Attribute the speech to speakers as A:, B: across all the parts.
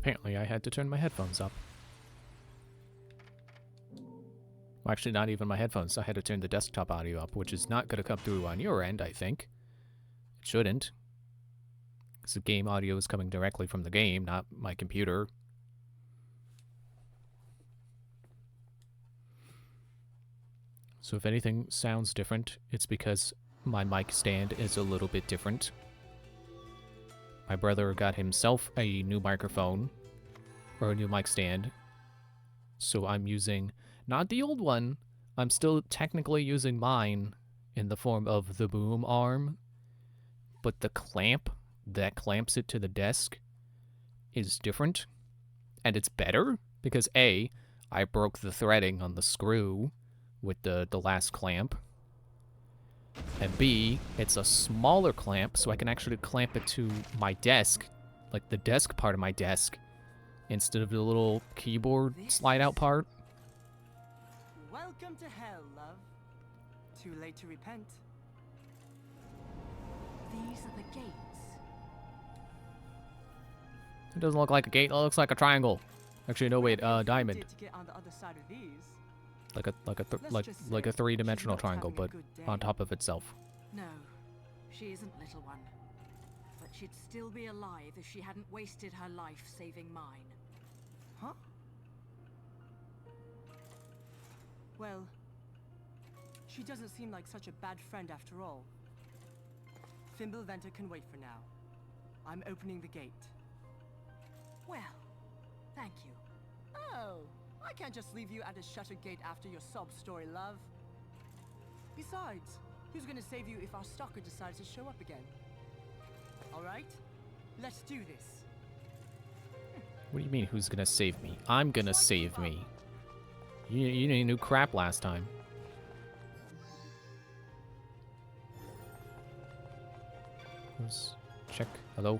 A: Apparently I had to turn my headphones up. Well, actually, not even my headphones. I had to turn the desktop audio up, which is not going to come through on your end, I think. It shouldn't. Because the game audio is coming directly from the game, not my computer. So if anything sounds different, it's because my mic stand is a little bit different. My brother got himself a new microphone, or a new mic stand. So I'm using, not the old one, I'm still technically using mine in the form of the boom arm, but the clamp that clamps it to the desk is different, and it's better, because A, I broke the threading on the screw with the last clamp, and B, it's a smaller clamp, so I can actually clamp it to my desk, like the desk part of my desk, instead of the little keyboard slide-out part.
B: Welcome to hell, love. Too late to repent.
C: These are the gates.
A: It doesn't look like a gate, it looks like a triangle. Actually, no, wait, diamond.
B: To get on the other side of these.
A: Like a three-dimensional triangle, but on top of itself.
C: No, she isn't, little one. But she'd still be alive if she hadn't wasted her life saving mine.
B: Huh? Well, she doesn't seem like such a bad friend after all. Fimbulventer can wait for now. I'm opening the gate.
C: Well, thank you.
B: Oh, I can't just leave you at a shuttered gate after your sob story, love. Besides, who's gonna save you if our stalker decides to show up again? Alright, let's do this.
A: What do you mean, who's gonna save me? I'm gonna save me. You knew crap last time. Let's check. Hello?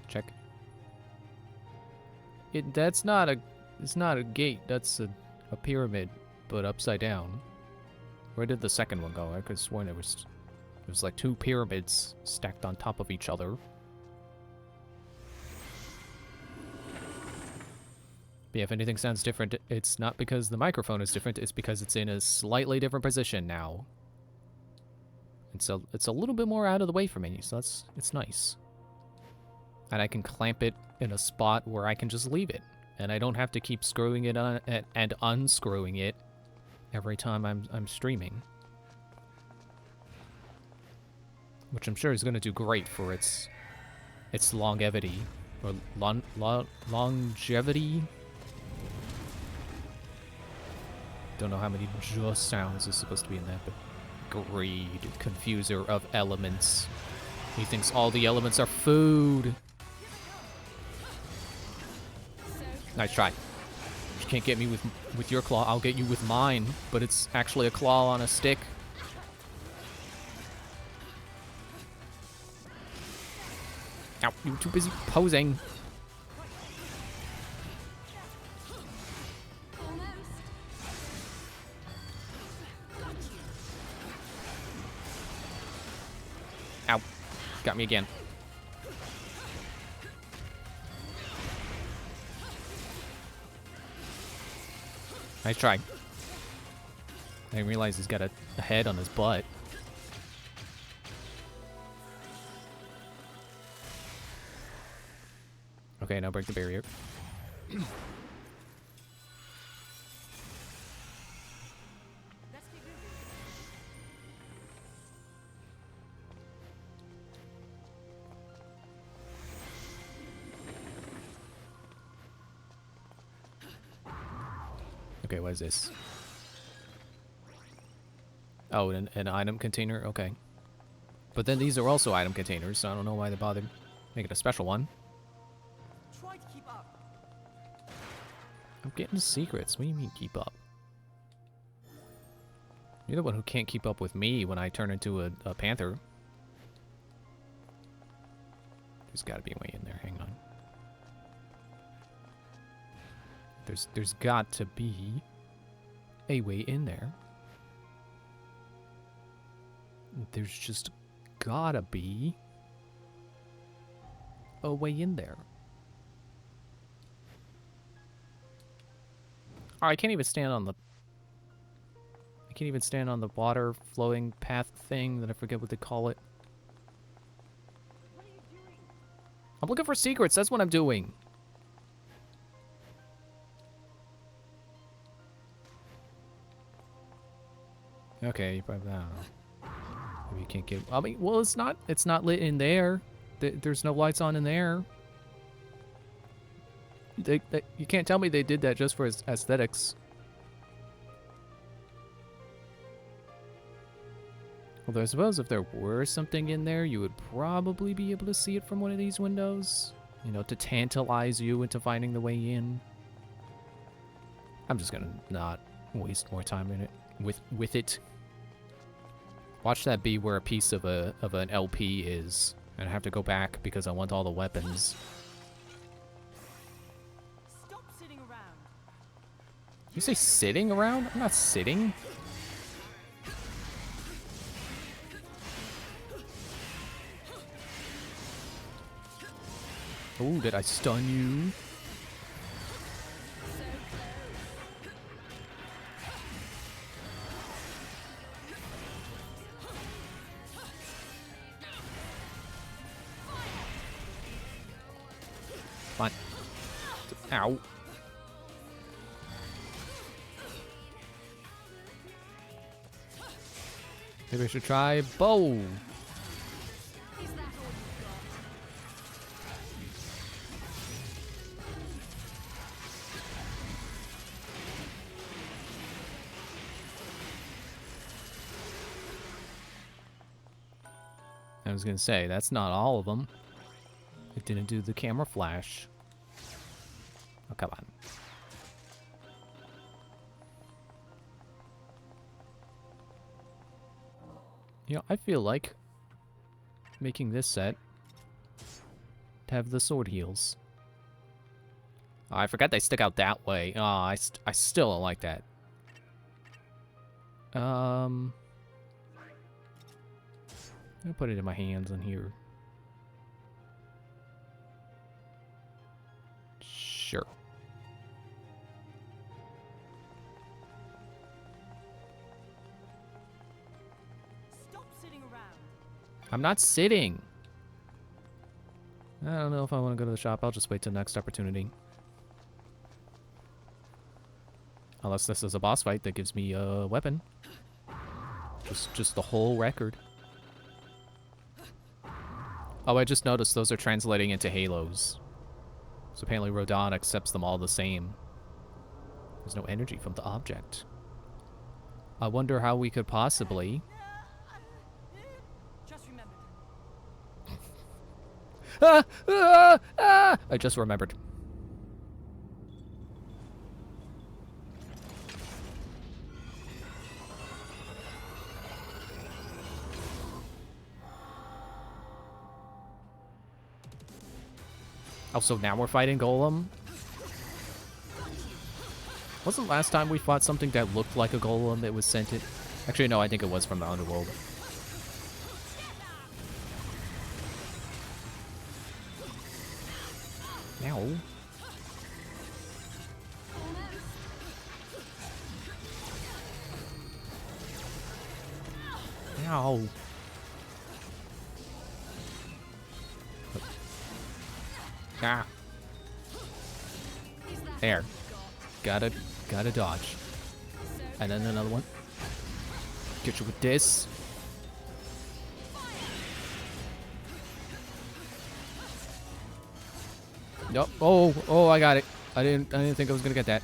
A: Check. It's not a gate, that's a pyramid, but upside down. Where did the second one go? I could have sworn it was like two pyramids stacked on top of each other. But yeah, if anything sounds different, it's not because the microphone is different, it's because it's in a slightly different position now. And so it's a little bit more out of the way for me, so it's nice. And I can clamp it in a spot where I can just leave it. And I don't have to keep screwing it on and unscrewing it every time I'm streaming. Which I'm sure is going to do great for its longevity. Or longevity? Don't know how many just sounds is supposed to be in that, but greed, confuser of elements. He thinks all the elements are food. Nice try. You can't get me with your claw, I'll get you with mine, but it's actually a claw on a stick. Ow, you were too busy posing. Ow, got me again. Nice try. I didn't realize he's got a head on his butt. Okay, now break the barrier. Okay, what is this? Oh, an item container? Okay. But then these are also item containers, so I don't know why they bothered making a special one.
B: Try to keep up.
A: I'm getting secrets. What do you mean, keep up? You're the one who can't keep up with me when I turn into a panther. There's gotta be a way in there. Hang on. There's got to be a way in there. There's just gotta be a way in there. Oh, I can't even stand on the... I can't even stand on the water flowing path thing that I forget what they call it. I'm looking for secrets. That's what I'm doing. Okay, you probably... I don't know. Maybe you can't get... I mean, well, it's not lit in there. There's no lights on in there. You can't tell me they did that just for aesthetics. Although I suppose if there were something in there, you would probably be able to see it from one of these windows. You know, to tantalize you into finding the way in. I'm just gonna not waste more time in it with it. Watch that be where a piece of an LP is, and I have to go back because I want all the weapons.
B: Stop sitting around.
A: You say sitting around? I'm not sitting. Oh, did I stun you? Fine. Ow. Maybe I should try bow. I was gonna say, that's not all of them. It didn't do the camera flash. Oh, come on. You know, I feel like making this set to have the sword heals. Oh, I forgot they stick out that way. Oh, I still don't like that. I'll put it in my hands in here. Sure.
B: Stop sitting around.
A: I'm not sitting. I don't know if I want to go to the shop. I'll just wait till next opportunity. Unless this is a boss fight that gives me a weapon. Just the whole record. Oh, I just noticed those are translating into halos. So apparently Rodon accepts them all the same. There's no energy from the object. I wonder how we could possibly...
B: Just remembered.
A: I just remembered. Also, now we're fighting Golem. Wasn't last time we fought something that looked like a Golem that was sent it? Actually, no, I think it was from the Underworld. Ow. Ow. Ah. There. Gotta dodge. And then another one. Get you with this. Nope. Oh, I got it. I didn't think I was gonna get that.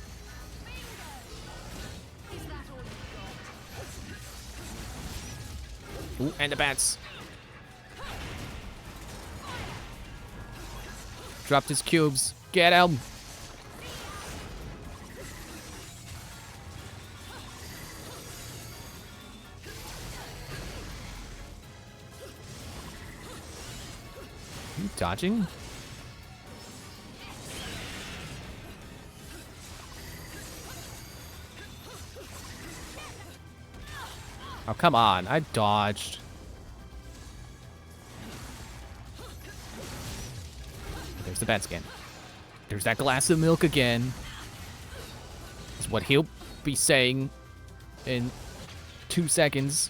A: Ooh, and the bats. Dropped his cubes. Get him. You dodging? Oh, come on. I dodged. There's the bat skin. There's that glass of milk again. That's what he'll be saying in 2 seconds.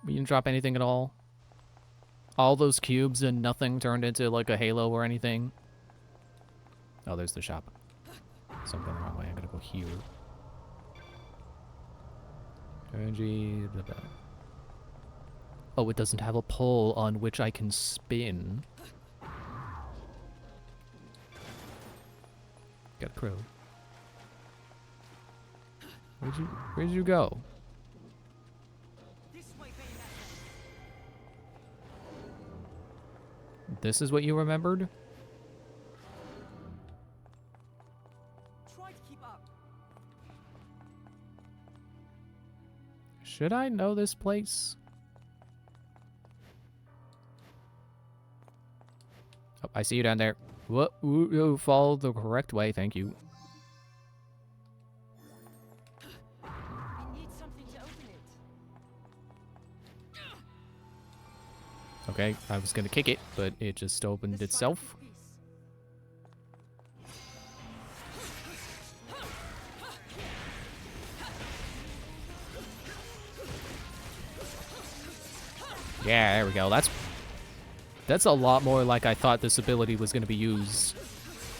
A: We didn't drop anything at all. All those cubes and nothing turned into like a halo or anything. Oh, there's the shop. So I'm going the wrong way. I'm gonna go here. Energy. Blah, blah. Oh, it doesn't have a pole on which I can spin. Got a crow. Where'd you go?
B: This way, Bayonetta.
A: This is what you remembered?
B: Try to keep up.
A: Should I know this place? Oh, I see you down there. What? Ooh, follow the correct way, thank you.
B: We need something to open it.
A: Okay, I was gonna kick it, but it just opened
B: Let's try
A: itself.
B: a piece.
A: Yeah, there we go. That's a lot more like I thought this ability was gonna be used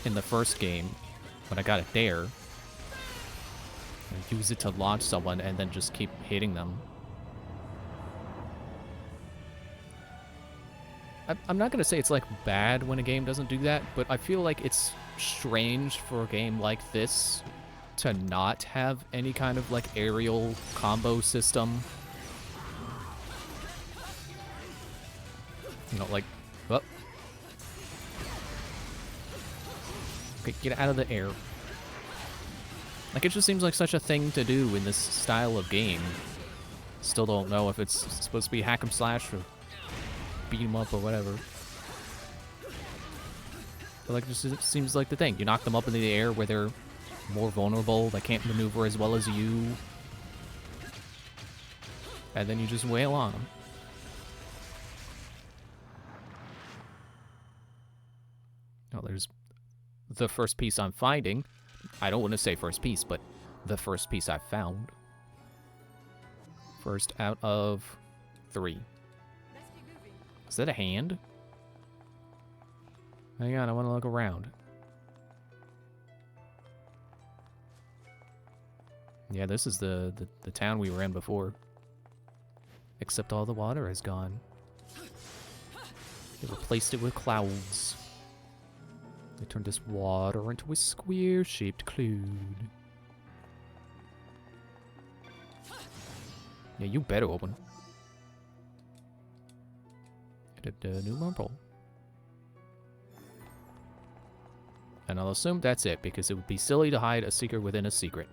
A: in the first game when I got it there. And use it to launch someone and then just keep hitting them. I'm not gonna say it's like bad when a game doesn't do that, but I feel like it's strange for a game like this to not have any kind of like aerial combo system. You know, like, oh. Okay, get out of the air. Like, it just seems like such a thing to do in this style of game. Still don't know if it's supposed to be hack 'em slash or beat 'em up or whatever. But like, it just seems like the thing. You knock them up into the air where they're more vulnerable, they can't maneuver as well as you. And then you just wail on them. Oh, there's the first piece I'm finding. I don't want to say first piece, but the first piece I found. First out of 3.
B: Let's keep moving.
A: Is that a hand? Hang on, I want to look around. Yeah, this is the town we were in before. Except all the water is gone. They replaced it with clouds. They turned this water into a square-shaped cloud. Yeah, you better open. Edit the new marble. And I'll assume that's it, because it would be silly to hide a secret within a secret.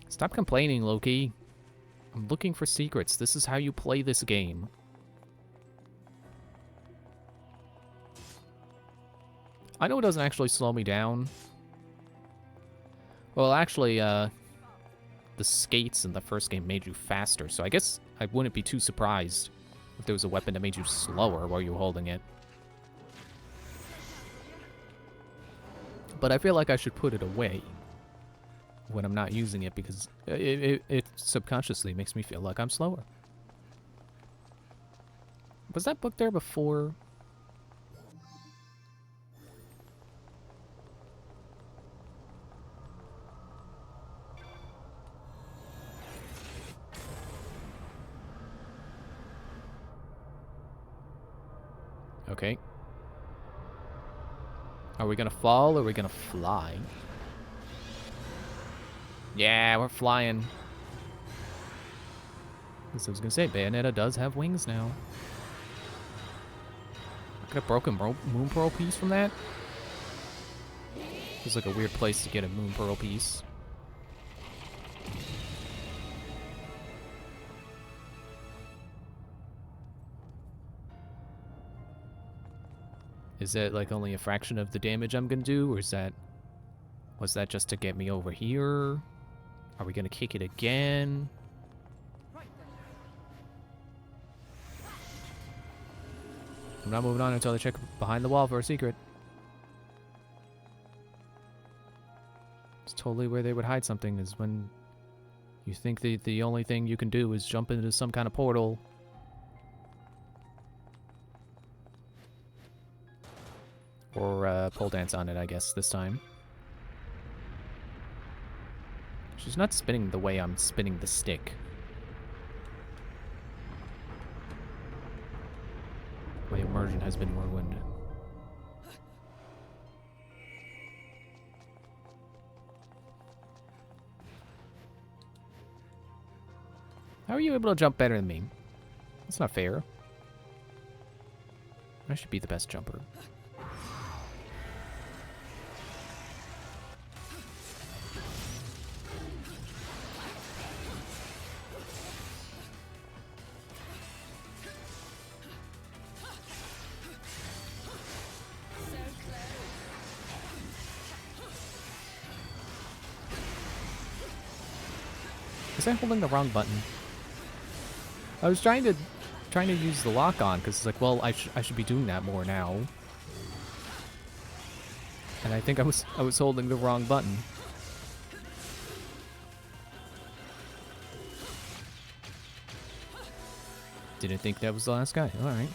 A: Stop complaining, Loki. I'm looking for secrets. This is how you play this game. I know it doesn't actually slow me down. Well, actually, the skates in the first game made you faster, so I guess I wouldn't be too surprised if there was a weapon that made you slower while you were holding it. But I feel like I should put it away when I'm not using it, because it subconsciously makes me feel like I'm slower. Was that book there before? Okay. Are we gonna fall or are we gonna fly? Yeah, we're flying. As I was gonna say, Bayonetta does have wings now. I got a broken moon pearl piece from that. It's like a weird place to get a moon pearl piece. Is that like only a fraction of the damage I'm gonna do, or is that... was that just to get me over here? Are we gonna kick it again?
B: Right then.
A: I'm not moving on until I check behind the wall for a secret. It's totally where they would hide something, is when you think the only thing you can do is jump into some kind of portal. Or pole dance on it, I guess, this time. She's not spinning the way I'm spinning the stick. My immersion has been ruined. How are you able to jump better than me? That's not fair. I should be the best jumper. Was I holding the wrong button? I was trying to use the lock on because it's like, well, I should be doing that more now. And I think I was holding the wrong button. Didn't think that was the last guy. All right.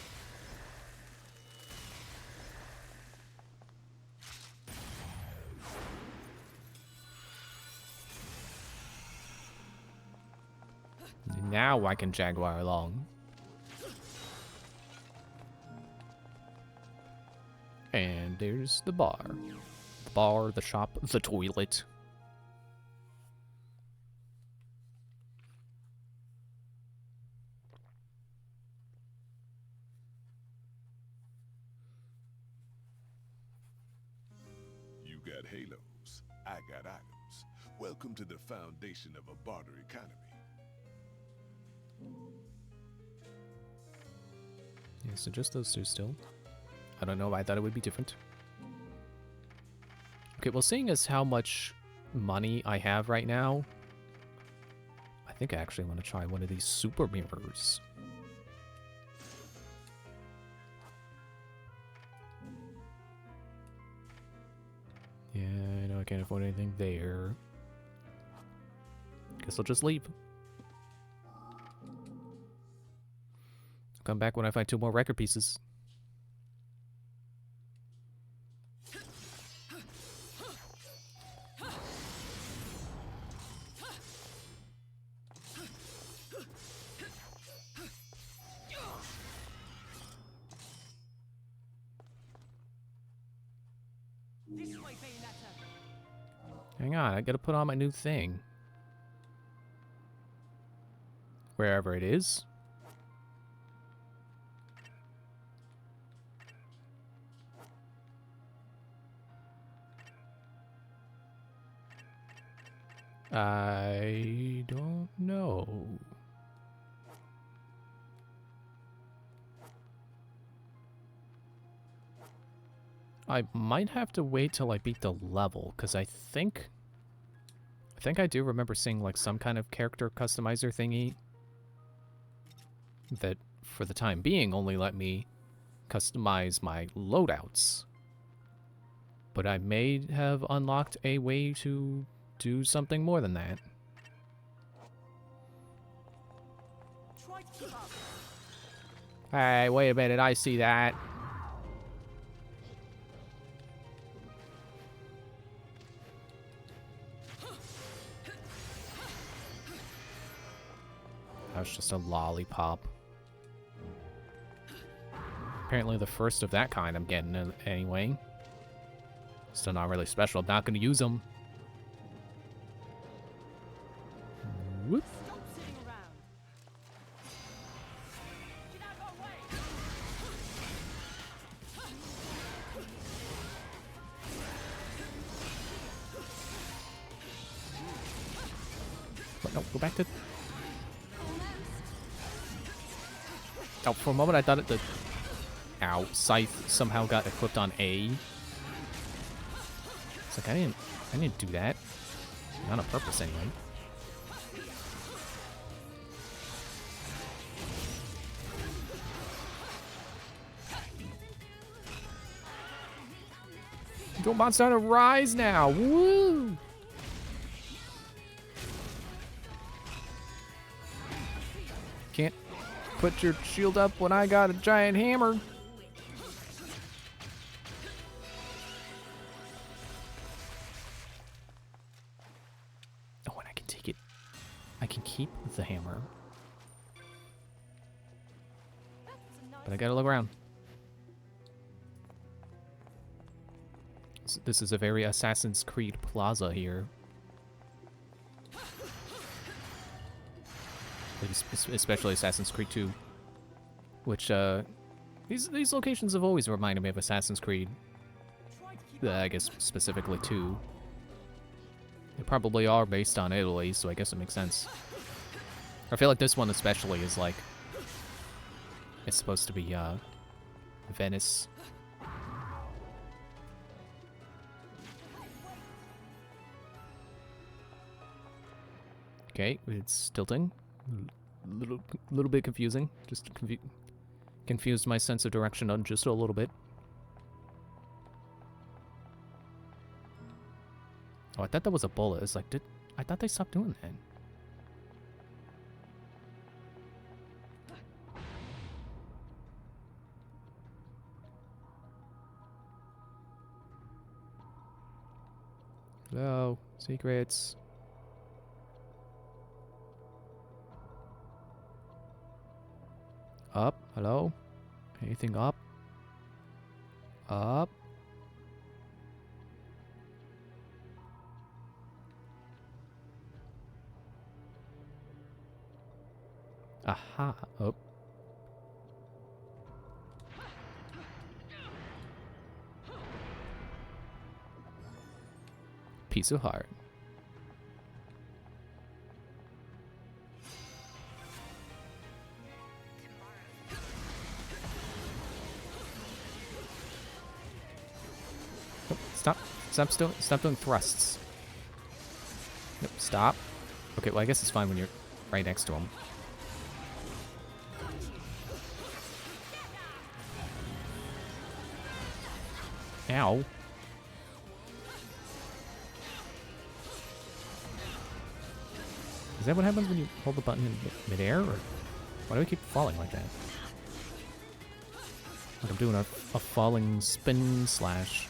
A: Now I can jaguar along. And there's the bar. The bar, the shop, the toilet.
D: You got halos, I got items. Welcome to the foundation of a barter economy.
A: Yeah, so just those two still. I don't know, I thought it would be different. Okay, well, seeing as how much money I have right now, I think I actually want to try one of these super mirrors. Yeah, I know I can't afford anything there. Guess I'll just leave. Come back when I find 2 more record pieces.
B: This way, Bayonetta.
A: Hang on, I gotta put on my new thing. Wherever it is. I don't know. I might have to wait till I beat the level, because I think I do remember seeing like some kind of character customizer thingy that for the time being only let me customize my loadouts. But I may have unlocked a way to do something more than that.
B: Try to keep up.
A: Hey, wait a minute, I see that. That was just a lollipop. Apparently the first of that kind I'm getting anyway. Still not really special. I'm not going to use them. Whoop.
B: Stop sitting around. Get out of our way.
A: What? No, go back to... Oh, for a moment I thought the... Ow, scythe somehow got equipped on A. It's like, I didn't do that. Not on purpose, anyway. Doombat's on a rise now. Woo! Can't put your shield up when I got a giant hammer. Oh, and I can take it. I can keep the hammer. But I gotta look around. This is a very Assassin's Creed plaza here. Especially Assassin's Creed 2. Which, these locations have always reminded me of Assassin's Creed. I guess specifically 2. They probably are based on Italy, so I guess it makes sense. I feel like this one especially is like... It's supposed to be, Venice. Okay, it's tilting. Little bit confusing. Just confused my sense of direction on just a little bit. Oh, I thought that was a bullet. It's like, I thought they stopped doing that. Hello, secrets. Up, hello? Anything up? Up? Aha, up. Piece of heart. Nope, stop doing thrusts. Nope, stop. Okay, well I guess it's fine when you're right next to him. Ow. Is that what happens when you hold the button in midair, or why do I keep falling like that? Like I'm doing a falling spin slash.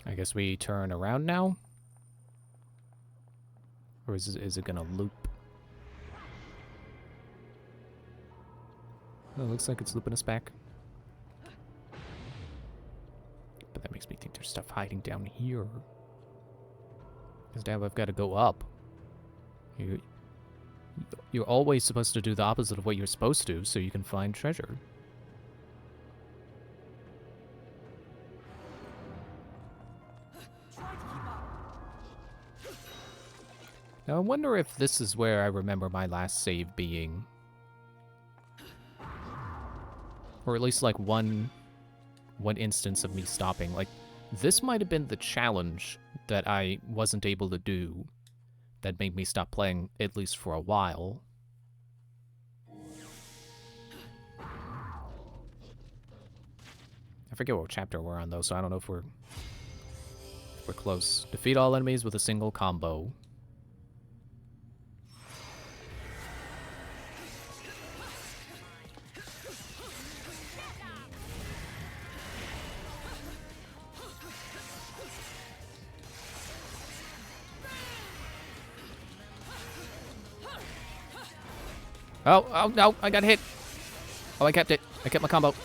A: I guess we turn around now? Or is it gonna loop? Oh, it looks like it's looping us back. But that makes me think there's stuff hiding down here. Because now I've got to go up. You're always supposed to do the opposite of what you're supposed to so you can find treasure. Now, I wonder if this is where I remember my last save being. Or at least, like, one instance of me stopping. Like, this might have been the challenge that I wasn't able to do that made me stop playing, at least for a while. I forget what chapter we're on, though, so I don't know if we're close. Defeat all enemies with a single combo. Oh, no, I got hit. Oh, I kept it. I kept my combo.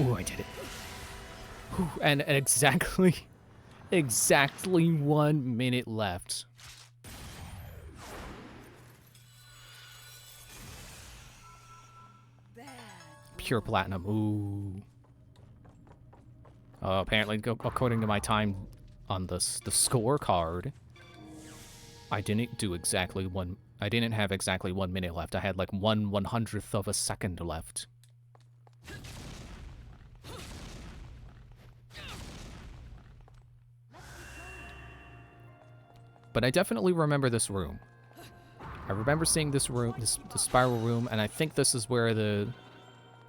A: Ooh, I did it. Whew, and exactly 1 minute left. Pure platinum. Ooh. Apparently, according to my time on the scorecard, I didn't do exactly one. I didn't have exactly 1 minute left. I had like 1/100th of a second left. But I definitely remember this room. I remember seeing this room, the spiral room, and I think this is where the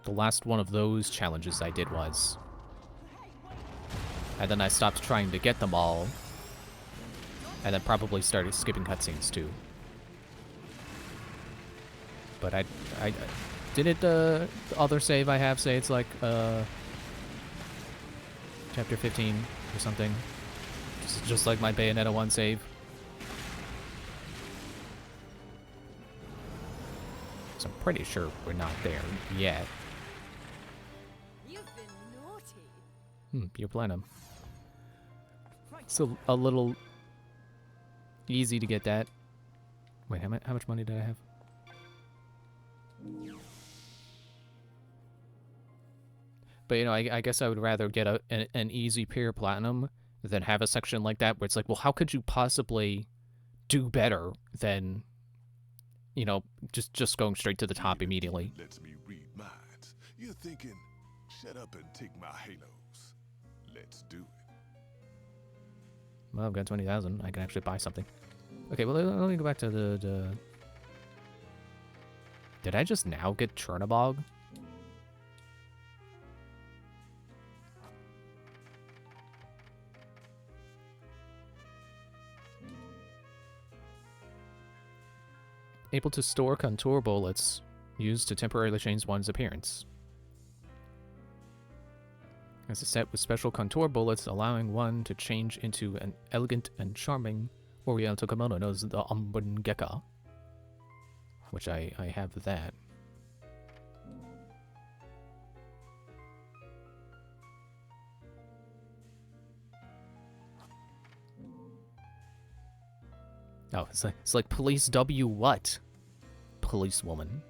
A: last one of those challenges I did was. And then I stopped trying to get them all. And then probably started skipping cutscenes too. But I didn't the other save I have say it's like chapter 15 or something. Just like my Bayonetta 1 save. So I'm pretty sure we're not there yet.
C: You've been naughty.
A: Pure platinum. So a little easy to get that. Wait, how much money did I have? But you know, I guess I would rather get an easy pure platinum than have a section like that where it's like, well, how could you possibly do better than, you know, just going straight to the top immediately?
D: Lets me read minds. You're thinking, shut up and take my halos. Let's do it.
A: Well, I've got 20,000. I can actually buy something. Okay, well, let me go back to the... Did I just now get Chernobog? Able to store contour bullets used to temporarily change one's appearance. As a set with special contour bullets allowing one to change into an elegant and charming oriental kimono known as the Umbungeka. Which I have that. Oh, it's like police W what? Policewoman.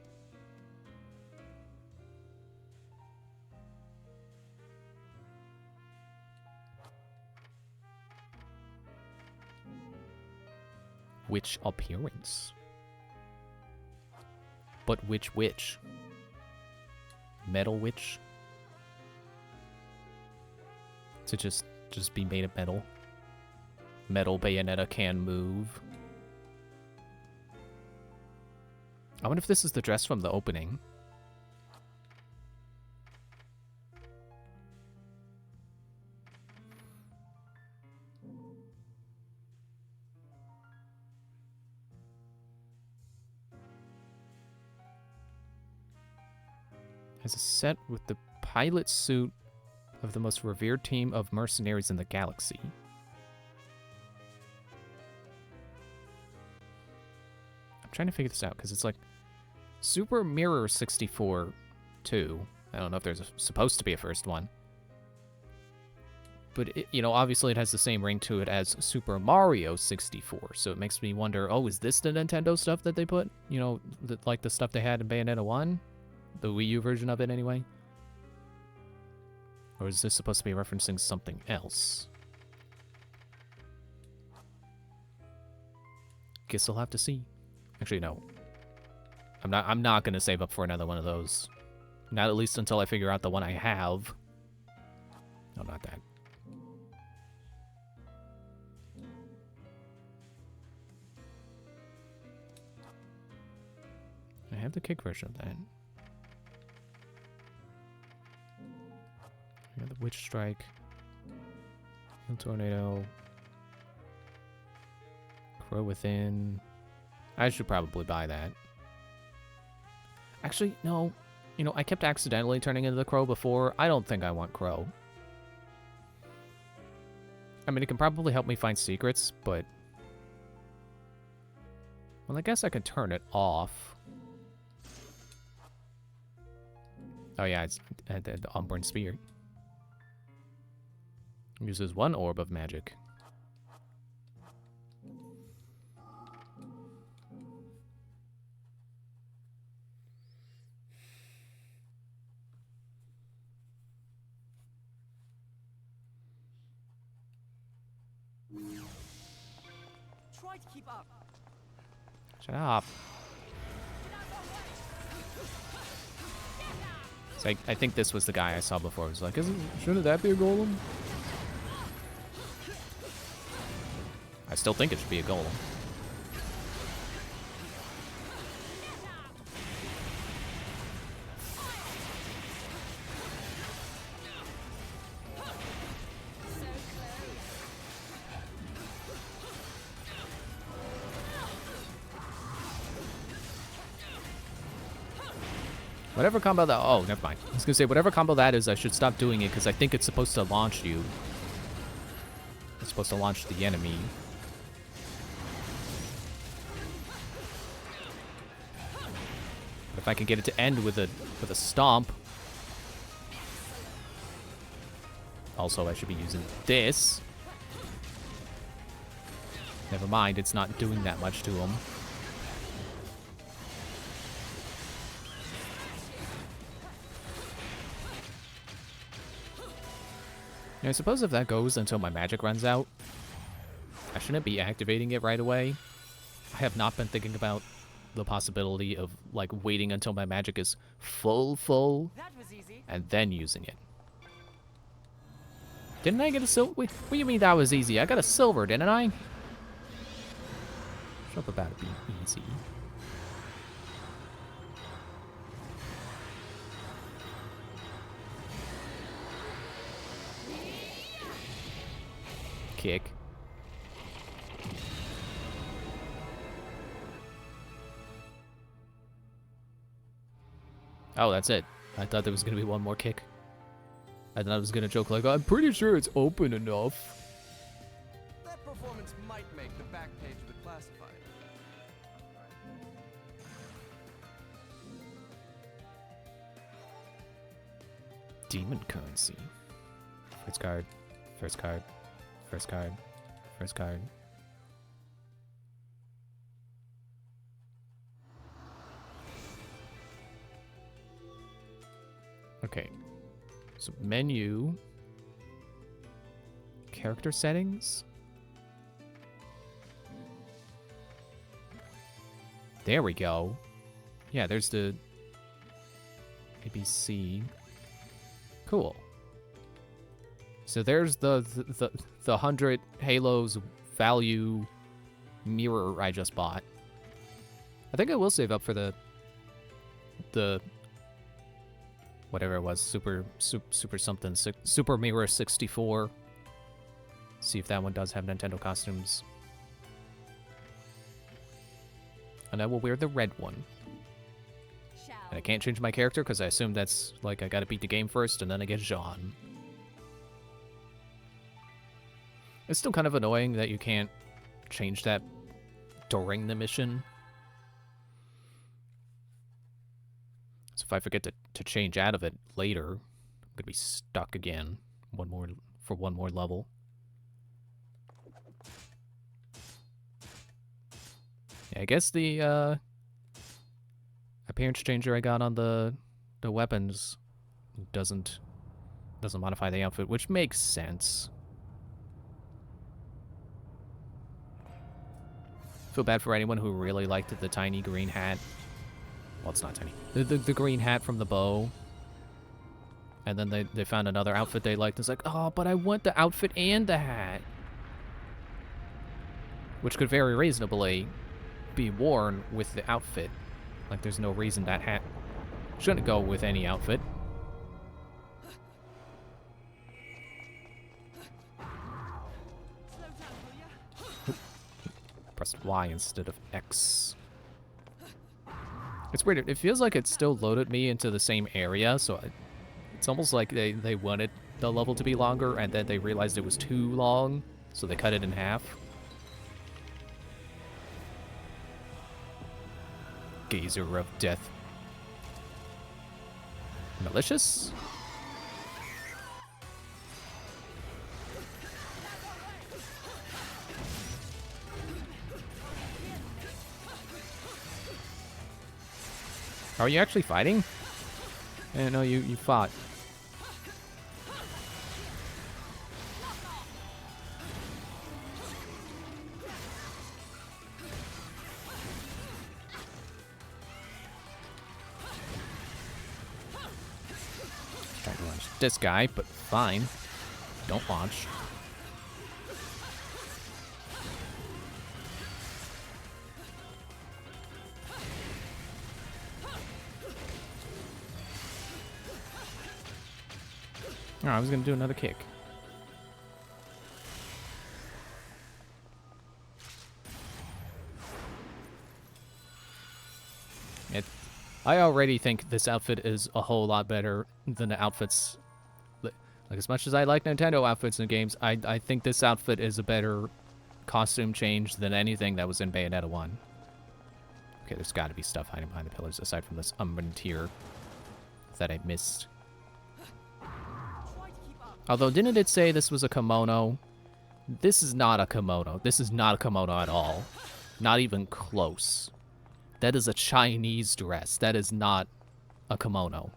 A: Witch appearance. But which witch? Metal witch? To just be made of metal. Metal Bayonetta can move. I wonder if this is the dress from the opening. Has a set with the pilot suit of the most revered team of mercenaries in the galaxy. I'm trying to figure this out because it's like Super Mirror 64 2. I don't know if there's supposed to be a first one. But, you know, obviously it has the same ring to it as Super Mario 64. So it makes me wonder, oh, is this the Nintendo stuff that they put? You know, like the stuff they had in Bayonetta 1? The Wii U version of it, anyway? Or is this supposed to be referencing something else? Guess I'll have to see. Actually, no. I'm not gonna save up for another one of those. Not at least until I figure out the one I have. No, not that. I have the kick version of that. I got the Witch Strike. Heal Tornado. Crow Within. I should probably buy that. Actually, no. You know, I kept accidentally turning into the Crow before. I don't think I want Crow. I mean, it can probably help me find secrets, but... Well, I guess I can turn it off. Oh yeah, it's the Unborn Spear. Uses 1 orb of magic.
B: Try to keep up.
A: Shut up. So I think this was the guy I saw before. I was like, shouldn't that be a golem? I still think it should be a golem. Whatever combo that... Oh, never mind. I was going to say, whatever combo that is, I should stop doing it, because I think it's supposed to launch you. It's supposed to launch the enemy. But if I can get it to end with a stomp... Also, I should be using this. Never mind, it's not doing that much to him. I suppose if that goes until my magic runs out, I shouldn't be activating it right away. I have not been thinking about the possibility of, like, waiting until my magic is full,
B: That was easy.
A: and then using it. Didn't I get a silver? Wait, what do you mean that was easy? I got a silver, didn't I? Shut up about it being easy. Kick. Oh, that's it. I thought there was going to be one more kick. I thought I was going to joke like, I'm pretty sure it's open enough.
B: That performance might make the back page of the classified.
A: Demon currency. First card. First card. First card. First card. Okay. So menu. Character settings. There we go. Yeah, there's the ABC. Cool. So there's the 100 Halos value mirror I just bought. I think I will save up for the whatever it was, super something, Super Mirror 64. See if that one does have Nintendo costumes. And I will wear the red one. And I can't change my character because I assume that's like I gotta beat the game first and then I get Jean. It's still kind of annoying that you can't change that during the mission. So if I forget to change out of it later, I'm gonna be stuck again for one more level. Yeah, I guess the appearance changer I got on the weapons doesn't modify the outfit, which makes sense. Feel bad for anyone who really liked the tiny green hat. Well, it's not tiny. The green hat from the bow. And then they found another outfit they liked. It's like, oh, but I want the outfit and the hat. Which could very reasonably be worn with the outfit. Like, there's no reason that hat shouldn't go with any outfit.
B: Slow down, will ya?
A: Pressed Y instead of X. It's weird. It feels like it still loaded me into the same area, so it's almost like they wanted the level to be longer, and then they realized it was too long, so they cut it in half. Gazer of Death. Malicious? Are you actually fighting? I didn't know you fought. Trying to launch this guy, but fine. Don't launch. Oh, I was gonna do another kick. I already think this outfit is a whole lot better than the outfits. Like, as much as I like Nintendo outfits in games, I think this outfit is a better costume change than anything that was in Bayonetta 1. Okay, there's got to be stuff hiding behind the pillars aside from this Umbran tier that I missed. Although, didn't it say this was a kimono? This is not a kimono. This is not a kimono at all. Not even close. That is a Chinese dress. That is not a kimono.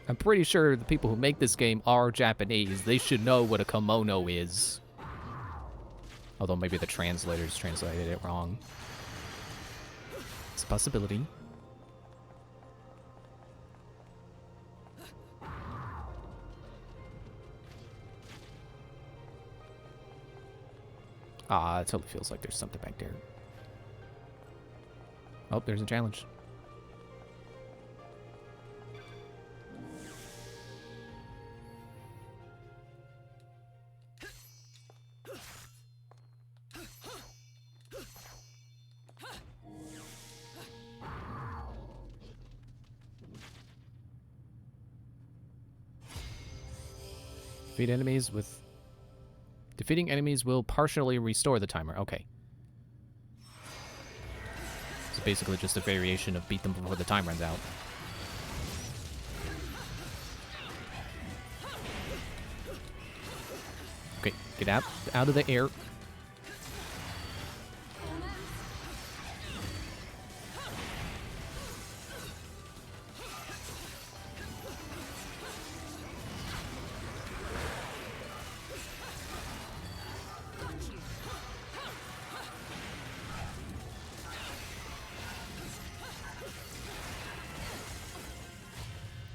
A: I'm pretty sure the people who make this game are Japanese. They should know what a kimono is. Although maybe the translators translated it wrong. It's a possibility. Ah, it totally feels like there's something back there. Oh, there's a challenge. Defeating enemies will partially restore the timer. Okay. It's basically just a variation of beat them before the time runs out. Okay, get out of the air.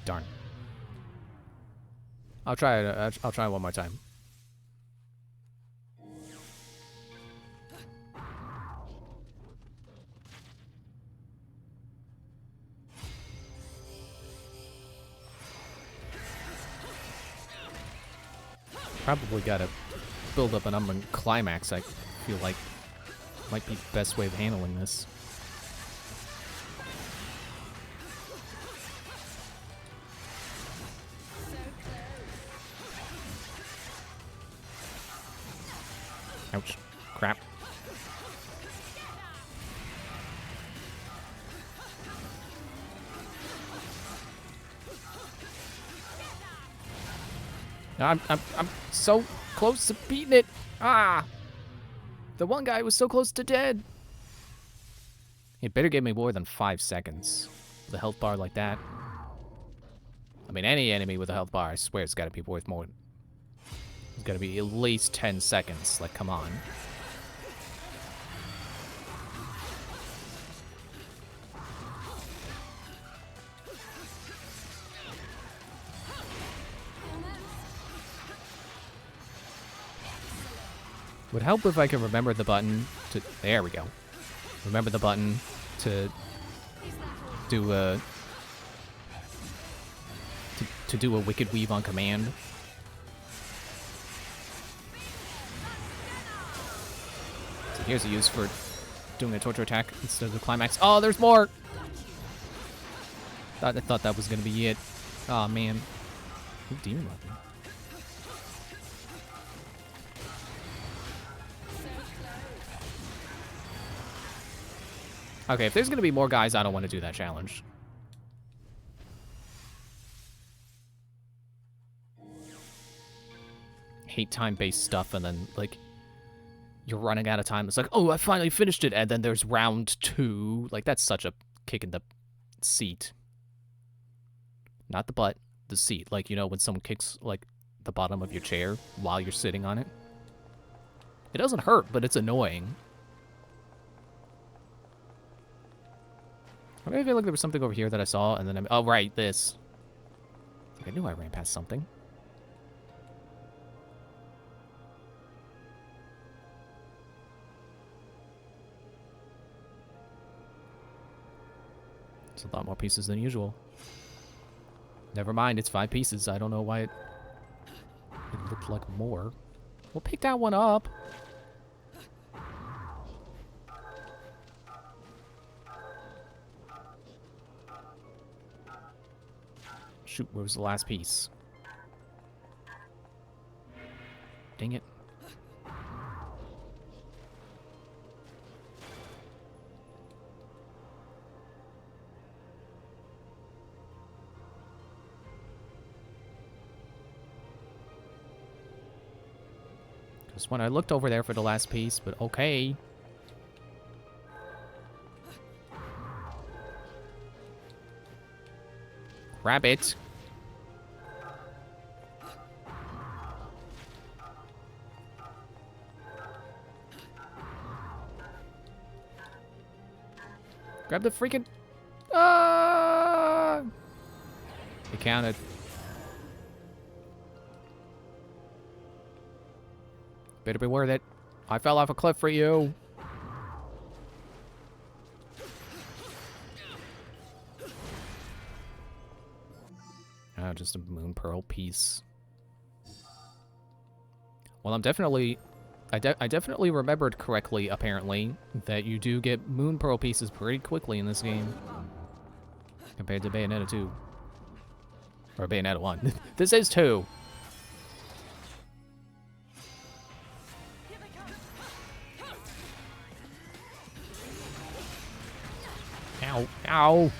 A: Darn. I'll try it. I'll try one more time. Probably gotta build up an Umbran climax. I feel like might be the best way of handling this. Ouch. Crap. I'm so close to beating it. Ah! The one guy was so close to dead. He better give me more than 5 seconds. With a health bar like that. I mean, any enemy with a health bar, I swear it's gotta be worth more. It's gotta be at least 10 seconds. Like, come on. Would help if I could remember the button to... There we go. Remember the button to do a... To do a Wicked Weave on command. So here's a use for doing a torture attack instead of the climax. Oh, there's more! I thought that was going to be it. Oh, man. Ooh, demon weapon. Okay, if there's gonna be more guys, I don't want to do that challenge. Hate time-based stuff, and then, like, you're running out of time. It's like, oh, I finally finished it, and then there's round 2. Like, that's such a kick in the seat. Not the butt, the seat. Like, you know, when someone kicks, like, the bottom of your chair while you're sitting on it. It doesn't hurt, but it's annoying. I feel like there was something over here that I saw, and then oh, right, this. I knew I ran past something. It's a lot more pieces than usual. Never mind, it's 5 pieces. I don't know why it looked like more. We'll pick that one up. Shoot, where was the last piece? Dang it. Because when I looked over there for the last piece, but okay. Grab it. Grab the freaking... Ah! It counted. Better be worth it. I fell off a cliff for you. Oh, just a moon pearl piece. Well, I'm definitely... I definitely remembered correctly, apparently, that you do get moon pearl pieces pretty quickly in this game. Compared to Bayonetta 2. Or Bayonetta 1. This is 2. Ow. Ow.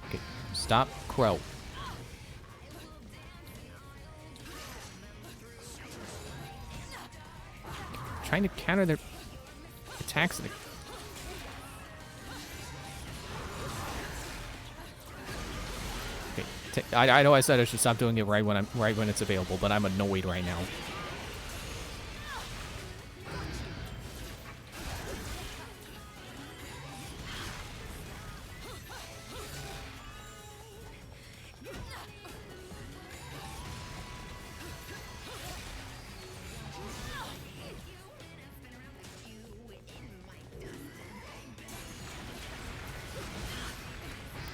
A: Okay, stop, Crow. Trying to counter their attacks. Okay, I know I said I should stop doing it right when it's available, but I'm annoyed right now.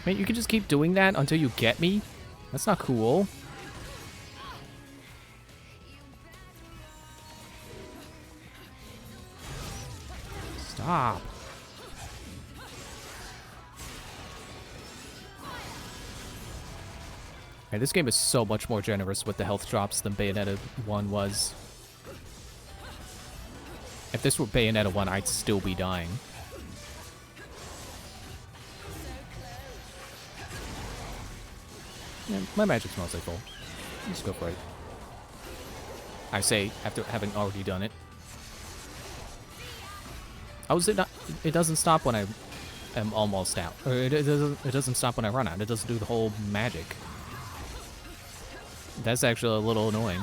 A: Mate, you can just keep doing that until you get me? That's not cool. Stop. Okay, this game is so much more generous with the health drops than Bayonetta 1 was. If this were Bayonetta 1, I'd still be dying. Yeah, my magic's mostly full. Let's go for it. I say, after having already done it. How is it not? It doesn't stop when I am almost out. Or it doesn't stop when I run out. It doesn't do the whole magic. That's actually a little annoying.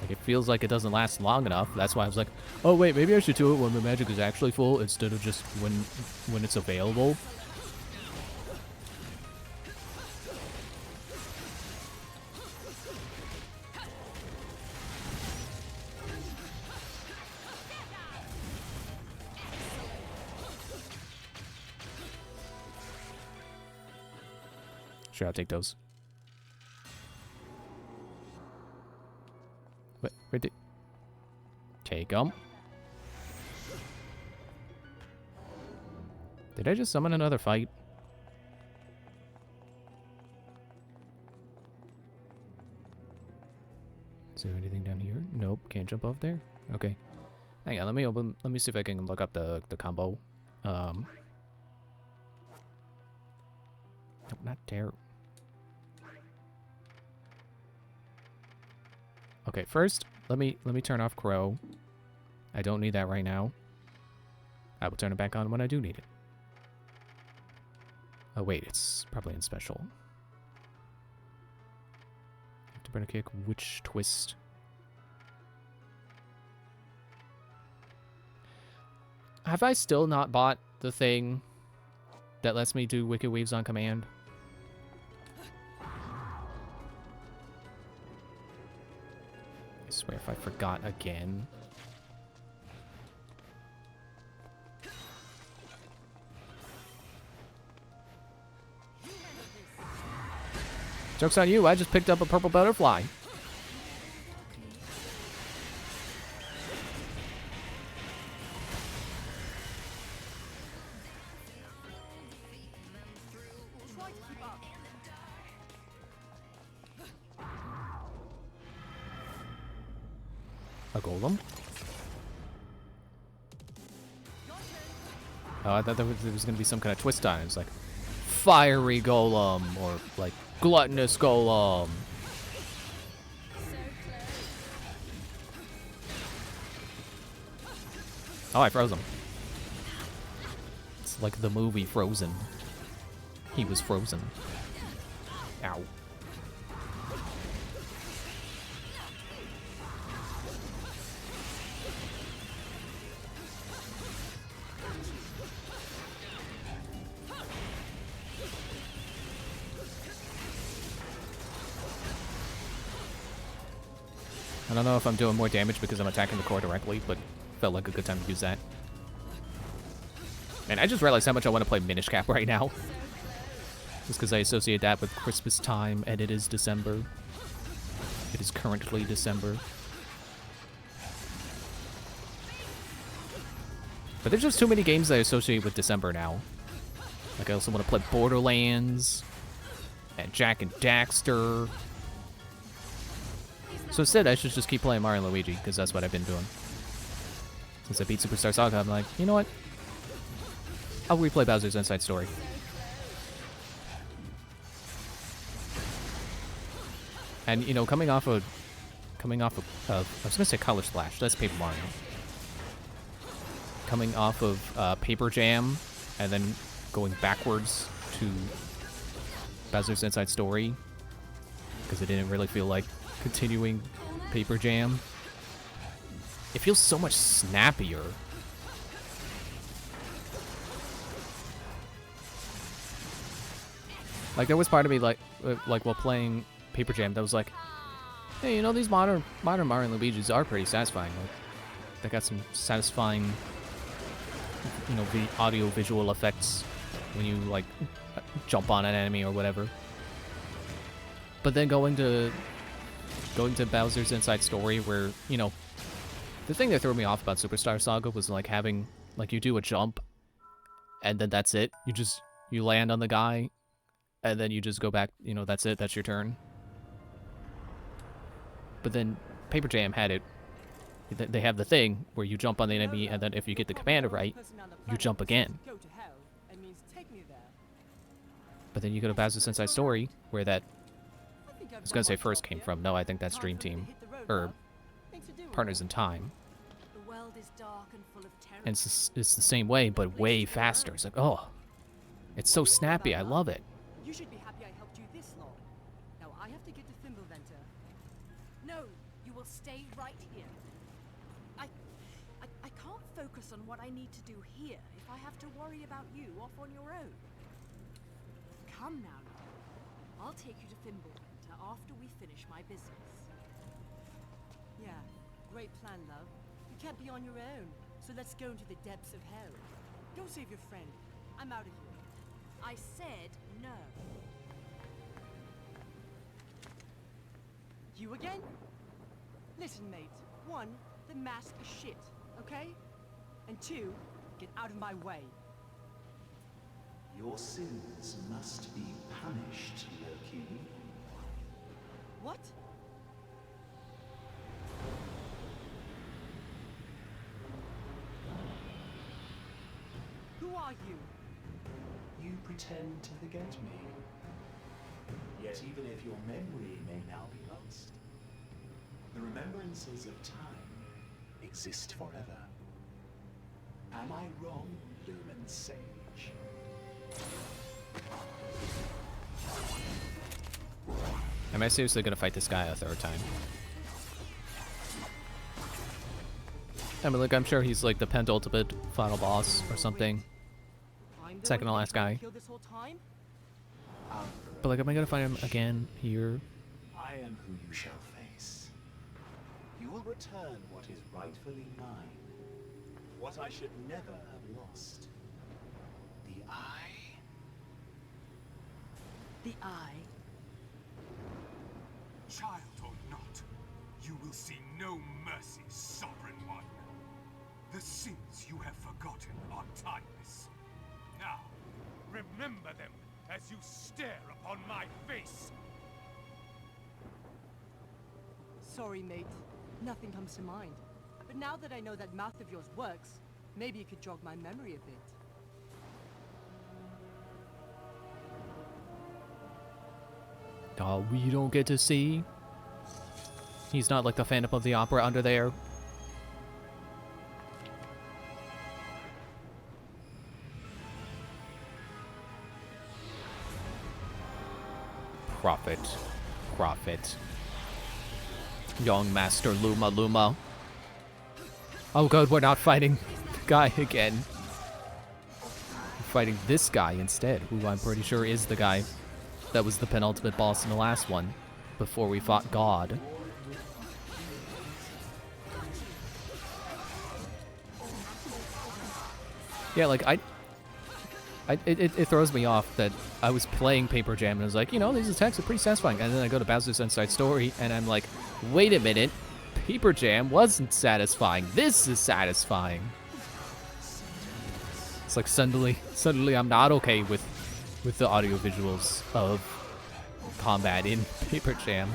A: Like, it feels like it doesn't last long enough. That's why I was like, oh wait, maybe I should do it when the magic is actually full instead of just when it's available. Sure, I'll take those. Where did... Take them. Did I just summon another fight? Is there anything down here? Nope, can't jump off there. Okay. Hang on, let me see if I can look up the combo. No, not there. Okay, first, let me turn off Crow. I don't need that right now. I will turn it back on when I do need it. Oh wait, it's probably in special. Afterburner kick, witch twist. Have I still not bought the thing that lets me do Wicked Waves on command? I swear if I forgot again. Joke's on you, I just picked up a purple butterfly.
B: Try to keep up.
A: A golem? Oh, I thought there was going to be some kind of twist on it. It's like, fiery golem, or like, gluttonous golem. Oh, I froze him. It's like the movie Frozen. He was frozen. Ow. I don't know if I'm doing more damage because I'm attacking the core directly, but felt like a good time to use that. And I just realized how much I want to play Minish Cap right now. Just because I associate that with Christmas time, and it is December. It is currently December. But there's just too many games I associate with December now. Like, I also want to play Borderlands, and Jak and Daxter. So instead, I should just keep playing Mario and Luigi, because that's what I've been doing. Since I beat Superstar Saga, I'm like, you know what? I'll replay Bowser's Inside Story. And, you know, coming off of I was gonna say Color Splash, that's Paper Mario. Coming off of Paper Jam, and then going backwards to Bowser's Inside Story, because I didn't really feel like continuing Paper Jam. It feels so much snappier. Like, there was part of me, like while playing Paper Jam, that was like, hey, you know, these modern Mario and Luigi's are pretty satisfying. Like, they got some satisfying, you know, audio visual effects when you, like, jump on an enemy or whatever. But then going to Bowser's Inside Story, where, you know, the thing that threw me off about Superstar Saga was, like, having, like, you do a jump, and then that's it. You land on the guy, and then you just go back, you know, that's it, that's your turn. But then Paper Jam had it, they have the thing where you jump on the enemy, and then if you get the command right, you jump again.
B: Go to hell. It means take me there.
A: But then you go to Bowser's Inside Story, where that,
B: I think
A: I was gonna say first came from. No, I think that's Dream Team, or Partners in Time.
C: The world is dark and full of terror.
A: And it's the same way, but way faster. It's like, oh, it's so snappy. I love it.
B: You should be happy I helped you this long. Now I have to get to Thimbleventer.
C: No, you will stay right here. I can't focus on what I need to do here if I have to worry about you off on your own. Come now, love. I'll take you to Thimbleventer after we finish my business.
B: Yeah, great plan, love. You can't be on your own, so let's go into the depths of hell. Go save your friend. I'm out of here.
C: I said no.
B: You again? Listen, mate. One, the mask is shit, okay? And two, get out of my way.
E: Your sins must be punished, Loki.
B: What? like you.
E: You pretend to forget me. Yet even if your memory may now be lost, the remembrances of time exist forever. Am I wrong, Lumen Sage?
A: Am I seriously gonna fight this guy a third time? I mean, like, I'm sure he's like the penultimate final boss or something.
B: I'm the
A: Second to
B: one
A: last
B: trying
A: guy.
B: to kill this whole time?
A: But like, am I gonna fight him again here?
E: I am who you shall face. You will return what is rightfully mine. What I should never have lost. The eye.
B: The eye.
F: Child or not, you will see no mercy, Sovereign One. The sins you have forgotten are timeless. Now, remember them as you stare upon my face.
B: Sorry, mate. Nothing comes to mind. But now that I know that mouth of yours works, maybe you could jog my memory a bit.
A: Oh, we don't get to see. He's not like the Phantom of the Opera under there. Prophet. Prophet. Young Master Luma Luma. Oh god, we're not fighting the guy again. We're fighting this guy instead, who I'm pretty sure is the guy that was the penultimate boss in the last one, before we fought God. Yeah, like, it throws me off that I was playing Paper Jam and I was like, you know, these attacks are pretty satisfying. And then I go to Bowser's Inside Story and I'm like, wait a minute, Paper Jam wasn't satisfying. This is satisfying. It's like suddenly I'm not okay with the audio visuals of combat in Paper Jam.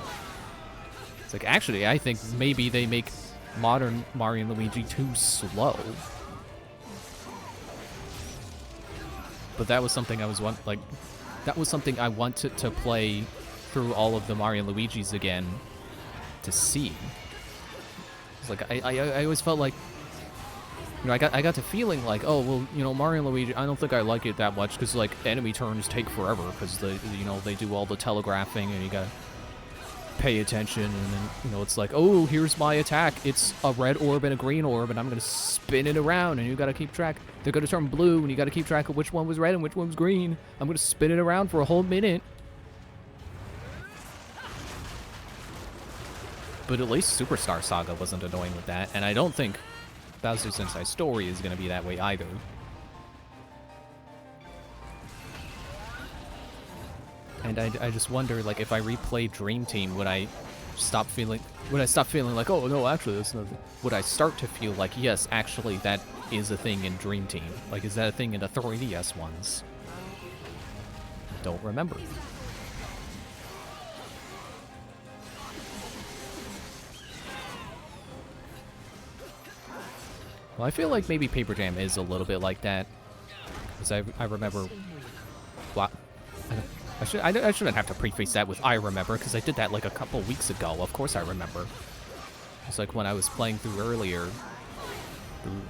A: It's like, actually, I think maybe they make modern Mario and Luigi too slow. But that was something I wanted to play through all of the Mario and Luigi's again to see. It's like I always felt like, you know, I got to feeling like, oh well, you know, Mario and Luigi, I don't think I like it that much because like enemy turns take forever because they do all the telegraphing and you gotta pay attention, and then, you know, it's like, oh, here's my attack. It's a red orb and a green orb, and I'm gonna spin it around, and you gotta keep track. They're gonna turn blue, and you gotta keep track of which one was red and which one was green. I'm gonna spin it around for a whole minute. But at least Superstar Saga wasn't annoying with that, and I don't think Bowser's Inside Story is gonna be that way either. And I just wonder, like, if I replay Dream Team, would I stop feeling like, oh no, actually that's not, would I start to feel like, yes, actually that is a thing in Dream Team? Like, is that a thing in the 3DS ones? Don't remember. Well, I feel like maybe Paper Jam is a little bit like that, because I remember what. I shouldn't have to preface that with I remember, because I did that like a couple weeks ago. Of course I remember. It's like when I was playing through earlier,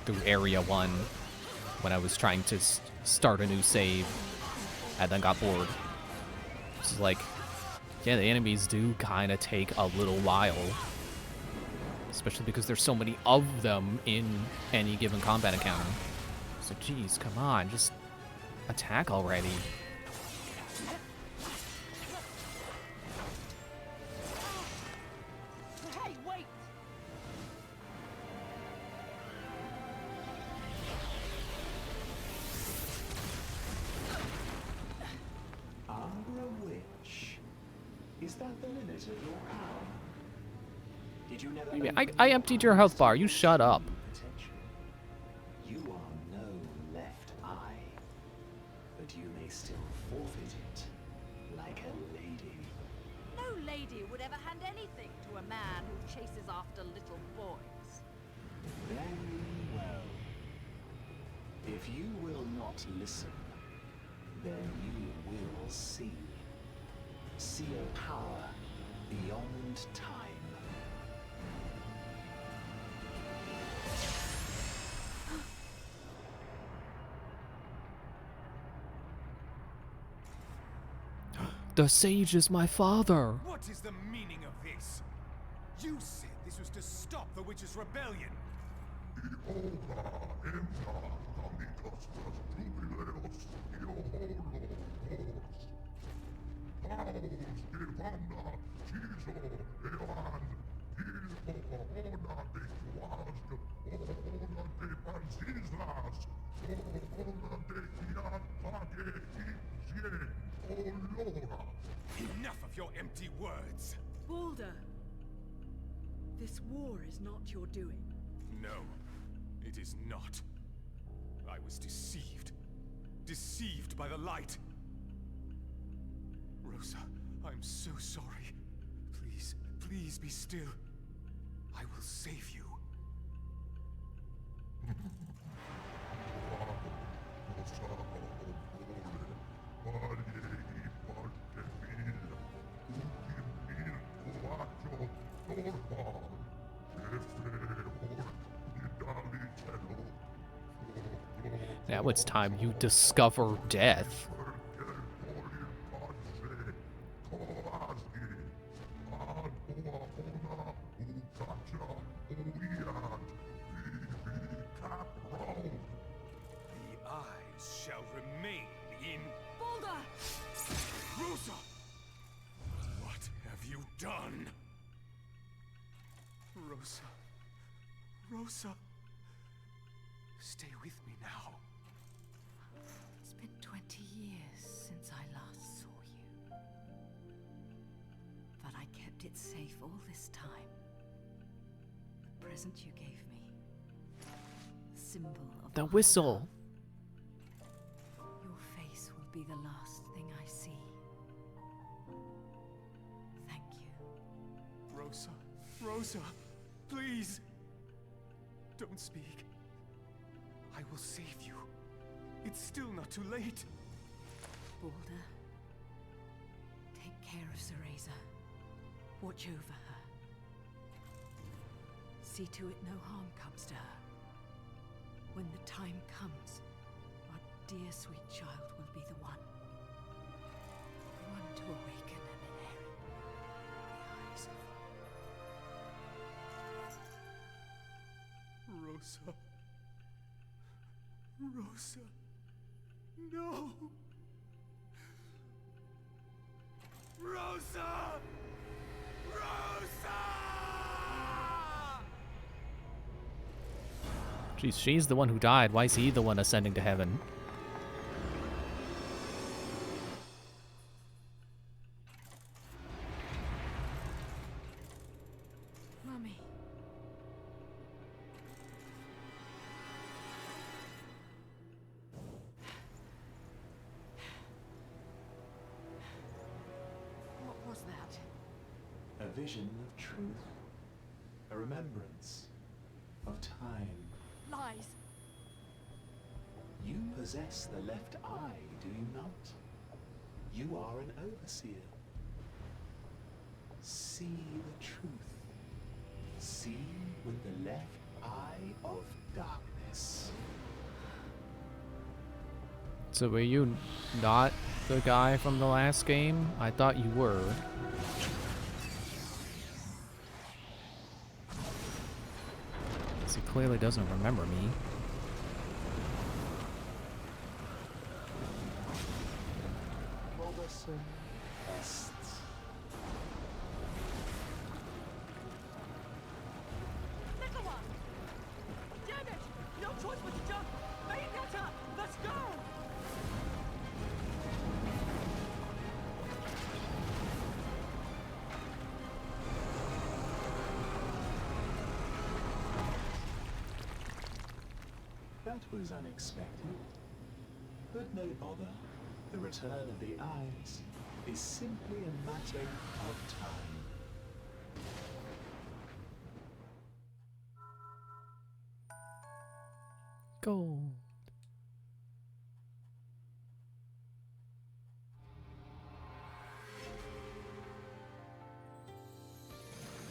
A: through Area 1, when I was trying to start a new save, and then got bored. It's like, yeah, the enemies do kind of take a little while. Especially because there's so many of them in any given combat encounter. It's like, geez, come on, just attack already.
B: Hey, wait!
E: Umbra Witch. Is that the limit of your power? Did you never?
A: I mean, I emptied your health bar, you shut up.
E: Potential. You are no left eye, but you may still forfeit it, like a lady.
C: No lady would ever hand anything to a man who chases after little boys.
E: Very well. If you will not listen, then you will see. See a power beyond time.
A: The sage is my father.
F: What is the meaning of this? You said this was to stop the witch's rebellion. Enough of your empty words.
C: Balder! This war is not your doing.
F: No, it is not. I was deceived. Deceived by the light. Rosa, I'm so sorry. Please, please be still. I will save you.
A: Now it's time you discover death.
F: The eyes shall remain in...
C: Balder!
F: Rosa! What have you done? Rosa. Rosa. Stay with me now.
C: It's been 20 years since I last saw you. But I kept it safe all this time. The present you gave me. The symbol of
A: The
C: our
A: whistle.
C: love. Your face will be the last thing I see. Thank you.
F: Rosa. Rosa. Please. Don't speak. I will save you. It's still not too late.
C: Balder, take care of Cereza. Watch over her. See to it no harm comes to her. When the time comes, our dear sweet child will be the one. The one to awaken and inherit the eyes of...
F: Rosa. Rosa. No. Rosa! Rosa!
A: Jeez, she's the one who died. Why is he the one ascending to heaven?
C: Mummy. What was that?
E: A vision of truth. A remembrance of time.
C: Lies!
E: You possess the left eye, do you not? You are an overseer. See the truth. See with the left eye of darkness.
A: So were you not the guy from the last game? I thought you were. 'Cause he clearly doesn't remember me.
E: Robertson Est.
B: Little one! Damn it! No choice but to jump! Bayonetta! Let's go!
E: That was unexpected. But no bother. The return of the eyes is simply a matter of time.
A: Gold.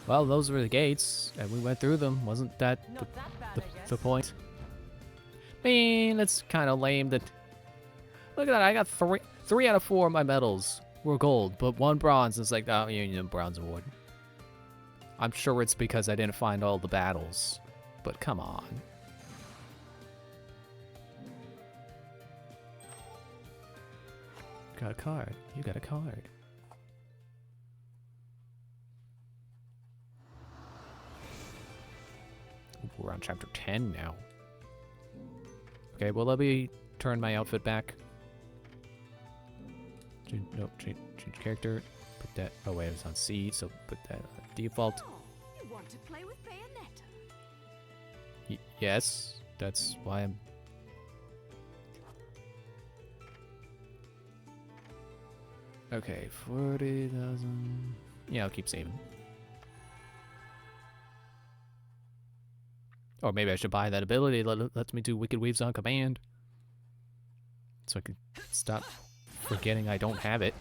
A: Well, those were the gates, and we went through them. Wasn't that
B: Not that bad,
A: the,
B: I guess.
A: the point? I mean, it's kind of lame that... Look at that, I got three out of 4 of my medals were gold, but 1 bronze. It's like, oh, you know, bronze award. I'm sure it's because I didn't find all the battles, but come on. Got a card. You got a card. Ooh, we're on chapter 10 now. Okay, well, let me turn my outfit back. Change character. Put that. Oh wait, it's on C, so put that on default.
C: Oh, you want to play with Bayonetta?
A: Yes, that's why I'm. Okay, 40,000. Yeah, I'll keep saving. Or maybe I should buy that ability that lets me do Wicked Weaves on command. So I can stop forgetting I don't have it.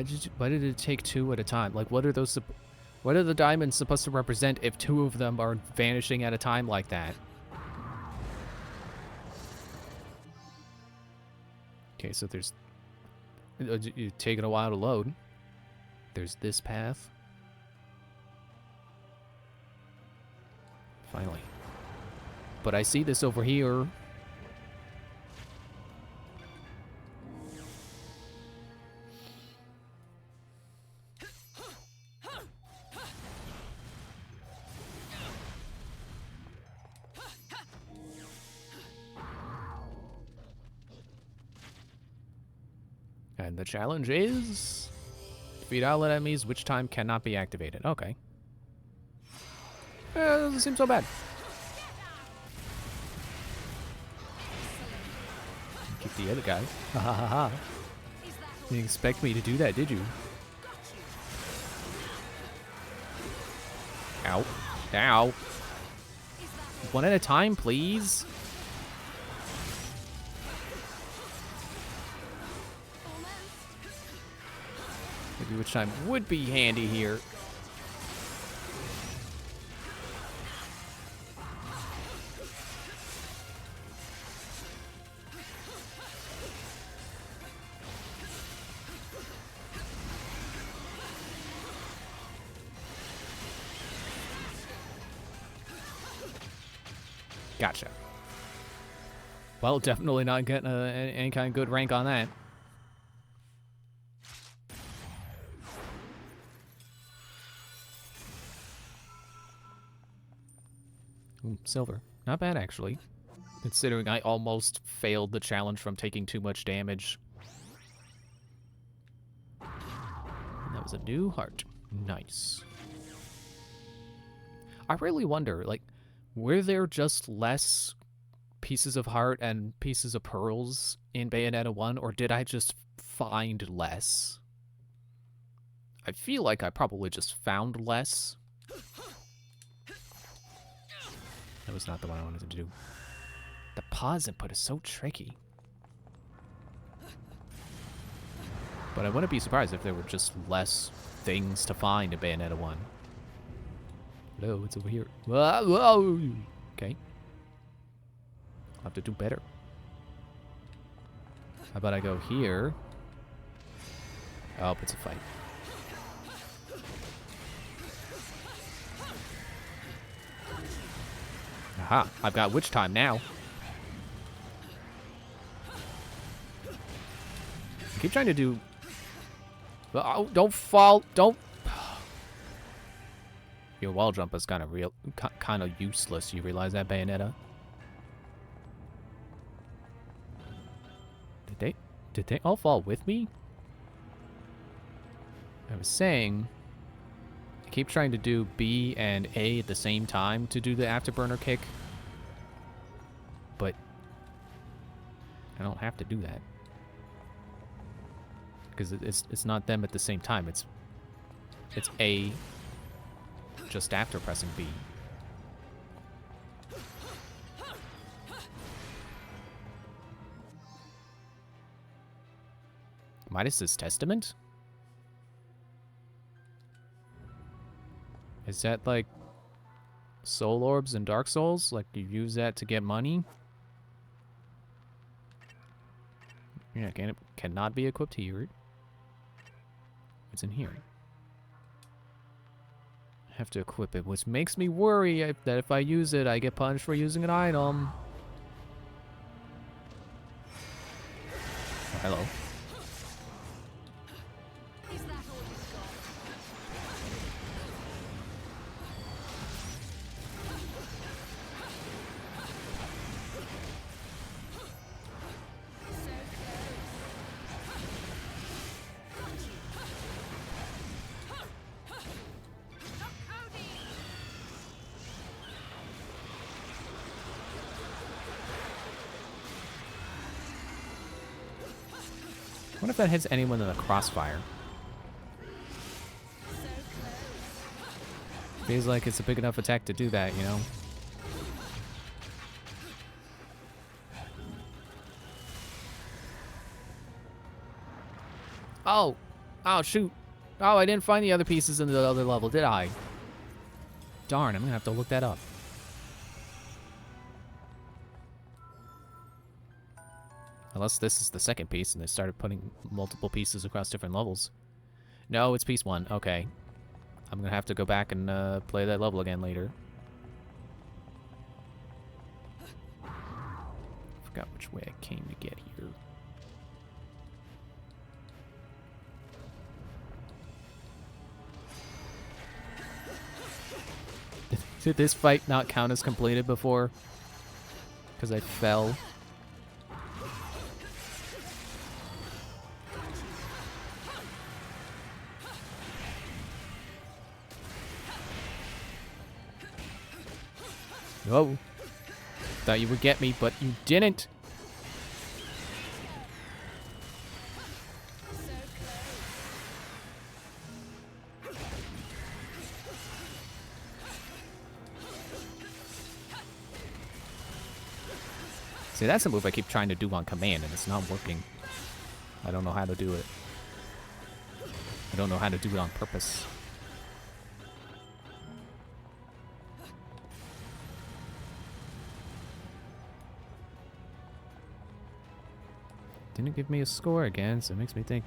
C: Jean,
A: Why did it take 2 at a time? Like, what are those? What are the diamonds supposed to represent if 2 of them are vanishing at a time like that? Okay, so there's. It's taking a while to load. There's this path. Finally. But I see this over here. And the challenge is defeat outlet enemies, which time cannot be activated. Okay. Doesn't seem so bad. Kick the other guy. Ha ha ha ha. Didn't expect me to do that, did you? Ow. Ow. 1 at a time, please. Maybe which time would be handy here. Gotcha. Well, definitely not getting any kind of good rank on that. Ooh, silver. Not bad, actually. Considering I almost failed the challenge from taking too much damage. And that was a new heart. Nice. I really wonder, like, were there just less pieces of heart and pieces of pearls in Bayonetta 1, or did I just find less? I feel like I probably just found less. That was not the one I wanted to do. The pause input is so tricky. But I wouldn't be surprised if there were just less things to find in Bayonetta 1. Hello, it's over here. Whoa, whoa. Okay. I'll have to do better. How about I go here? Oh, it's a fight. Aha, I've got witch time now. I keep trying to do... Oh, don't fall, don't... Your wall jump is kind of useless. You realize that, Bayonetta? Did they all fall with me? I was saying, I keep trying to do B and A at the same time to do the afterburner kick, but I don't have to do that because it's not them at the same time. It's A just after pressing B. Midas's Testament? Is that like soul orbs in Dark Souls? Like you use that to get money? Yeah, cannot be equipped here. It's in here. I have to equip it, which makes me worry that if I use it, I get punished for using an item. Oh, hello. What if that hits anyone in the crossfire? Feels like it's a big enough attack to do that, you know? Oh! Oh, shoot! Oh, I didn't find the other pieces in the other level, did I? Darn, I'm gonna have to look that up. Unless this is the second piece and they started putting multiple pieces across different levels. No, it's piece 1. Okay. I'm gonna have to go back and play that level again later. Forgot which way I came to get here. Did this fight not count as completed before? Because I fell. Whoa. Thought you would get me, but you didn't. See, that's a move I keep trying to do on command, and it's not working. I don't know how to do it. I don't know how to do it on purpose. Didn't give me a score again, so it makes me think.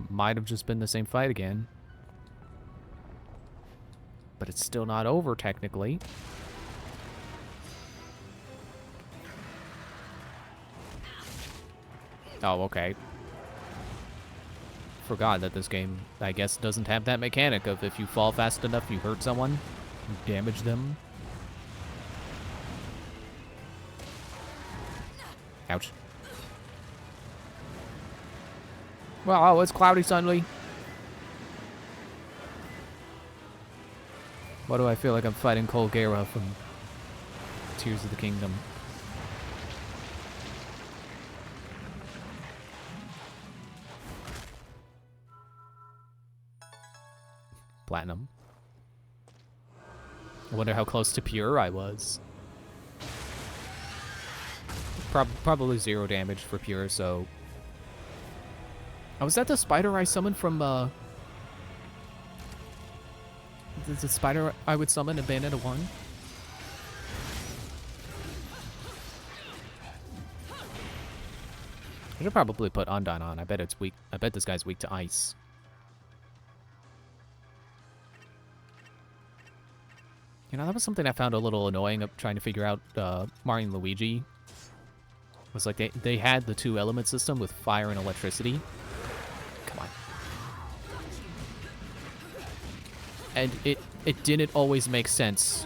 A: Might have just been the same fight again. But it's still not over, technically. Oh, okay. Forgot that this game, I guess, doesn't have that mechanic of if you fall fast enough, you hurt someone, you damage them. Ouch. Well, oh, it's cloudy suddenly. Why do I feel like I'm fighting Colgera from Tears of the Kingdom? Platinum. I wonder how close to pure I was. Probably 0 damage for pure, so... Oh, was that the spider I summoned from, the spider I would summon in Bayonetta 1? I should probably put Undyne on. I bet it's weak. I bet this guy's weak to ice. You know, that was something I found a little annoying of trying to figure out Mario and Luigi. Was like they had the 2 element system with fire and electricity. Come on. And it didn't always make sense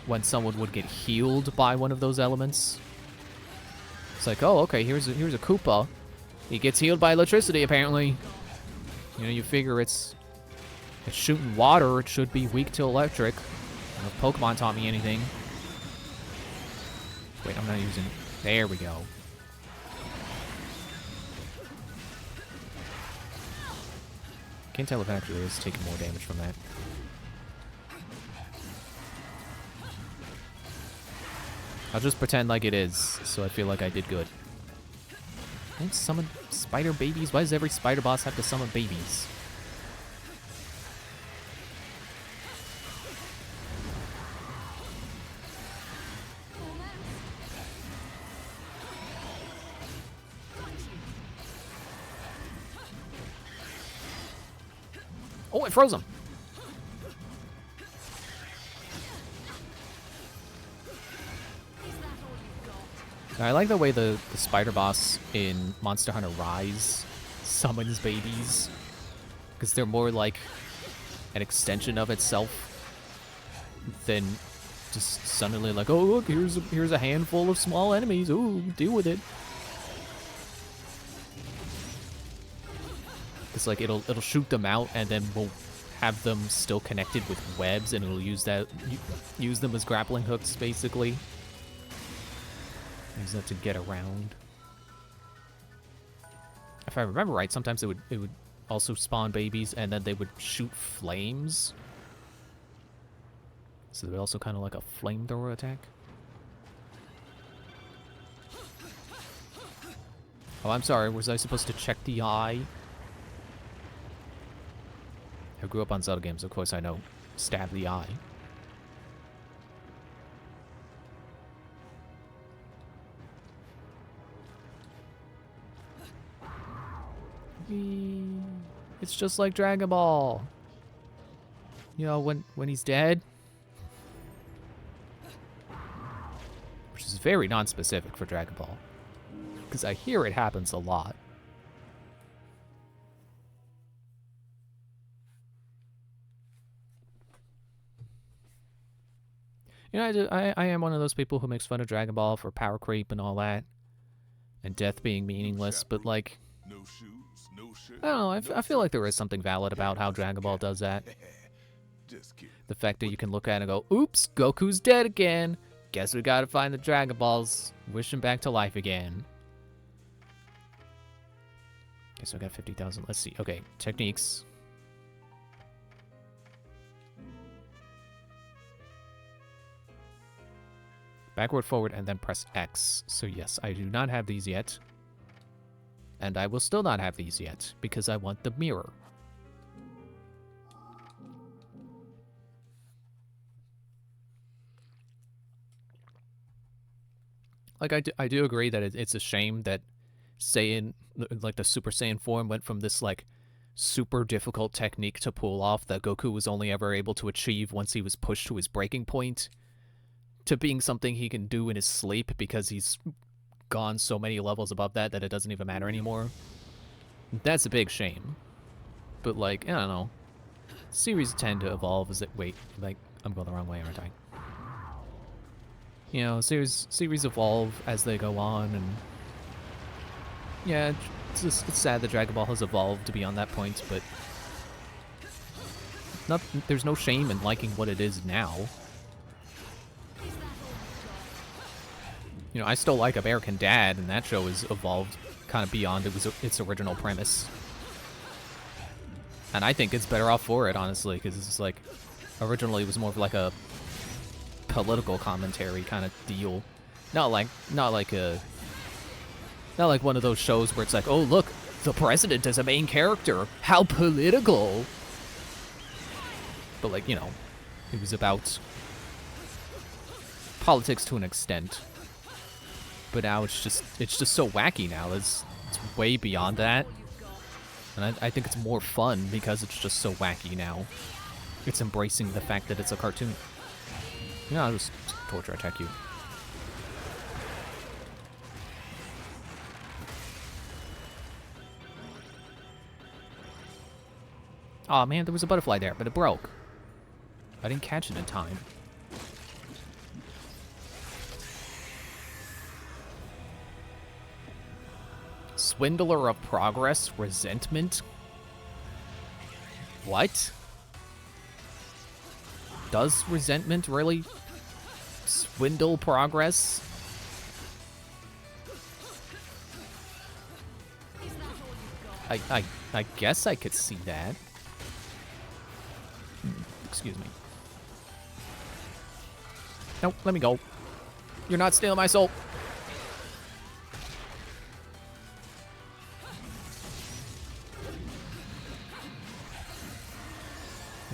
A: when someone would get healed by one of those elements. It's like, oh, okay, here's a Koopa. He gets healed by electricity, apparently. You know, you figure it's shooting water, it should be weak to electric. If Pokemon taught me anything. Wait, I'm not using... There we go. Can't tell if it actually is taking more damage from that. I'll just pretend like it is, so I feel like I did good. Don't summon spider babies? Why does every spider boss have to summon babies? Oh, it froze him! I like the way the spider boss in Monster Hunter Rise summons babies. Because they're more like an extension of itself than just suddenly like, oh look, here's a handful of small enemies. Ooh, deal with it. It's like it'll shoot them out and then we'll have them still connected with webs and it'll use them as grappling hooks basically. Use that to get around. If I remember right, sometimes it would also spawn babies and then they would shoot flames. So they're also kind of like a flamethrower attack. Oh, I'm sorry. Was I supposed to check the eye? I grew up on Zelda games. Of course I know. Stab the eye. It's just like Dragon Ball. You know, when he's dead. Which is very non-specific for Dragon Ball. Because I hear it happens a lot. You know, I am one of those people who makes fun of Dragon Ball for power creep and all that. And death being meaningless, but like...
D: No shoes, no shirt.
A: I don't know, I feel like there is something valid about how Dragon Ball does that.
D: Just kidding.
A: The fact that you can look at it and go, oops, Goku's dead again. Guess we gotta find the Dragon Balls. Wish him back to life again. Okay, so I got 50,000. Let's see. Okay, techniques. Backward, forward, and then press X. So yes, I do not have these yet. And I will still not have these yet, because I want the mirror. Like, I do agree that it's a shame that Saiyan, like the Super Saiyan form, went from this, like, super difficult technique to pull off that Goku was only ever able to achieve once he was pushed to his breaking point, to being something he can do in his sleep because he's gone so many levels above that it doesn't even matter anymore. That's a big shame. But, like, I don't know. Series tend to evolve as it... Wait, like, I'm going the wrong way, aren't I? You know, series evolve as they go on, and... Yeah, it's sad that Dragon Ball has evolved beyond that point, but... there's no shame in liking what it is now. You know, I still like American Dad, and that show has evolved kind of beyond its original premise. And I think it's better off for it, honestly, because it's like... Originally, it was more of like a political commentary kind of deal. Not like one of those shows where it's like, oh, look, the president is a main character. How political. But, like, you know, it was about politics to an extent. But now it's just so wacky now. It's way beyond that. And I think it's more fun because it's just so wacky now. It's embracing the fact that it's a cartoon. Yeah, I'll just torture attack you. Aw, man, there was a butterfly there, but it broke. I didn't catch it in time. Swindler of progress, resentment? What? Does resentment really swindle progress? I guess I could see that. Excuse me. No, let me go. You're not stealing my soul.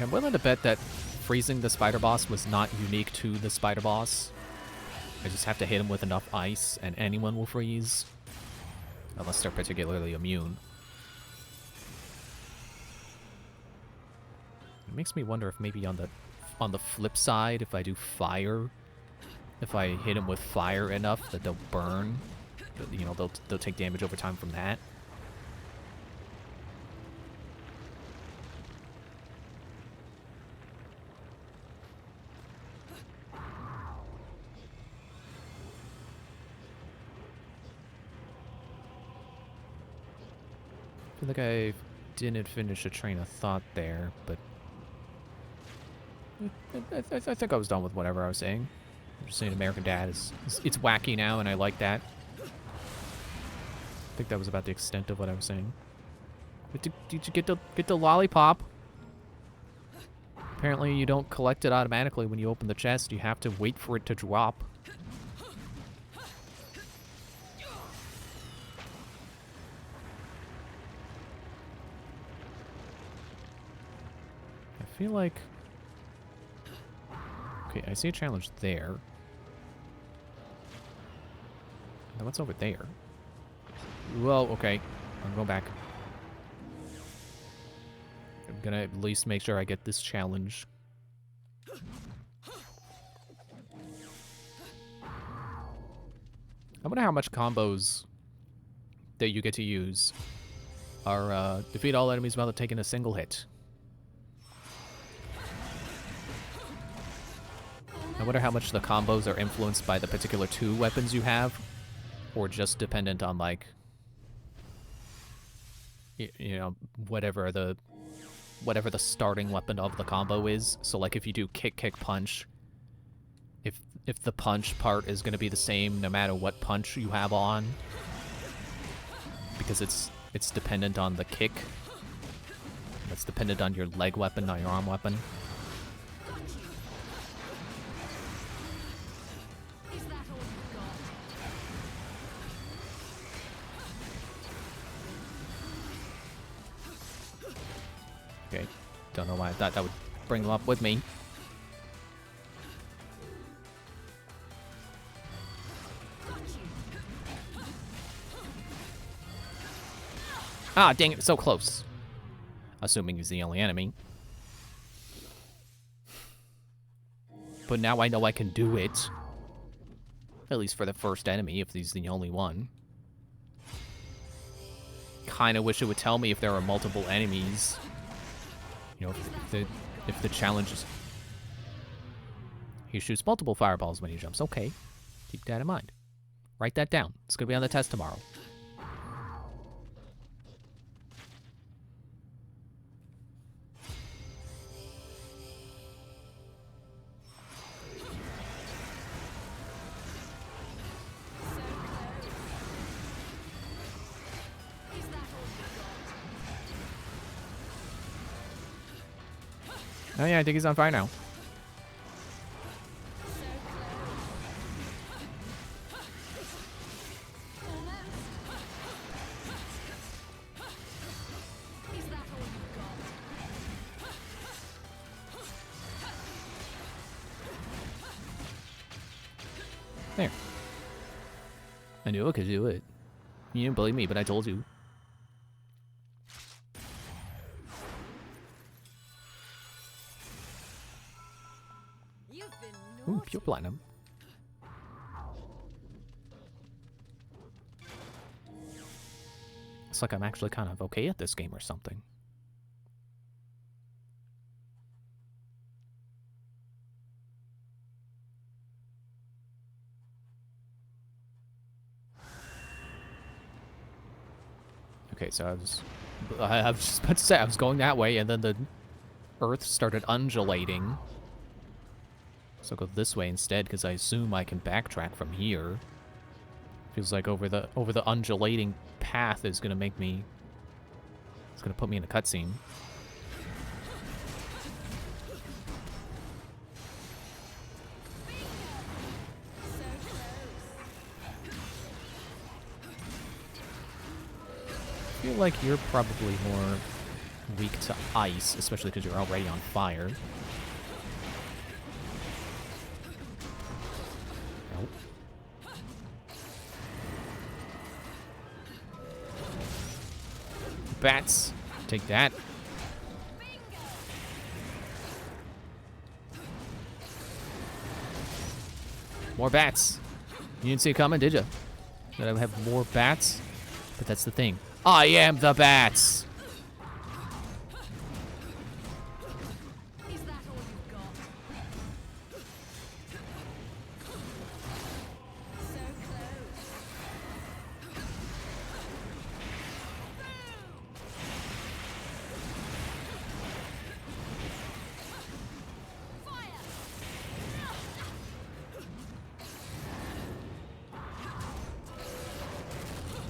A: I'm willing to bet that freezing the spider boss was not unique to the spider boss. I just have to hit him with enough ice and anyone will freeze. Unless they're particularly immune. It makes me wonder if maybe on the flip side, if I do fire, if I hit him with fire enough that they'll burn, you know, they'll take damage over time from that. I feel like I didn't finish a train of thought there, but I think I was done with whatever I was saying. I'm just saying American Dad it's wacky now, and I like that. I think that was about the extent of what I was saying. But did you get the lollipop? Apparently you don't collect it automatically when you open the chest. You have to wait for it to drop. I feel like... Okay, I see a challenge there. Now what's over there? Well, okay. I'm going back. I'm gonna at least make sure I get this challenge. I wonder how much combos that you get to use are defeat all enemies without taking a single hit. I wonder how much the combos are influenced by the particular 2 weapons you have, or just dependent on, like, you know, whatever the starting weapon of the combo is. So, like, if you do kick, kick, punch, if the punch part is going to be the same no matter what punch you have on, because it's dependent on the kick. That's dependent on your leg weapon, not your arm weapon. Okay, don't know why I thought that would bring them up with me. Ah, dang it, so close. Assuming he's the only enemy. But now I know I can do it. At least for the first enemy, if he's the only one. Kinda wish it would tell me if there are multiple enemies. You know, if the challenge is... He shoots multiple fireballs when he jumps. Okay. Keep that in mind. Write that down. It's gonna be on the test tomorrow. Oh yeah, I think he's on fire now. There. I knew I could do it. You didn't believe me, but I told you. Ooh, pure platinum. It's like I'm actually kind of okay at this game or something. Okay, so I was just about to say, I was going that way, and then the earth started undulating. So I'll go this way instead, because I assume I can backtrack from here. Feels like over the undulating path is gonna make me... It's gonna put me in a cutscene. I feel like you're probably more weak to ice, especially because you're already on fire. Nope. Bats, take that. More bats. You didn't see it coming, did you? That I would have more bats? But that's the thing. I am the bats!
C: Is that all you've got? So close.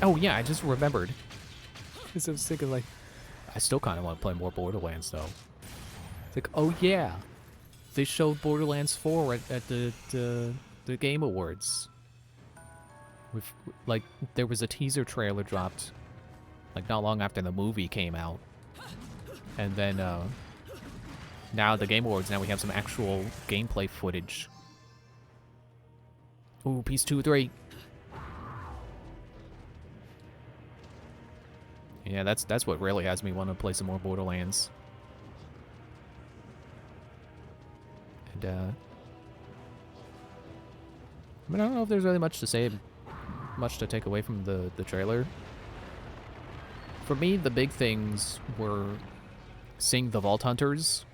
A: Oh yeah, I just remembered. Because I was thinking like, I still kind of want to play more Borderlands though. It's like, oh yeah, they showed Borderlands 4 at the Game Awards. With like, there was a teaser trailer dropped, like not long after the movie came out, and then now the Game Awards. Now we have some actual gameplay footage. Ooh, piece 2, 3. Yeah, that's what really has me want to play some more Borderlands. And I mean, I don't know if there's really much to say, much to take away from the trailer. For me, the big things were seeing the Vault Hunters.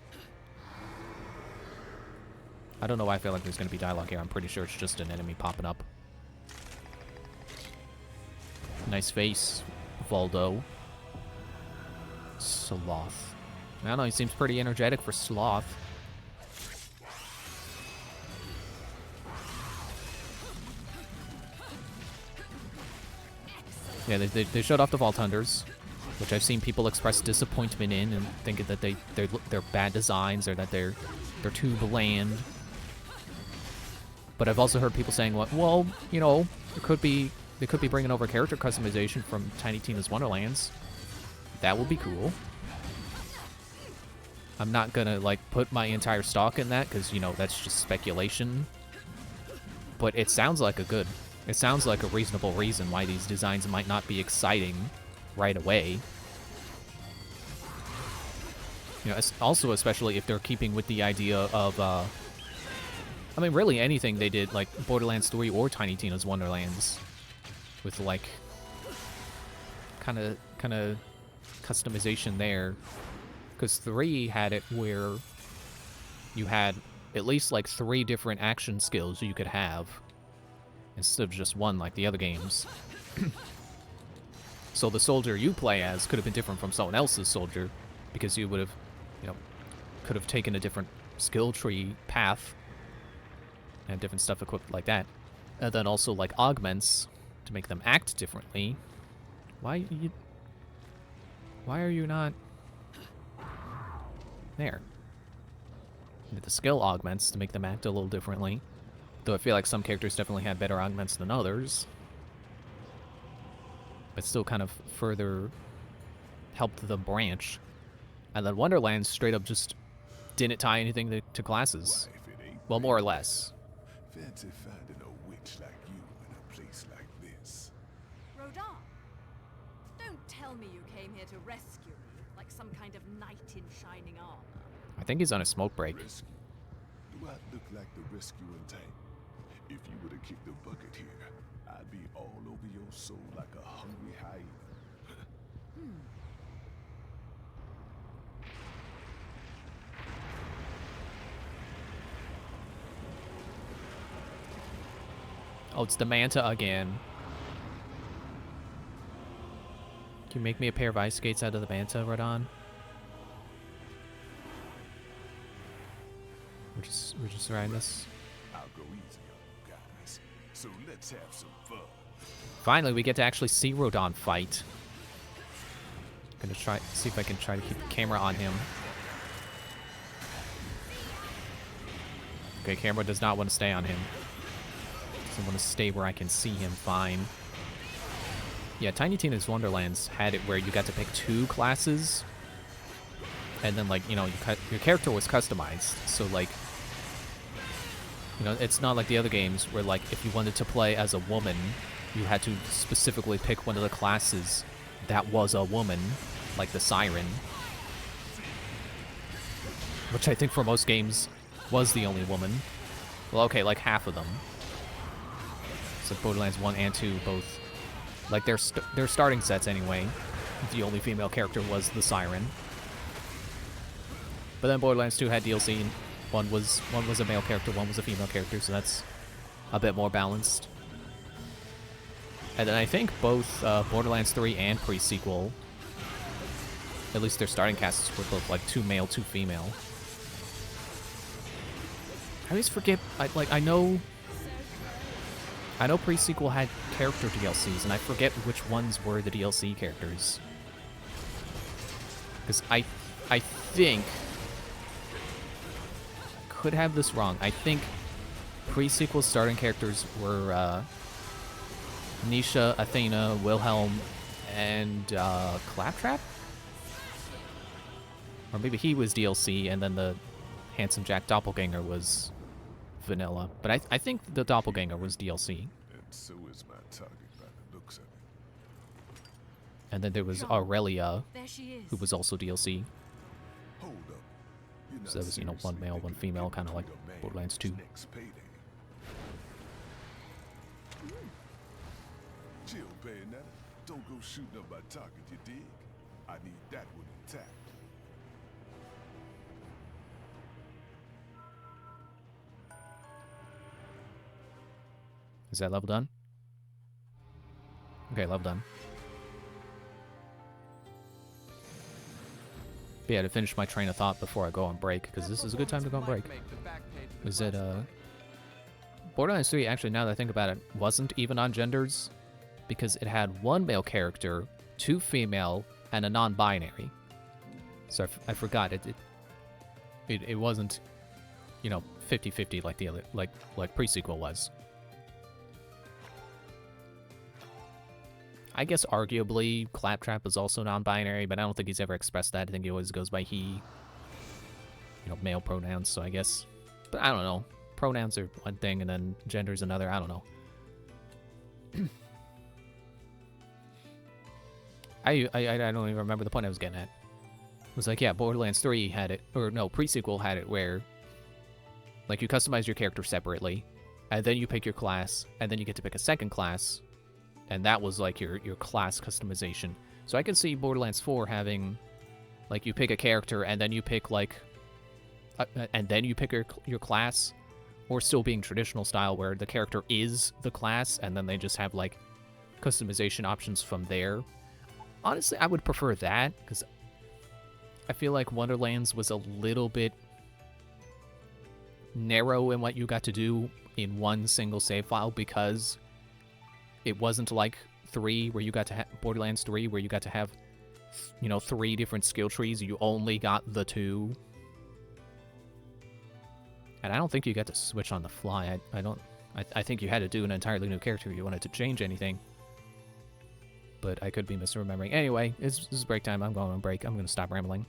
A: I don't know why I feel like there's going to be dialogue here. I'm pretty sure it's just an enemy popping up. Nice face, Voldo. Sloth. I don't know, he seems pretty energetic for Sloth. Yeah, they showed off the Vault Hunters, which I've seen people express disappointment in and thinking that they're bad designs or that they're too bland. But I've also heard people saying, well, you know, they could be bringing over character customization from Tiny Tina's Wonderlands. That would be cool. I'm not gonna, like, put my entire stock in that, because, you know, that's just speculation. But it sounds like it sounds like a reasonable reason why these designs might not be exciting right away. You know, also, especially if they're keeping with the idea of, I mean, really anything they did, like Borderlands 3 or Tiny Tina's Wonderlands, with, like, kind of customization there, because 3 had it where you had at least like 3 different action skills you could have instead of just one like the other games. So the soldier you play as could have been different from someone else's soldier, because you would have, you know, could have taken a different skill tree path and different stuff equipped like that. And then also like augments to make them act differently. Why are you not there? The skill augments to make them act a little differently. Though I feel like some characters definitely had better augments than others. But still kind of further helped the branch. And then Wonderlands straight up just didn't tie anything to classes. Well, more or less.
D: Fancy finding a witch like you in a place like this.
C: Rodin, don't tell me you came here to rescue me, like some kind of knight in shining armor.
A: I think he's on a smoke break.
D: Rescue? Do I look like the rescuing type? If you were to kick the bucket here, I'd be all over your soul like a hungry hyena.
A: Oh, it's the Manta again. Can you make me a pair of ice skates out of the manta, Rodon? We're just riding this.
D: I'll go easy on you guys. So let's have some fun.
A: Finally, we get to actually see Rodon fight. Gonna try see if I can try to keep the camera on him. Okay, camera does not want to stay on him. Doesn't want to stay where I can see him fine. Yeah, Tiny Tina's Wonderlands had it where you got to pick 2 classes. And then, like, you know, your character was customized. So, like, you know, it's not like the other games where, like, if you wanted to play as a woman, you had to specifically pick one of the classes that was a woman, like the Siren. Which I think for most games was the only woman. Well, okay, like half of them. So Borderlands 1 and 2 both, like their starting sets anyway, the only female character was the Siren. But then Borderlands 2 had DLC, and one was a male character, one was a female character, so that's a bit more balanced. And then I think both Borderlands 3 and pre-sequel, at least their starting casts were both like 2 male, 2 female. I always forget, I know pre-sequel had character DLCs, and I forget which ones were the DLC characters. Because I think, I could have this wrong, I think pre-sequel starting characters were Nisha, Athena, Wilhelm, and Claptrap? Or maybe he was DLC, and then the Handsome Jack Doppelganger was vanilla. But I think the Doppelganger was DLC.
D: And so is my target by the looks of it.
A: And then there was Aurelia,
C: There she is.
A: who was also DLC.
D: Hold up. You're not
A: So that was, you know, one
D: seriously
A: male, one
D: thinking
A: female,
D: of
A: kind of like
D: giving a man
A: Borderlands
D: his
A: 2.
D: next payday? Chill, Bayonetta. Don't go shooting up my target, you dig? I need that one intact.
A: Is that level done? Okay, level done. But yeah, to finish my train of thought before I go on break, because this is a good time to go on break. Is it, Borderlands 3, actually, now that I think about it, wasn't even on genders, because it had 1 male character, 2 female, and a non-binary. So I forgot, it wasn't, you know, 50-50 like the other, like pre-sequel was. I guess arguably Claptrap is also non-binary, but I don't think he's ever expressed that. I think he always goes by he, you know, male pronouns, so I guess. But I don't know. Pronouns are one thing, and then gender's another. I don't know. I don't even remember the point I was getting at. It was like, yeah, Borderlands 3 had it, or no, pre-sequel had it where, like, you customize your character separately, and then you pick your class, and then you get to pick a second class, and that was like your class customization. So I can see Borderlands 4 having, like, you pick a character and then you pick like, and then you pick your class, or still being traditional style where the character is the class and then they just have like customization options from there. Honestly, I would prefer that because I feel like Wonderlands was a little bit narrow in what you got to do in one single save file because it wasn't like 3 where you got to have Borderlands 3 where you got to have, you know, 3 different skill trees. You only got the 2. And I don't think you got to switch on the fly. I think you had to do an entirely new character if you wanted to change anything. But I could be misremembering. Anyway, this is break time. I'm going on break. I'm going to stop rambling.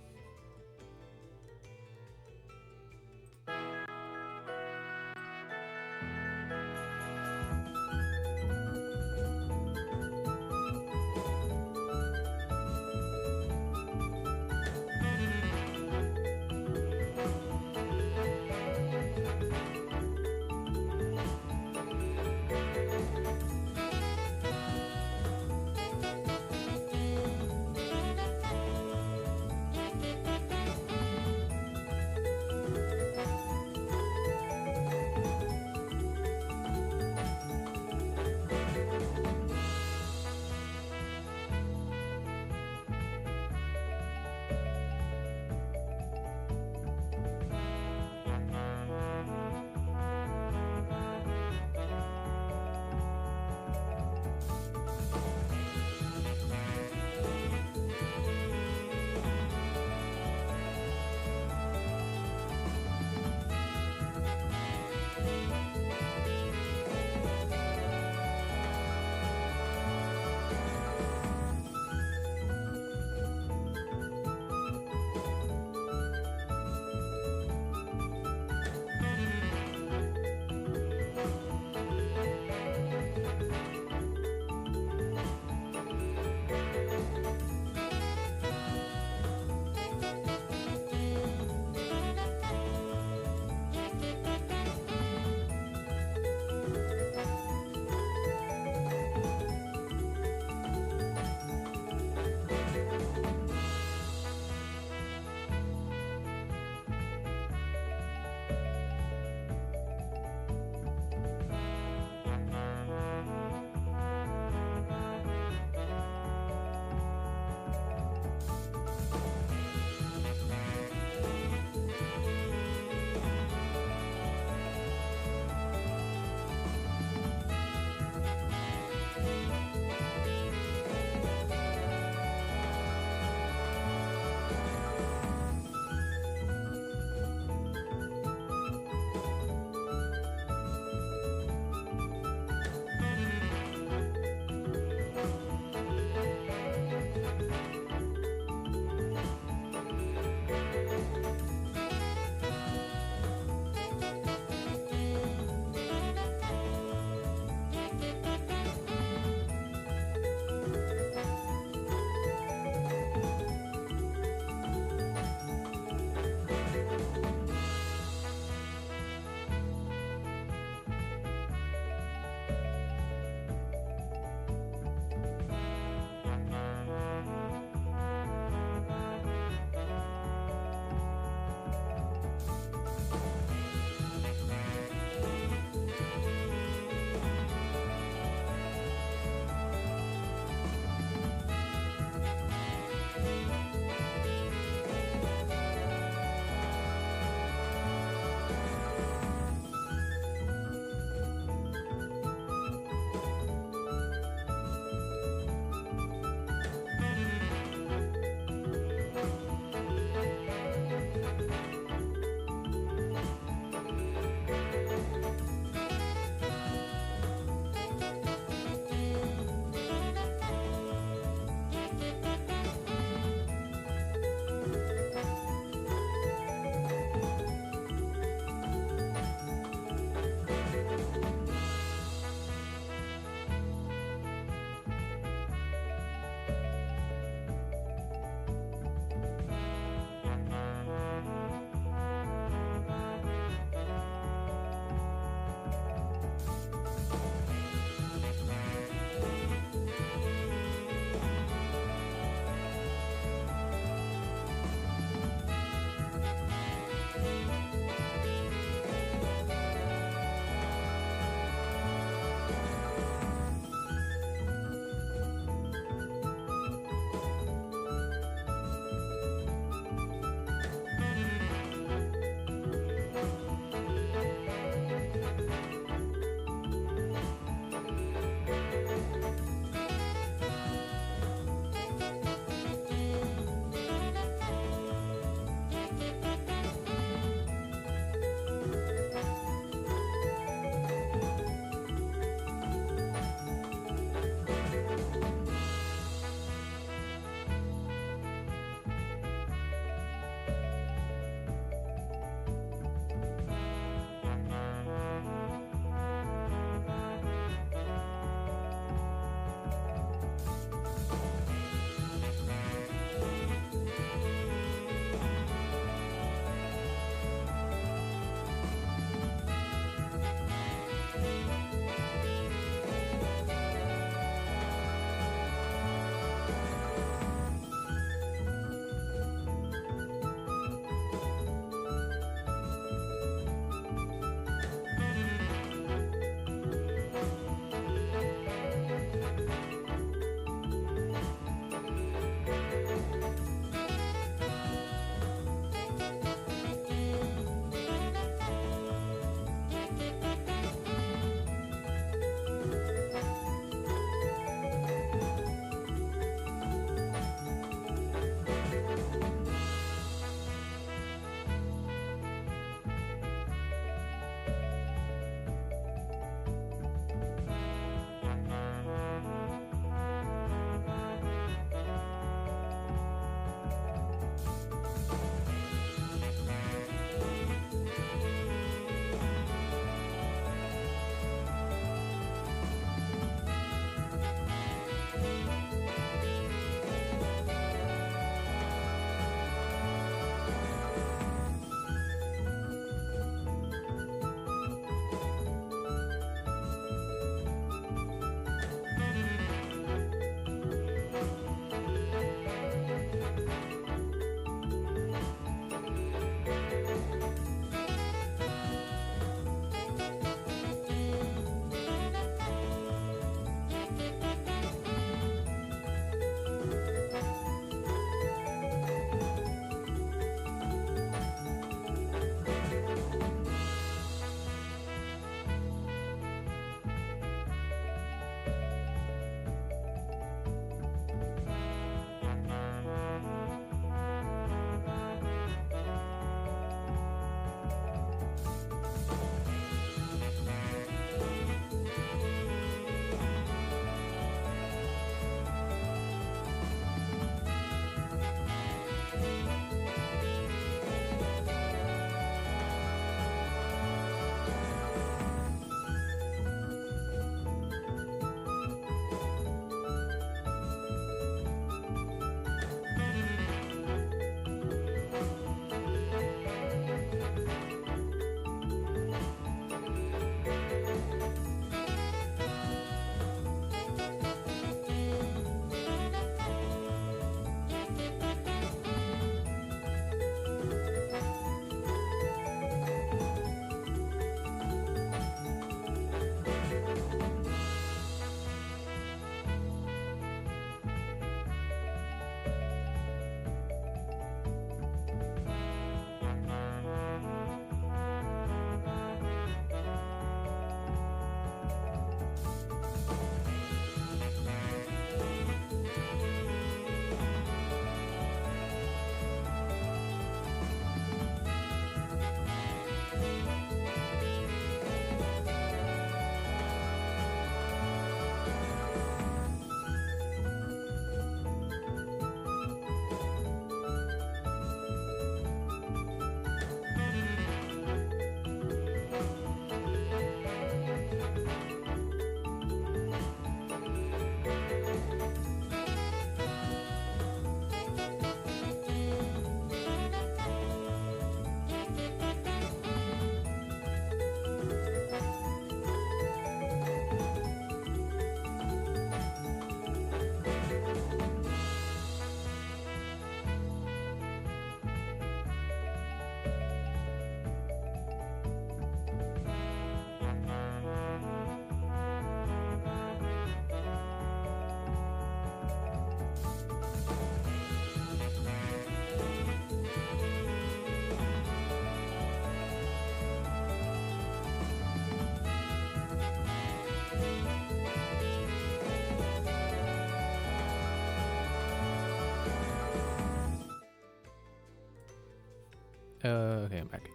A: Okay, I'm back.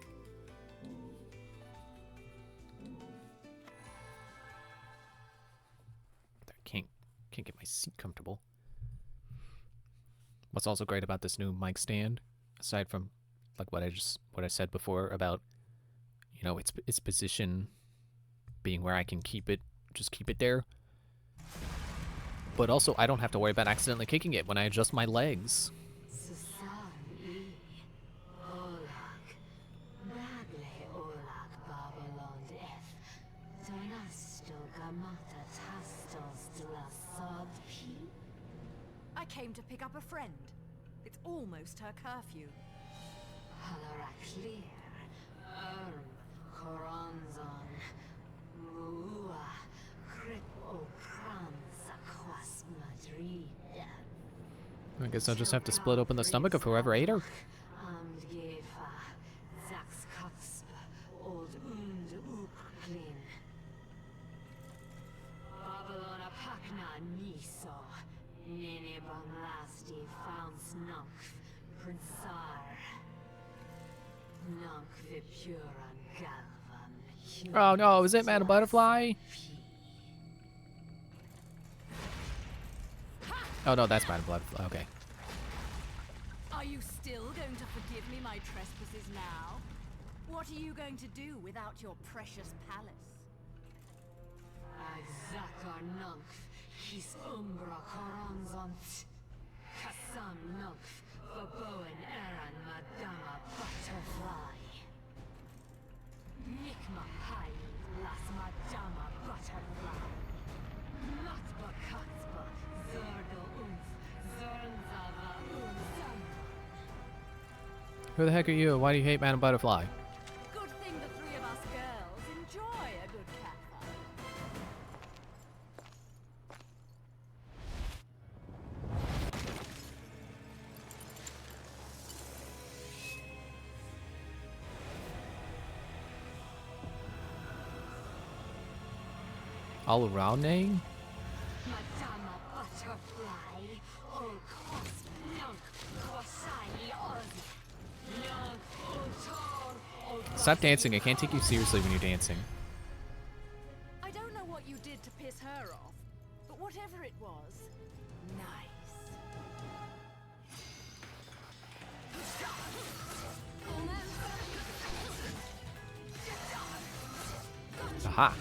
A: I can't get my seat comfortable. What's also great about this new mic stand, aside from like what I said before about, you know, its position being where I can keep it there. But also I don't have to worry about accidentally kicking it when I adjust my legs.
C: I came to pick up a friend. It's almost her curfew.
A: I guess I'll just have to split open the stomach of whoever ate her. Oh no, is it Madam Butterfly? Oh no, that's Madam Butterfly, okay.
C: Are you still going to forgive me my trespasses now? What are you going to do without your precious palace?
A: Who the heck are you? Why do you hate Madam Butterfly?
C: Good thing the three of us girls enjoy a good cat fight.
A: All around name? Stop dancing, I can't take you seriously when you're dancing.
C: I don't know what you did to piss her off, but whatever it was, nice.
A: Aha!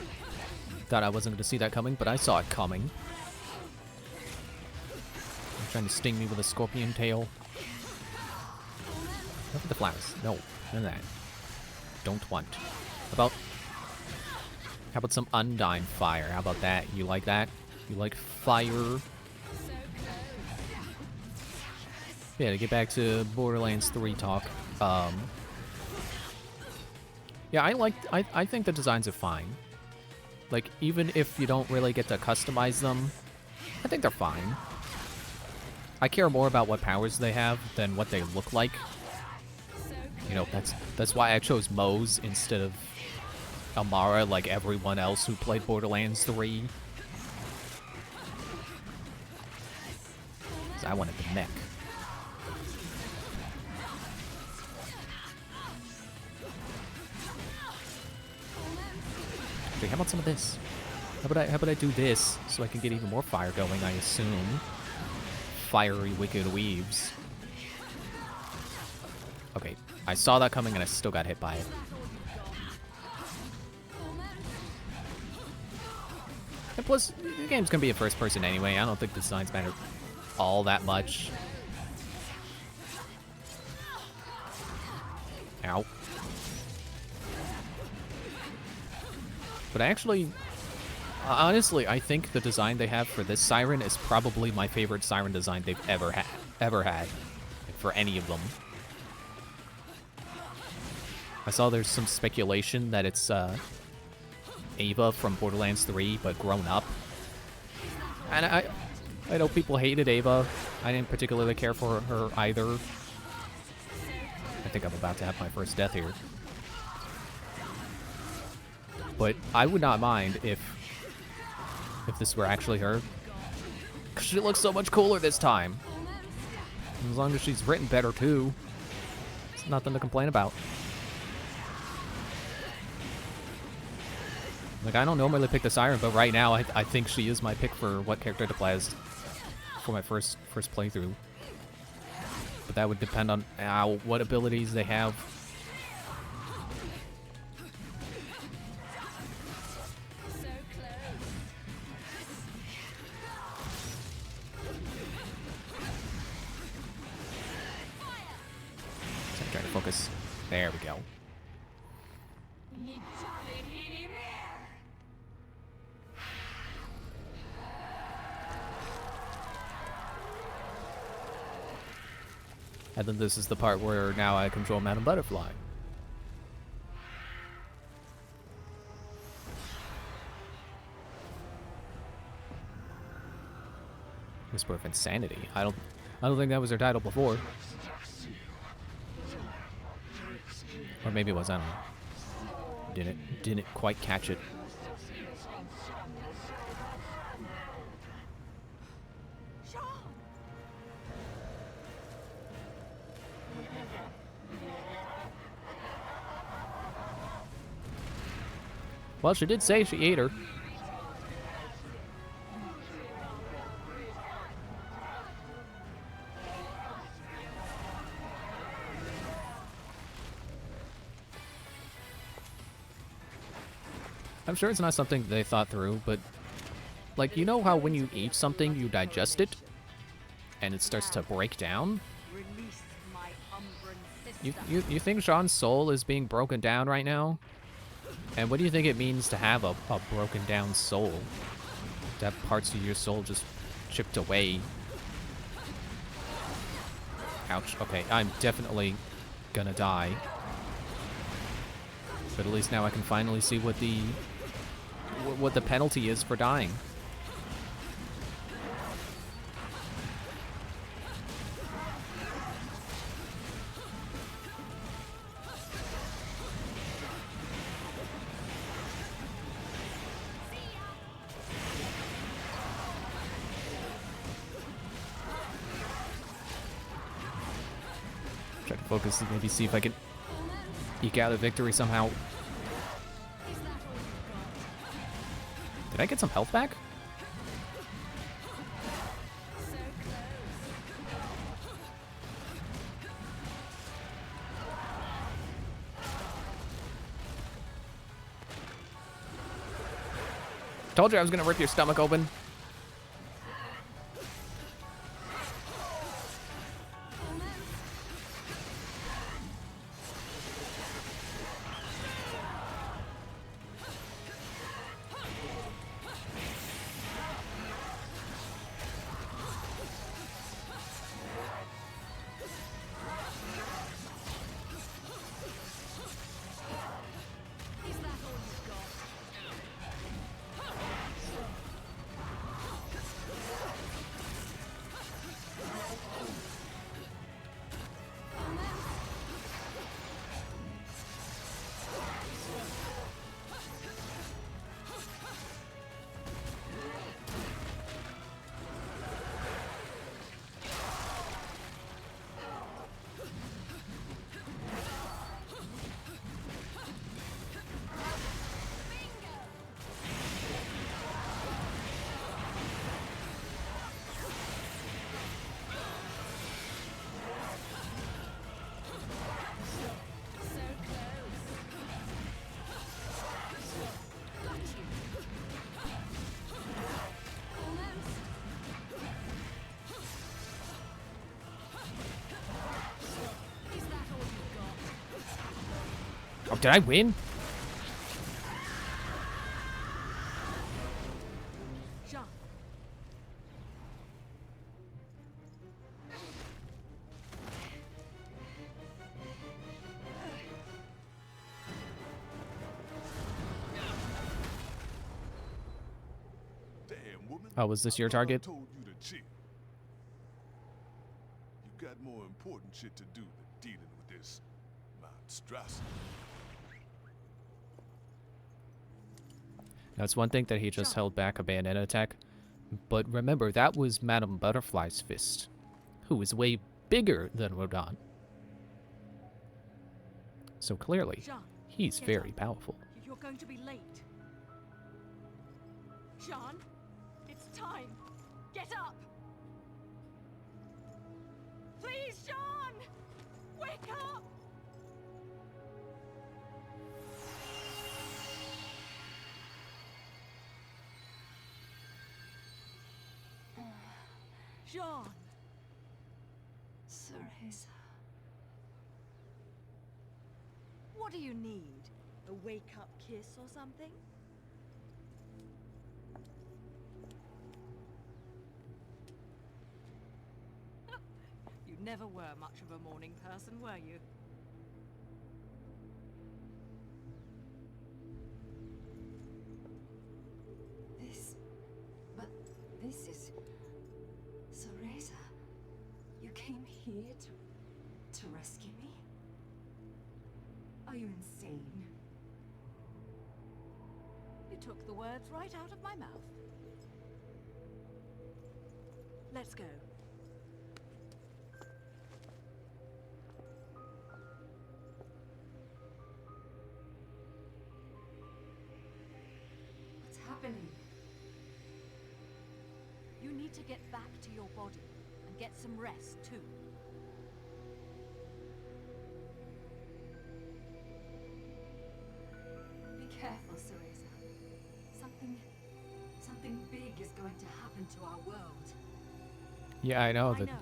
A: Thought I wasn't going to see that coming, but I saw it coming. You're trying to sting me with a scorpion tail. Look at the flowers. No, none of that. Don't want. How about some undying fire? How about that? You like that? You like fire? Yeah, to get back to Borderlands 3 talk. Yeah, I think the designs are fine. Like, even if you don't really get to customize them, I think they're fine. I care more about what powers they have than what they look like. You know, that's why I chose Moze instead of Amara, like everyone else who played Borderlands 3. 'Cause I wanted the mech. Okay, how about some of this? How about I do this so I can get even more fire going, I assume. Fiery wicked weaves. Okay, I saw that coming and I still got hit by it. And plus, the game's gonna be a first person anyway. I don't think the designs matter all that much. Ow. But actually, honestly, I think the design they have for this siren is probably my favorite siren design they've ever had, for any of them. I saw there's some speculation that it's Ava from Borderlands 3, but grown up. And I know people hated Ava. I didn't particularly care for her either. I think I'm about to have my first death here. But I would not mind if this were actually her. 'Cause she looks so much cooler this time. As long as she's written better too. It's nothing to complain about. Like, I don't normally pick the Siren, but right now I think she is my pick for what character to play as for my first playthrough. But that would depend on what abilities they have. So I'm trying to focus. There we go. And then this is the part where now I control Madame Butterfly. Whisper of Insanity. I don't think that was her title before. Or maybe it was, I don't know. Didn't quite catch it. Well, she did say she ate her. I'm sure it's not something they thought through, but like, you know how when you eat something, you digest it and it starts to break down?
B: Release my Umbran sister.
A: You think Jean's soul is being broken down right now? And what do you think it means to have a broken down soul? To have parts of your soul just chipped away. Ouch. Okay, I'm definitely gonna die. But at least now I can finally see what the penalty is for dying. Try to focus and maybe see if I can eke out a victory somehow. Did I get some health back? Told you I was gonna rip your stomach open. Oh, did I win?
C: Jean.
D: Damn, woman.
A: Oh, was this your
D: I thought I
A: target?
D: told you to chill. You got more important shit to do than dealing with this monstrosity.
A: Now, it's one thing that he just held back a Bayonetta attack, but remember, that was Madame Butterfly's fist, who is way bigger than Rodin. So clearly,
C: Jean,
A: he's
C: get
A: very
C: up.
A: powerful.
C: You're going to be late. Jean, it's time. Get up! Please, Jean! Wake up! Jean!
G: Cereza.
C: What do you need? A wake-up kiss or something? You never were much of a morning person, were you?
G: This is... Cereza. You came here to rescue me? Are you insane?
C: You took the words right out of my mouth. Let's go.
G: What's happening?
C: You need to get back to your body and get some rest, too.
G: Be careful, Cereza. Something big is going to happen to our world.
A: Yeah, I know.
C: I
A: The
C: know.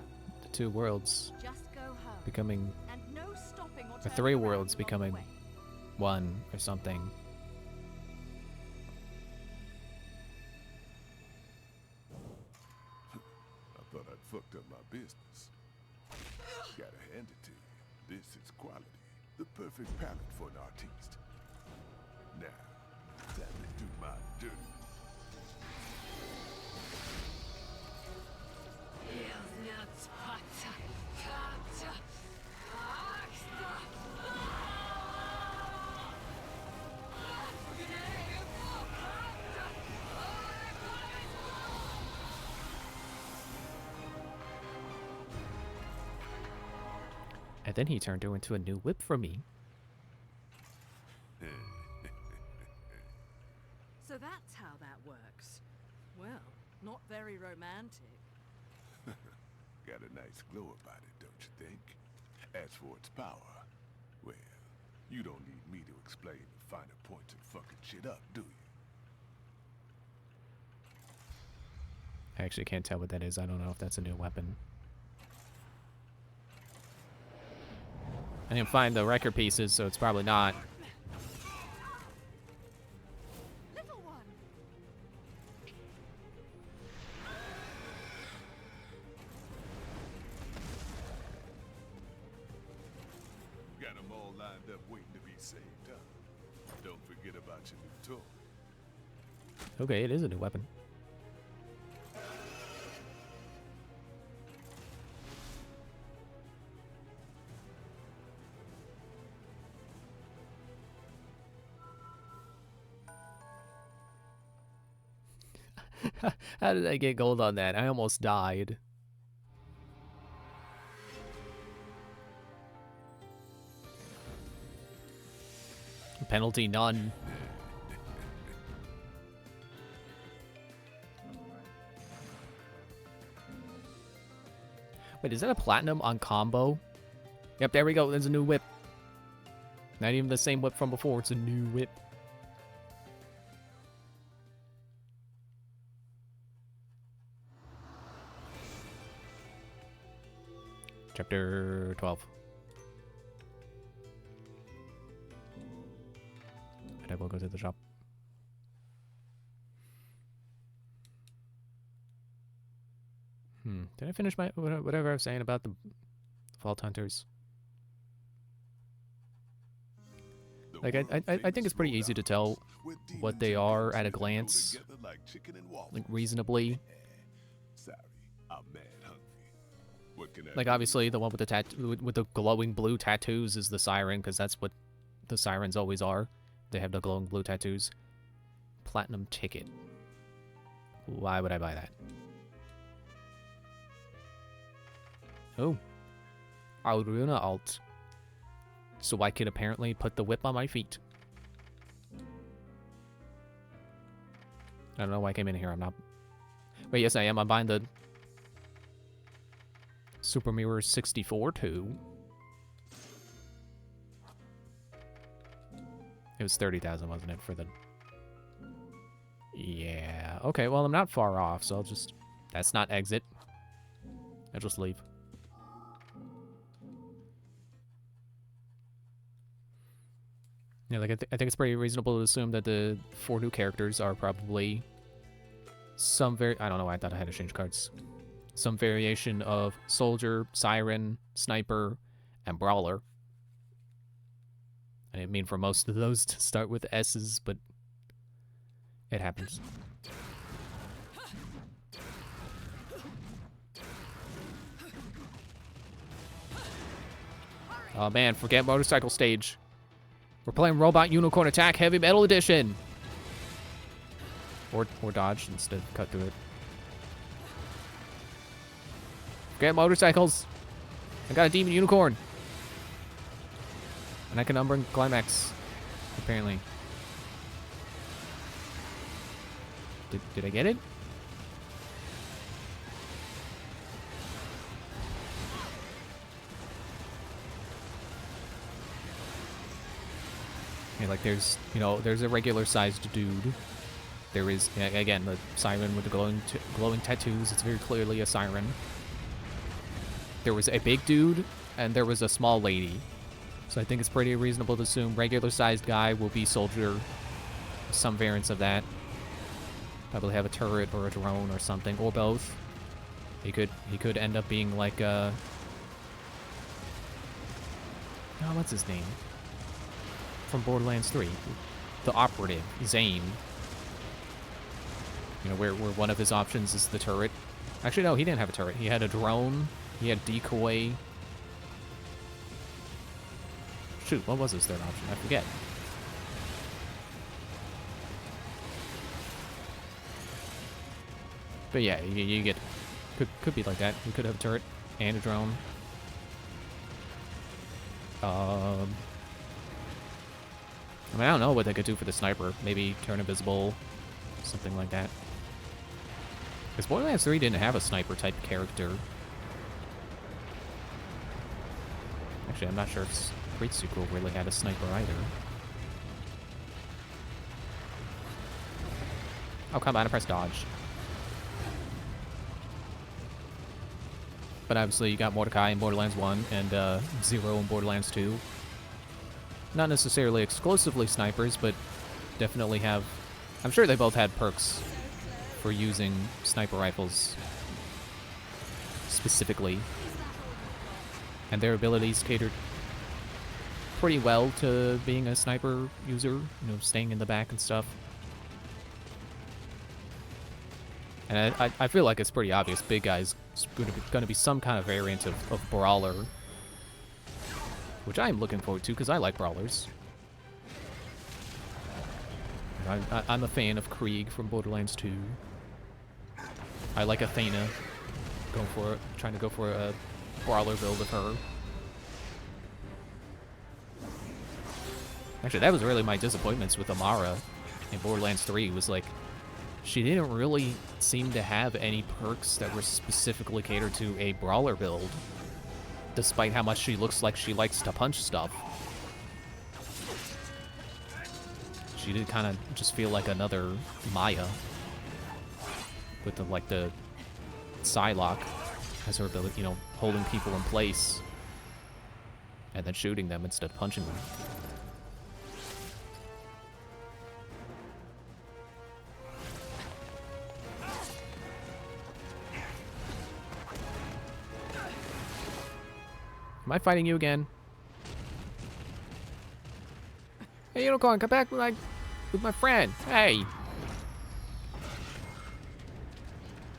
A: two worlds
C: Just go home.
A: becoming
C: And no stopping or
A: the
C: turning
A: three
C: around
A: worlds
C: along the
A: becoming
C: way.
A: one or something.
D: I thought I'd fucked up my business. Gotta hand it to you. This is quality. The perfect palette for an artiste. Now, time to do my dirty.
A: And then he turned her into a new whip for me.
C: So that's how that works. Well, not very romantic.
D: Got a nice glow about it, don't you think? As for its power, well, you don't need me to explain the finer points of fucking shit up, do you?
A: I actually can't tell what that is. I don't know if that's a new weapon. I didn't find the record pieces, so it's probably not.
C: Little one!
D: Got them all lined up waiting to be saved, huh? Don't forget about your new toy.
A: Okay, it is a new weapon. How did I get gold on that? I almost died. Penalty none. Wait, is that a platinum on combo? Yep, there we go. There's a new whip. Not even the same whip from before. It's a new whip. Chapter 12. And I will go to the shop. Did I finish my whatever I was saying about the Vault Hunters? Like I think it's pretty easy to tell what they are at a glance, like reasonably.
D: Sorry, I'm mad hungry. What can I
A: Like
D: do?
A: obviously the one with the with the glowing blue tattoos is the siren, because that's what the sirens always are. They have the glowing blue tattoos. Platinum ticket. Why would I buy that? Oh, Aruna alt. so I could apparently put the whip on my feet. I don't know why I came in here. I'm not... Wait, yes I am. I'm buying the Super Mirror 64 too. It was 30,000, wasn't it, for the... Yeah. Okay, well, I'm not far off, so I'll just... That's not exit. I'll just leave. Yeah, like, I think it's pretty reasonable to assume that the 4 new characters are probably some I don't know why I thought I had to change cards. Some variation of Soldier, Siren, Sniper, and Brawler. I didn't mean for most of those to start with S's, but it happens. Oh man, forget motorcycle stage. We're playing Robot Unicorn Attack Heavy Metal Edition. Or dodge instead, cut through it. Forget motorcycles. I got a demon unicorn. And I can unbring climax, apparently. Did I get it? Yeah, like there's, you know, there's a regular sized dude. There is, again, the siren with the glowing tattoos. It's very clearly a siren. There was a big dude, and there was a small lady. So I think it's pretty reasonable to assume regular-sized guy will be soldier. Some variants of that. Probably have a turret or a drone or something, or both. He could end up being like oh, what's his name? From Borderlands 3. The operative, Zane. You know, where one of his options is the turret. Actually, no, he didn't have a turret. He had a drone. He had decoy. Shoot, what was his third option? I forget. But yeah, you get... Could be like that. We could have a turret and a drone. I mean, I don't know what they could do for the sniper. Maybe turn invisible. Something like that. Because Borderlands 3 didn't have a sniper-type character. Actually, I'm not sure if Great Sequel really had a sniper either. Oh, come on, I pressed dodge. But obviously, you got Mordecai in Borderlands 1 and Zero in Borderlands 2. Not necessarily exclusively snipers, but definitely have... I'm sure they both had perks for using sniper rifles specifically. And their abilities catered pretty well to being a sniper user, you know, staying in the back and stuff. And I feel like it's pretty obvious Big Guy's going to be some kind of variant of Brawler. Which I am looking forward to, because I like Brawlers. I'm a fan of Krieg from Borderlands 2. I like Athena. Trying to go for a Brawler build of her. Actually, that was really my disappointments with Amara in Borderlands 3, was like, she didn't really seem to have any perks that were specifically catered to a Brawler build, despite how much she looks like she likes to punch stuff. She did kind of just feel like another Maya, with the Psylocke as her ability, you know, holding people in place and then shooting them instead of punching them. Am I fighting you again? Hey, Unicorn, come back with my friend. Hey!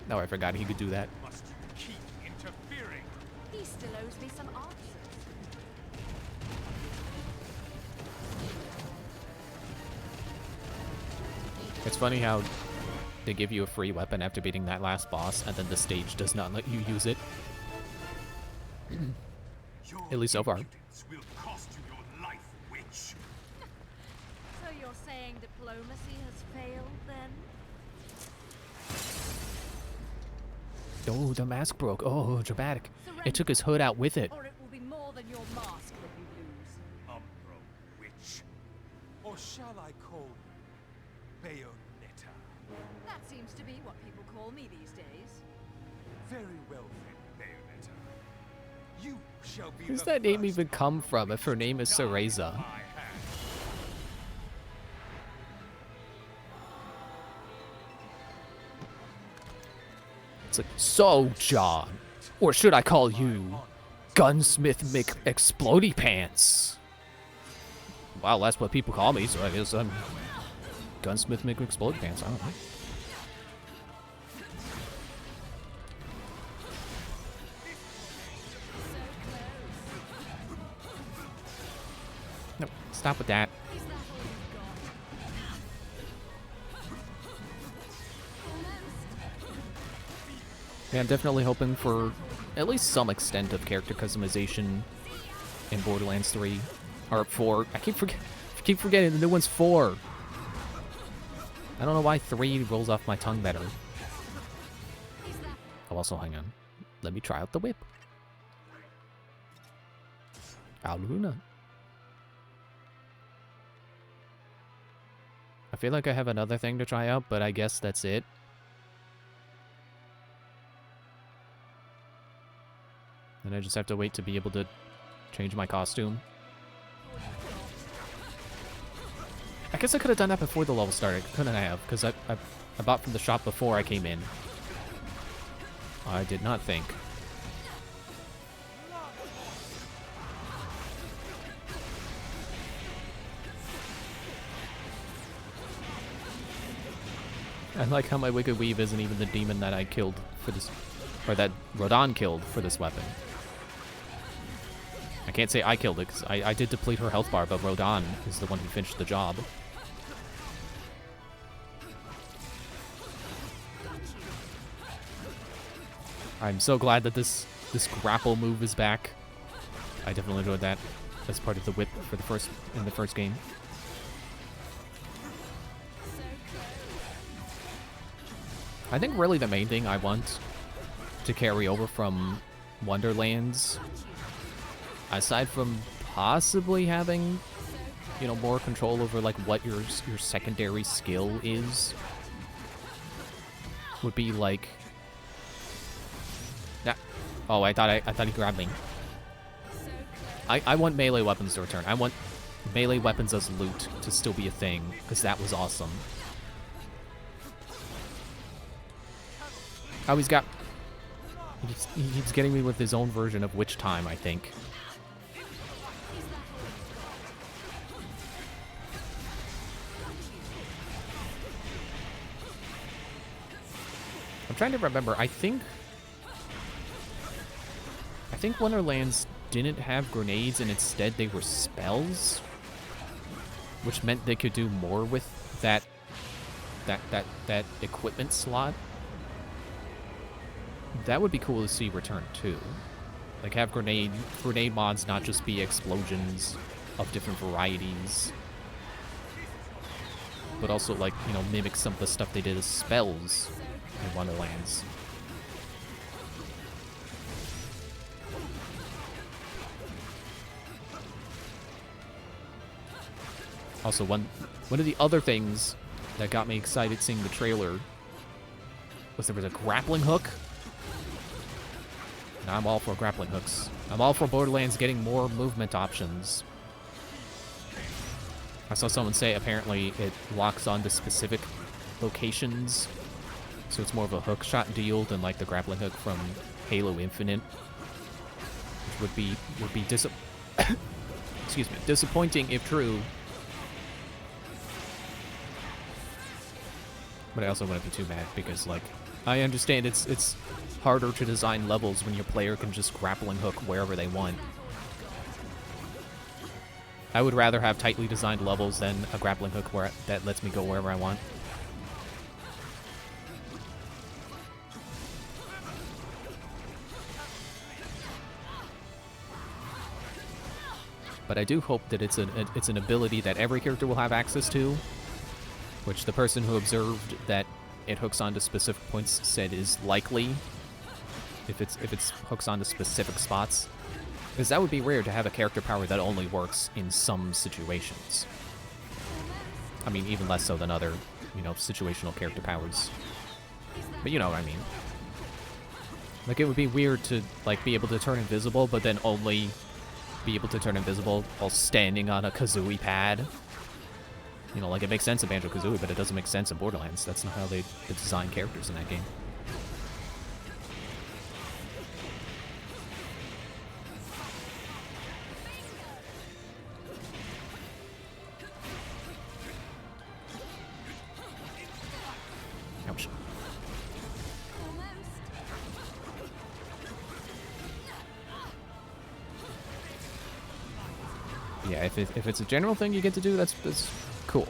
A: No, I forgot he could do that.
F: Must you keep interfering?
G: He still owes me some answers.
A: It's funny how they give you a free weapon after beating that last boss, and then the stage does not let you use it.
F: Your
A: At least so far.
F: impudence will cost you your
G: saying diplomacy has failed, then?
A: Oh, the mask broke. Oh, dramatic.
G: Surrender,
A: It took his hood out with it.
G: or it will be more than your mask that you lose.
F: Umbro Witch. Or shall I call you Bayonetta?
G: That seems to be what people call me these days.
F: Very well then, Bayonetta. You shall be
A: Where's
F: the
A: that name
F: first
A: even come from if her name is
F: to die
A: Cereza?
F: in my hand.
A: It's like, so, John. Or should I call you Gunsmith McExplodey Pants? Well, that's what people call me, so I guess I'm Gunsmith McExplodey Pants. I don't know. No, stop with that.
G: Is that all you've got?
A: Yeah, I'm definitely hoping for at least some extent of character customization in Borderlands 3 or 4. I keep forgetting the new one's 4. I don't know why 3 rolls off my tongue better. Oh, also, hang on. Let me try out the whip. Aluna. I feel like I have another thing to try out, but I guess that's it. Then I just have to wait to be able to change my costume. I guess I could have done that before the level started, couldn't I have? Because I bought from the shop before I came in. I did not think. I like how my Wicked Weave isn't even the demon that I killed for this, or that Rodan killed for this weapon. I can't say I killed it, because I did deplete her health bar, but Rodan is the one who finished the job. I'm so glad that this grapple move is back. I definitely enjoyed that as part of the whip for in the first game. I think really the main thing I want to carry over from Wonderlands, aside from possibly having, you know, more control over like what your secondary skill is, would be like. Oh, I thought he grabbed me. I want melee weapons to return. I want melee weapons as loot to still be a thing, because that was awesome. Oh, he keeps getting me with his own version of Witch Time, I think. I'm trying to remember. I think Wonderlands didn't have grenades, and instead they were spells, which meant they could do more with that equipment slot. That would be cool to see return too. Like have grenade mods not just be explosions of different varieties, but also like, you know, mimic some of the stuff they did as spells in Wonderlands. Also, one of the other things that got me excited seeing the trailer was there was a grappling hook. And I'm all for grappling hooks. I'm all for Borderlands getting more movement options. I saw someone say apparently it locks onto specific locations, so it's more of a hook shot deal than like the grappling hook from Halo Infinite, which would be excuse me, disappointing if true. But I also wouldn't be too mad because, like, I understand it's harder to design levels when your player can just grappling hook wherever they want. I would rather have tightly designed levels than a grappling hook that lets me go wherever I want. But I do hope that it's an ability that every character will have access to, which the person who observed that it hooks onto specific points said is likely if it's hooks onto specific spots. Because that would be rare to have a character power that only works in some situations. I mean, even less so than other, you know, situational character powers. But you know what I mean. Like, it would be weird to, like, be able to turn invisible, but then only be able to turn invisible while standing on a Kazooie pad. You know, like, it makes sense in Banjo-Kazooie, but it doesn't make sense in Borderlands. That's not how they design characters in that game. Ouch. Yeah, if it's a general thing you get to do, that's cool.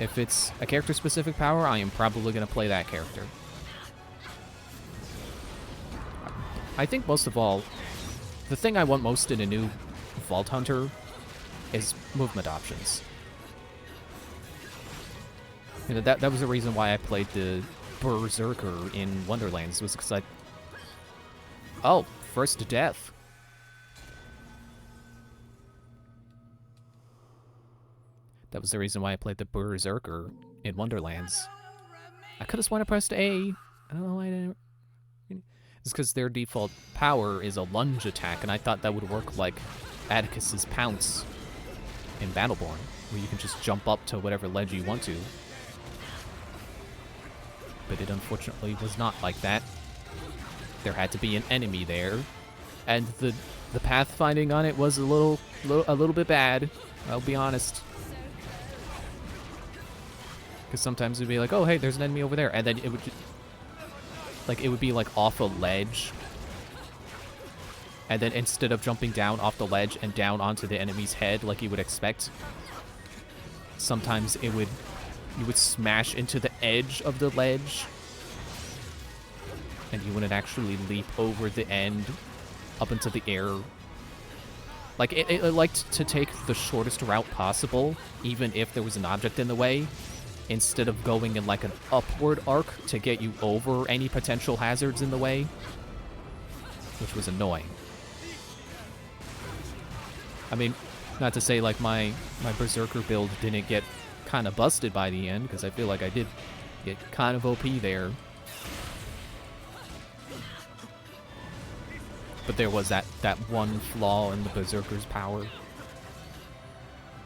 A: If it's a character-specific power, I am probably going to play that character. I think most of all, the thing I want most in a new Vault Hunter is movement options. You know, that was the reason why I played the Berserker in Wonderlands, was because oh, first death. That was the reason why I played the Berserker in Wonderlands. I could have sworn I pressed A. I don't know why I didn't. It's because their default power is a lunge attack, and I thought that would work like Atticus's Pounce in Battleborn, where you can just jump up to whatever ledge you want to. But it unfortunately was not like that. There had to be an enemy there, and the pathfinding on it was a little bit bad. I'll be honest. Because sometimes it'd be like, oh, hey, there's an enemy over there. And then it would, like, it would be, like, off a ledge. And then instead of jumping down off the ledge and down onto the enemy's head like you would expect, sometimes you would smash into the edge of the ledge. And you wouldn't actually leap over the end up into the air. Like, it liked to take the shortest route possible, even if there was an object in the way, instead of going in like an upward arc to get you over any potential hazards in the way, which was annoying. I mean, not to say like my Berserker build didn't get kind of busted by the end, because I feel like I did get kind of OP there. But there was that one flaw in the Berserker's power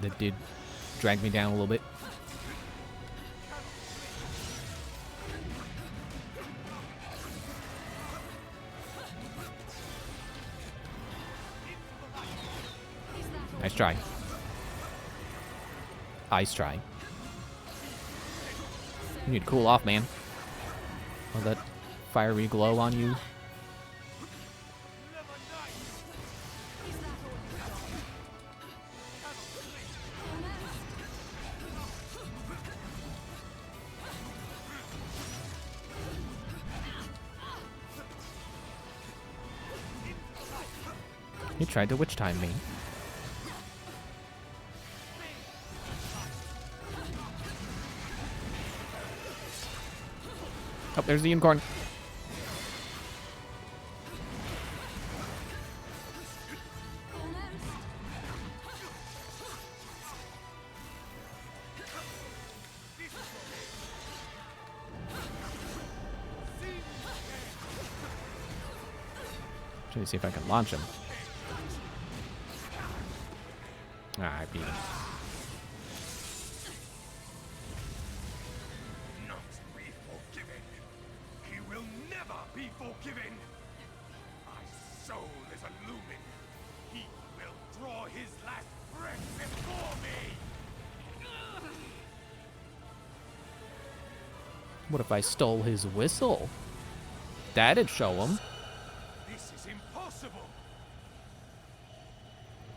A: that did drag me down a little bit. Nice try. Ice try. You need to cool off, man. All that fiery glow on you. He tried to witch time me. Oh, there's the unicorn. Trying to see if I can launch him. Ah, I beat him.
F: Not be forgiven. He will never be forgiven. My soul is a lumen. He will draw his last breath before me.
A: What if I stole his whistle? That'd show him.
F: This is impossible.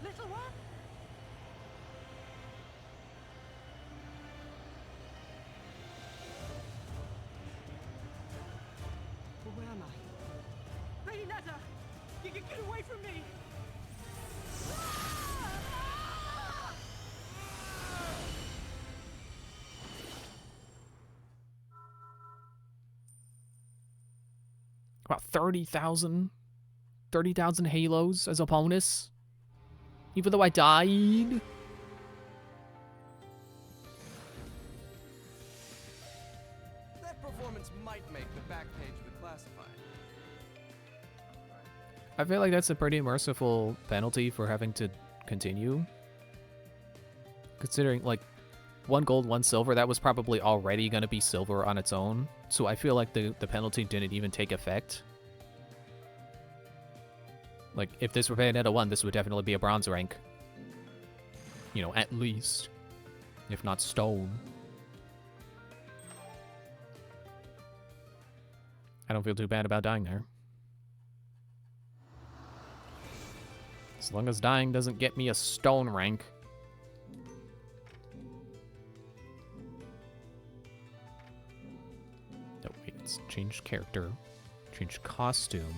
B: Little one? But where am I? Bayonetta! Get away from me!
A: About 30,000 halos as a bonus. Even though I died.
H: That performance might make the back page of the classified.
A: I feel like that's a pretty merciful penalty for having to continue. Considering, like, 1 gold, 1 silver, that was probably already going to be silver on its own. So I feel like the penalty didn't even take effect. Like, if this were Bayonetta 1, this would definitely be a bronze rank. You know, at least. If not stone. I don't feel too bad about dying there. As long as dying doesn't get me a stone rank. Oh, wait, it's change character. Change costume.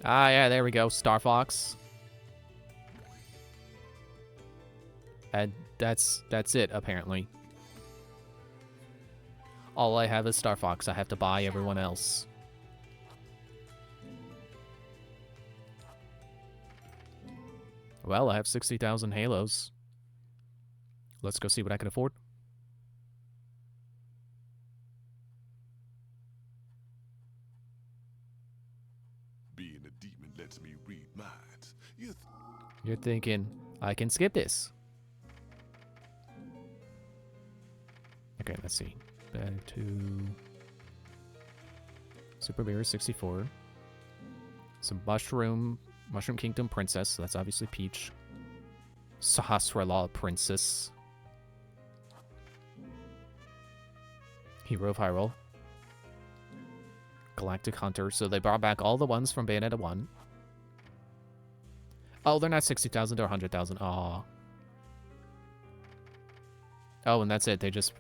A: Ah, yeah, there we go. Star Fox. And that's it, apparently. All I have is Star Fox. I have to buy everyone else. Well, I have 60,000 halos. Let's go see what I can afford.
D: Being a demon lets me read minds.
A: You're thinking, I can skip this. Okay, let's see. Back to Super Mirror 64. Some Mushroom Kingdom Princess, so that's obviously Peach. Sahasrara Princess. Hero of Hyrule. Galactic Hunter, so they brought back all the ones from Bayonetta 1. Oh, they're not 60,000, they're 100,000. Aw. Oh, and that's it. They just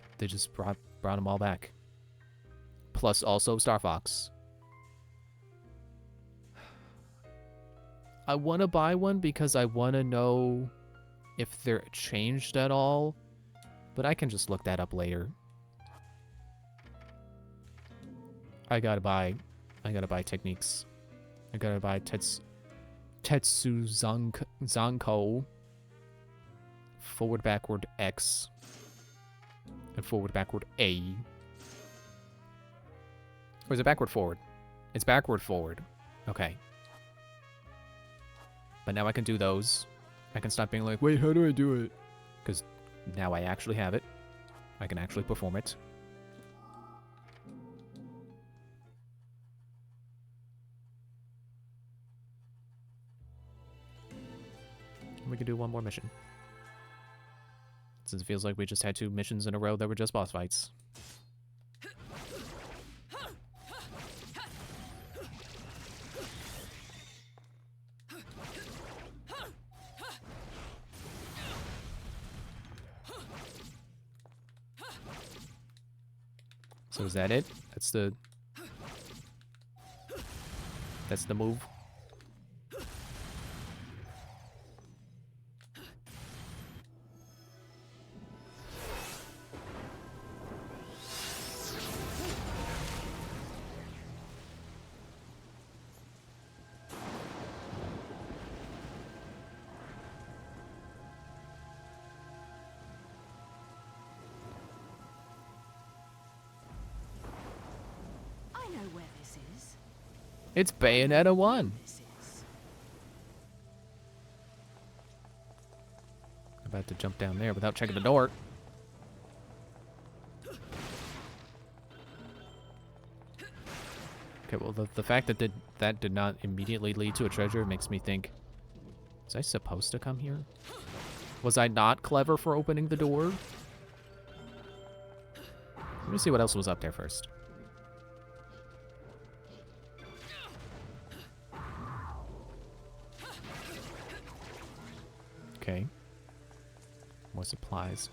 A: brought them all back. Plus also Star Fox. I want to buy one because I want to know if they're changed at all, but I can just look that up later. I gotta buy techniques. I gotta buy Tetsu Zanko. Forward, backward, X. And forward, backward, A. Or is it backward, forward? It's backward, forward. Okay. But now I can do those. I can stop being like, wait, how do I do it? Because now I actually have it. I can actually perform it. We can do one more mission. Since it feels like we just had 2 missions in a row that were just boss fights. So is that it? That's the move.
C: I know where this is.
A: It's Bayonetta 1.
C: This is.
A: About to jump down there without checking the door. Okay, well, the fact that that did not immediately lead to a treasure makes me think, was I supposed to come here? Was I not clever for opening the door? Let me see what else was up there first. Okay. More supplies.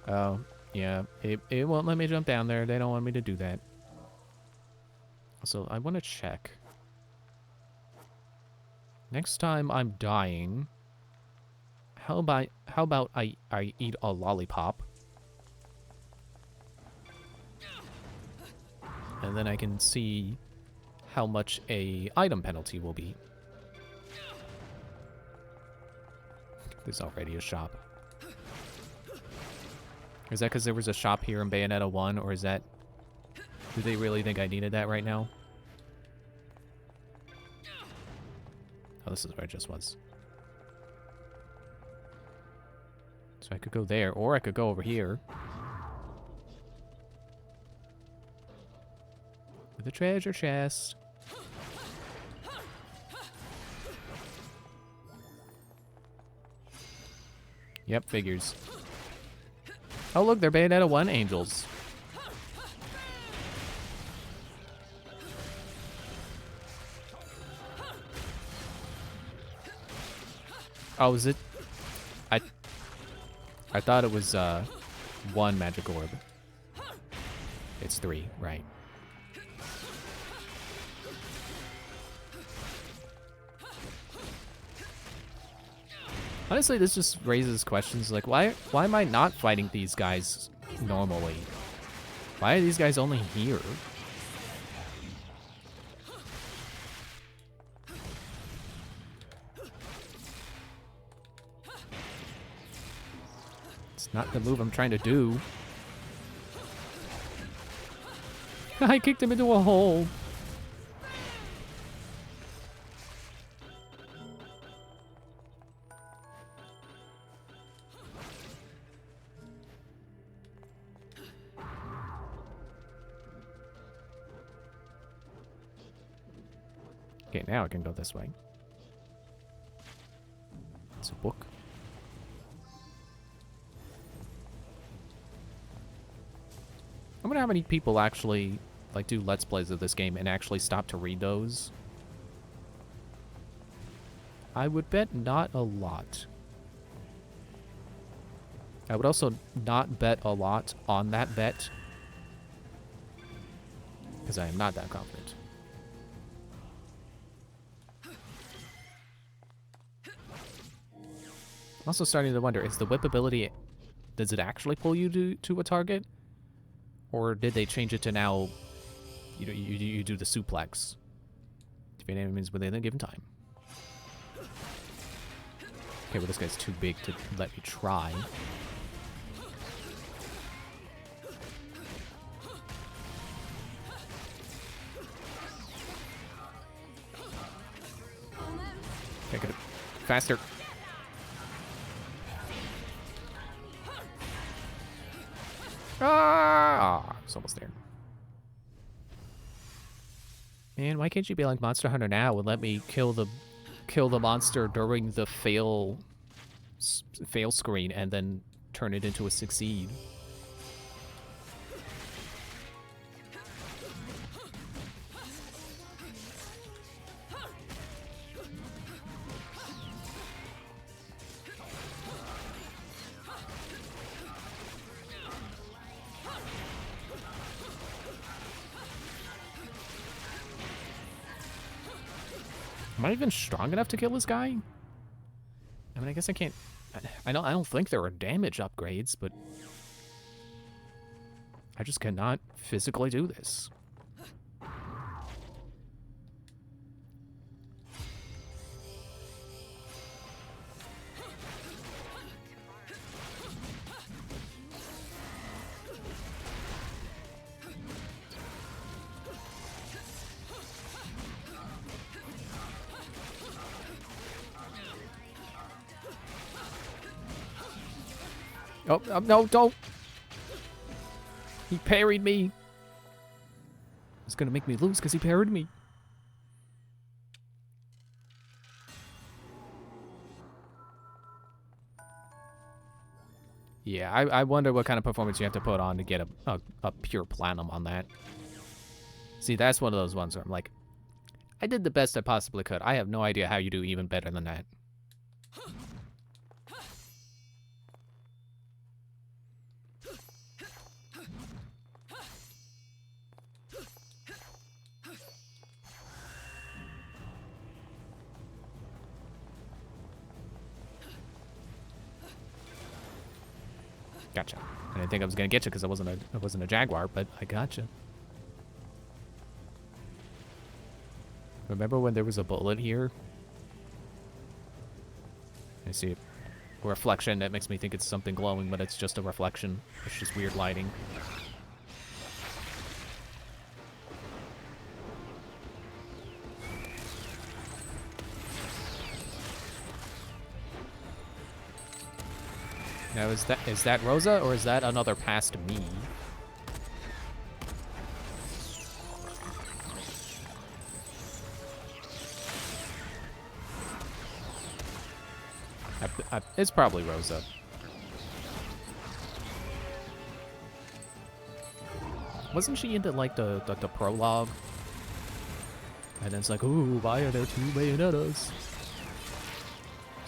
A: Oh, yeah. It won't let me jump down there. They don't want me to do that. So I want to check. Next time I'm dying, how about I eat a lollipop? And then I can see how much a item penalty will be. There's already a shop. Is that because there was a shop here in Bayonetta 1, or is that... Do they really think I needed that right now? Oh, this is where I just was. So I could go there, or I could go over here. With a treasure chest. Yep, figures. Oh, look, they're Bayonetta 1 angels. Oh, is it? I thought it was, one magic orb. It's 3, right. Honestly, this just raises questions like, why am I not fighting these guys normally? Why are these guys only here? It's not the move I'm trying to do. I kicked him into a hole. Okay, now I can go this way. It's a book. I wonder how many people actually like do Let's Plays of this game and actually stop to read those. I would bet not a lot. I would also not bet a lot on that bet, because I am not that confident. I'm also starting to wonder, is the whip ability, does it actually pull you to a target? Or did they change it to now, you know, you do the suplex? Defeat enemies within a given time. Okay, well this guy's too big to let me try. Okay, get it faster. Ah, it's almost there. Man, why can't you be like Monster Hunter now and let me kill the monster during the fail screen and then turn it into a succeed? Am I even strong enough to kill this guy? I mean, I guess I can't... I don't think there are damage upgrades, but... I just cannot physically do this. Oh, no, don't! He parried me! It's gonna make me lose because he parried me. Yeah, I wonder what kind of performance you have to put on to get a pure platinum on that. See, that's one of those ones where I'm like, I did the best I possibly could. I have no idea how you do even better than that. Gotcha. I didn't think I was gonna get you because I wasn't a jaguar, but I gotcha. Remember when there was a bullet here? I see a reflection that makes me think it's something glowing, but it's just a reflection. It's just weird lighting. Now is that Rosa or is that another past me? It's probably Rosa. Wasn't she into like the prologue? And then it's like, ooh, why are there two Bayonettas?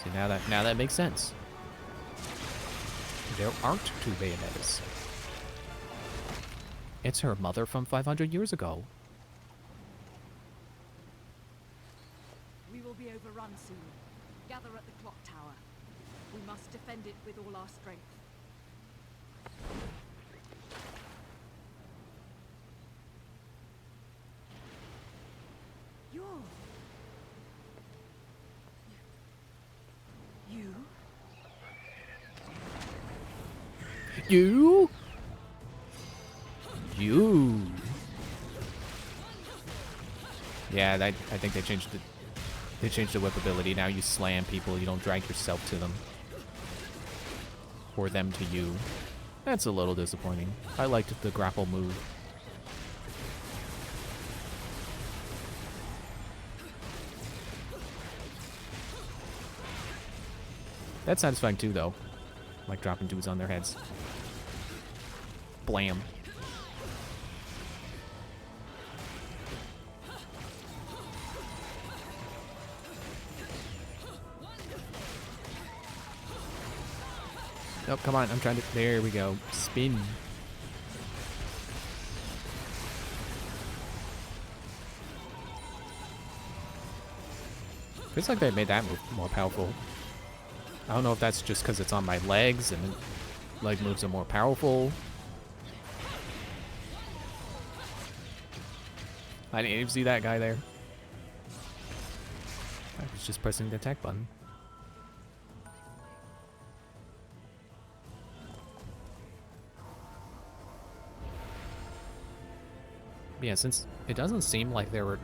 A: See, now that makes sense. There aren't two Bayonettas. It's her mother from 500 years ago.
G: We will be overrun soon. Gather at the clock tower. We must defend it with all our strength.
A: You? You? Yeah, I think they changed it. They changed the whip ability. Now you slam people. You don't drag yourself to them. Or them to you. That's a little disappointing. I liked the grapple move. That's satisfying too, though. Like dropping dudes on their heads. Blam. Oh, come on. I'm trying to... There we go. Spin. Feels like they made that move more powerful. I don't know if that's just because it's on my legs and leg moves are more powerful. I didn't even see that guy there. I was just pressing the attack button. Yeah, since it doesn't seem like there were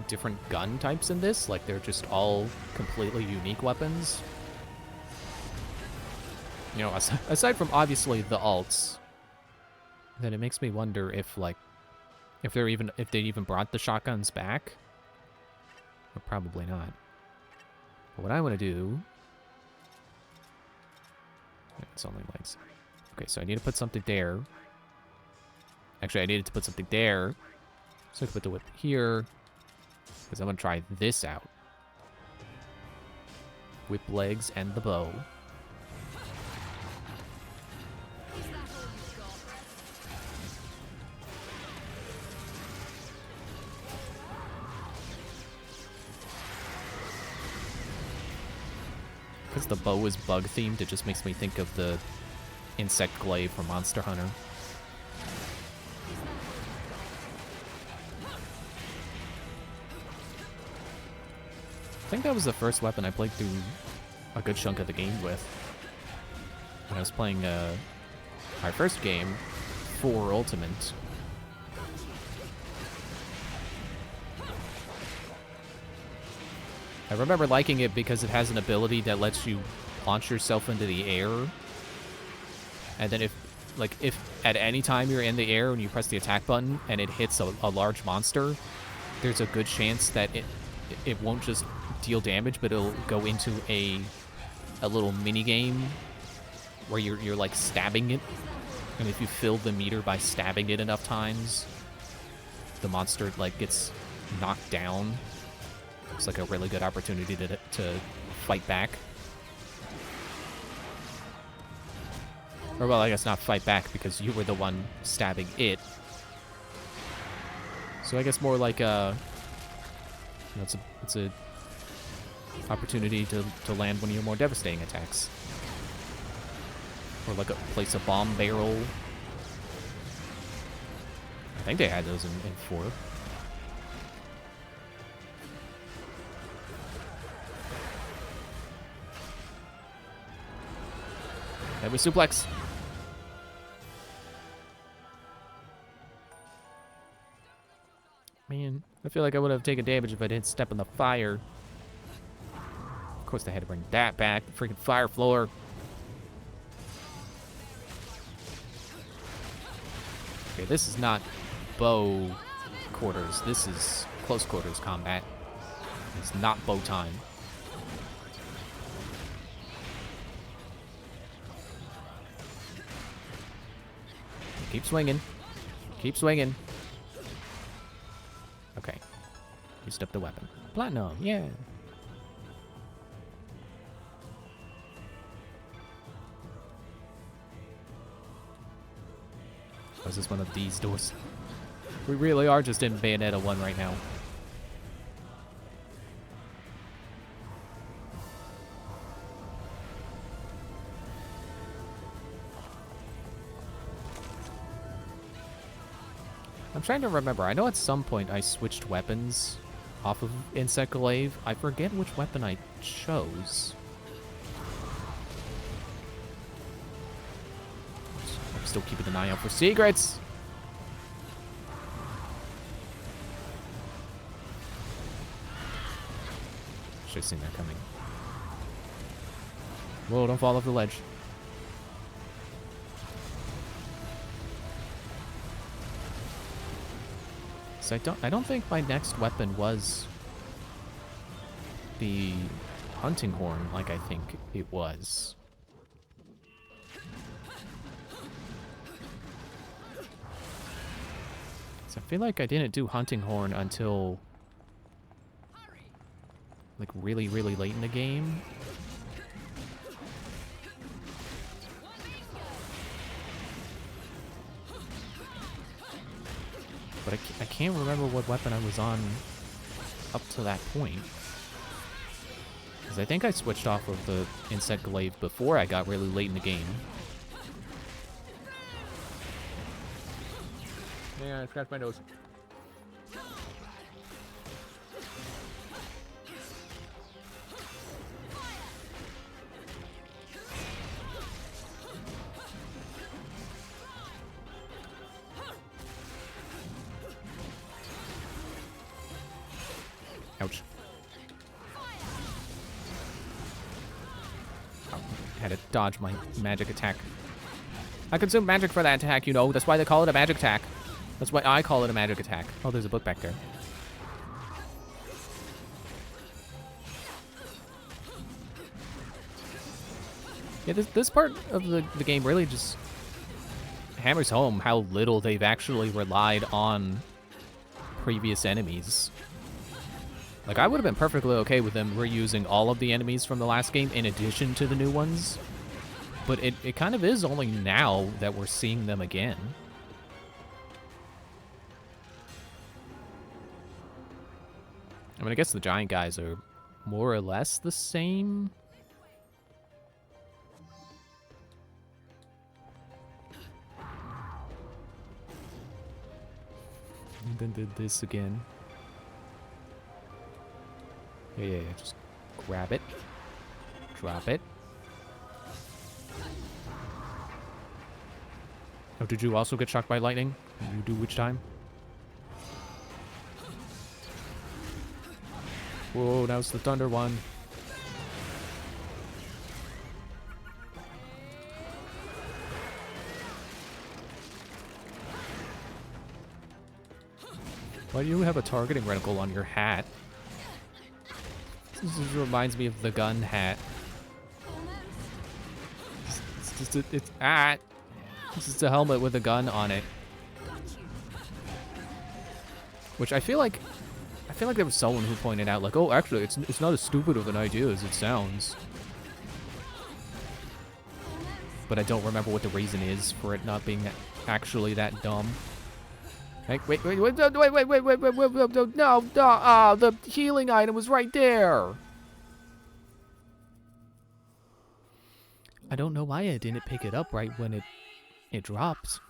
A: different gun types in this, like they're just all completely unique weapons. You know, aside from obviously the alts, then it makes me wonder if like if they even brought the shotguns back. Or probably not. But what I want to do, it's only legs. Okay, so I need to put something there. Actually, I needed to put something there. So I can put the whip here. Because I'm going to try this out. Whip legs and the bow. Because the bow is bug themed, it just makes me think of the insect glaive from Monster Hunter. I think that was the first weapon I played through a good chunk of the game with. When I was playing our first game, 4 Ultimate. I remember liking it because it has an ability that lets you launch yourself into the air. And then if at any time you're in the air and you press the attack button and it hits a large monster, there's a good chance that it won't just deal damage, but it'll go into a little mini game where you're like stabbing it, and if you fill the meter by stabbing it enough times, the monster like gets knocked down. It's like a really good opportunity to fight back. Or well, I guess not fight back because you were the one stabbing it. So I guess more like it's a opportunity to land one of your more devastating attacks. Or like place a bomb barrel. I think they had those in 4. Heavy suplex. Man, I feel like I would have taken damage if I didn't step in the fire. Of course, they had to bring that back. The freaking fire floor. Okay, this is not bow quarters. This is close quarters combat. It's not bow time. Keep swinging. Keep swinging. Okay. Used up the weapon. Platinum, yeah. Oh, is this one of these doors? We really are just in Bayonetta 1 right now. I'm trying to remember. I know at some point I switched weapons off of Insect Glaive. I forget which weapon I chose. I'm still keeping an eye out for secrets. Should have seen that coming. Whoa, don't fall off the ledge. So I don't think my next weapon was the hunting horn like I think it was. So I feel like I didn't do hunting horn until like really, really late in the game. But I can't remember what weapon I was on up to that point. Because I think I switched off of the Insect Glaive before I got really late in the game. Yeah, I scratched my nose. Ouch. Oh, had to dodge my magic attack. I consume magic for that attack, you know. That's why they call it a magic attack. That's why I call it a magic attack. Oh, there's a book back there. Yeah, this part of the game really just hammers home how little they've actually relied on previous enemies. Like, I would have been perfectly okay with them reusing all of the enemies from the last game in addition to the new ones. But it kind of is only now that we're seeing them again. I mean, I guess the giant guys are more or less the same. And then did this again. Yeah, just grab it. Drop it. Oh, did you also get shocked by lightning? You do which time? Whoa, now it's the thunder one. Why do you have a targeting reticle on your hat? This just reminds me of the gun hat. It's just a helmet with a gun on it. Which I feel like there was someone who pointed out, like, oh, actually, it's not as stupid of an idea as it sounds. But I don't remember what the reason is for it not being actually that dumb. Like, wait, no, the healing item was right there. I don't know why I didn't pick it up right when it dropped.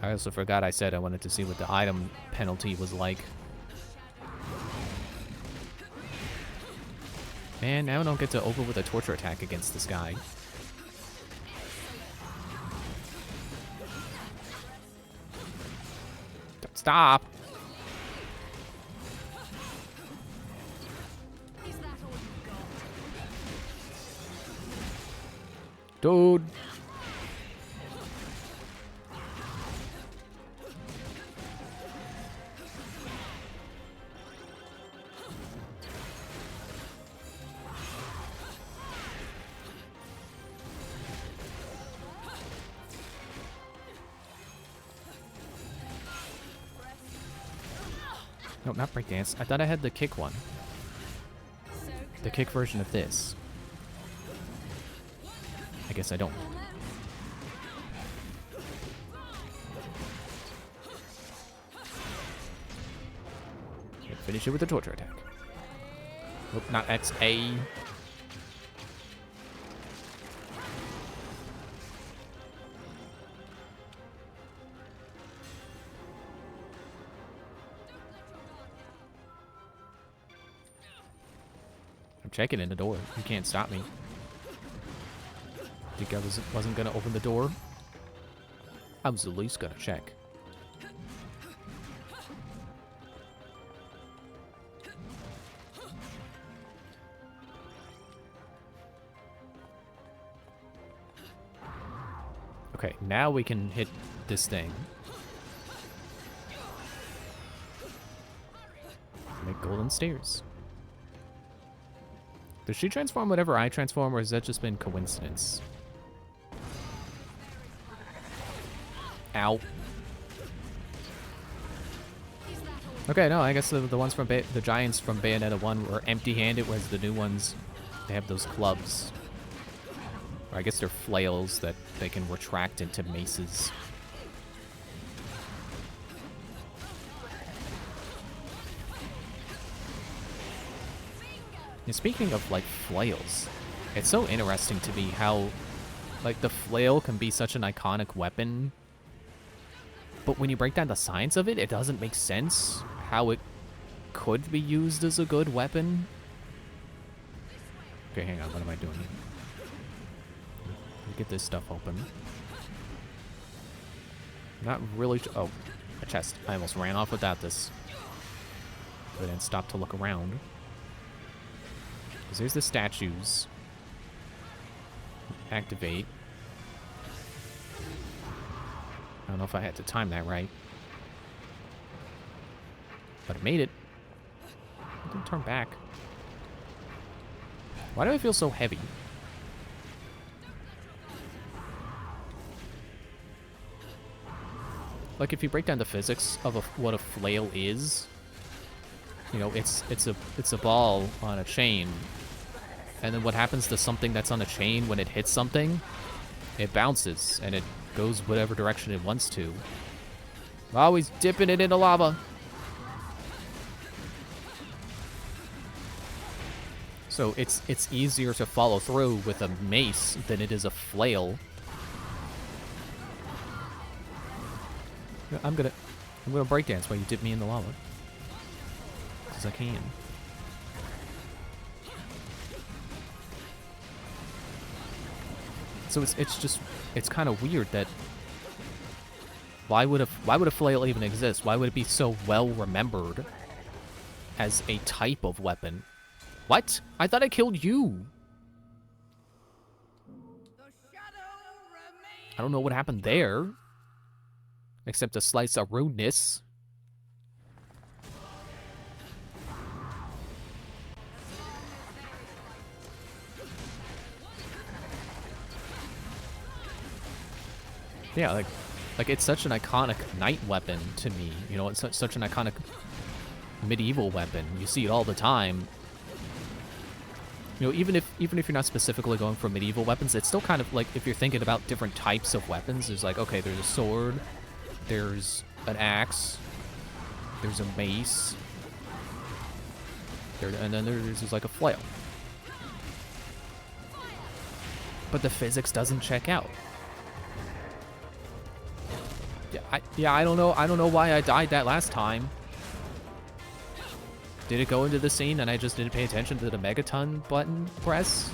A: I also forgot I said I wanted to see what the item penalty was like. Man, now I don't get to open with a torture attack against this guy. Stop!
G: Is that all you got?
A: Dude! No, not breakdance. I thought I had the kick one. The kick version of this. I guess I don't. Okay, finish it with a torture attack. Nope, not X, A. I'm checking in the door. You can't stop me. Think I wasn't gonna open the door? I was at least gonna check. Okay, now we can hit this thing. Make golden stairs. Does she transform whenever I transform, or has that just been coincidence? Ow. Okay, no, I guess the ones from the giants from Bayonetta 1 were empty-handed, whereas the new ones, they have those clubs. Or I guess they're flails that they can retract into maces. And speaking of, like, flails, it's so interesting to me how, like, the flail can be such an iconic weapon, but when you break down the science of it, it doesn't make sense how it could be used as a good weapon. Okay, hang on, what am I doing here? Let me get this stuff open. Not really oh, a chest. I almost ran off without this. But then stopped to look around. Because there's the statues. Activate. I don't know if I had to time that right. But I made it. It didn't turn back. Why do I feel so heavy? Like, if you break down the physics of what a flail is, you know, it's a ball on a chain, and then what happens to something that's on a chain when it hits something? It bounces, and it goes whatever direction it wants to. Always dipping it into lava. So it's easier to follow through with a mace than it is a flail. I'm gonna breakdance while you dip me in the lava. Because I can. So it's kind of weird that why would a flail even exist? Why would it be so well remembered as a type of weapon? What? I thought I killed you. I don't know what happened there. Except a slice of rudeness. Yeah, like it's such an iconic knight weapon to me. You know, it's such an iconic medieval weapon. You see it all the time. You know, even if you're not specifically going for medieval weapons, it's still kind of like, if you're thinking about different types of weapons, there's like, okay, there's a sword, there's an axe, there's a mace, and then there's just like a flail. But the physics doesn't check out. I don't know why I died that last time. Did it go into the scene and I just didn't pay attention to the megaton button press?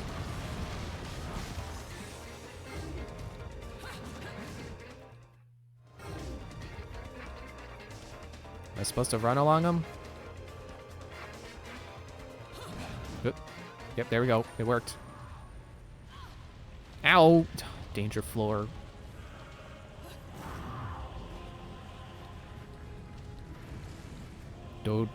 A: Am I supposed to run along them? Oop. Yep, there we go. It worked. Ow! Danger floor. Dude.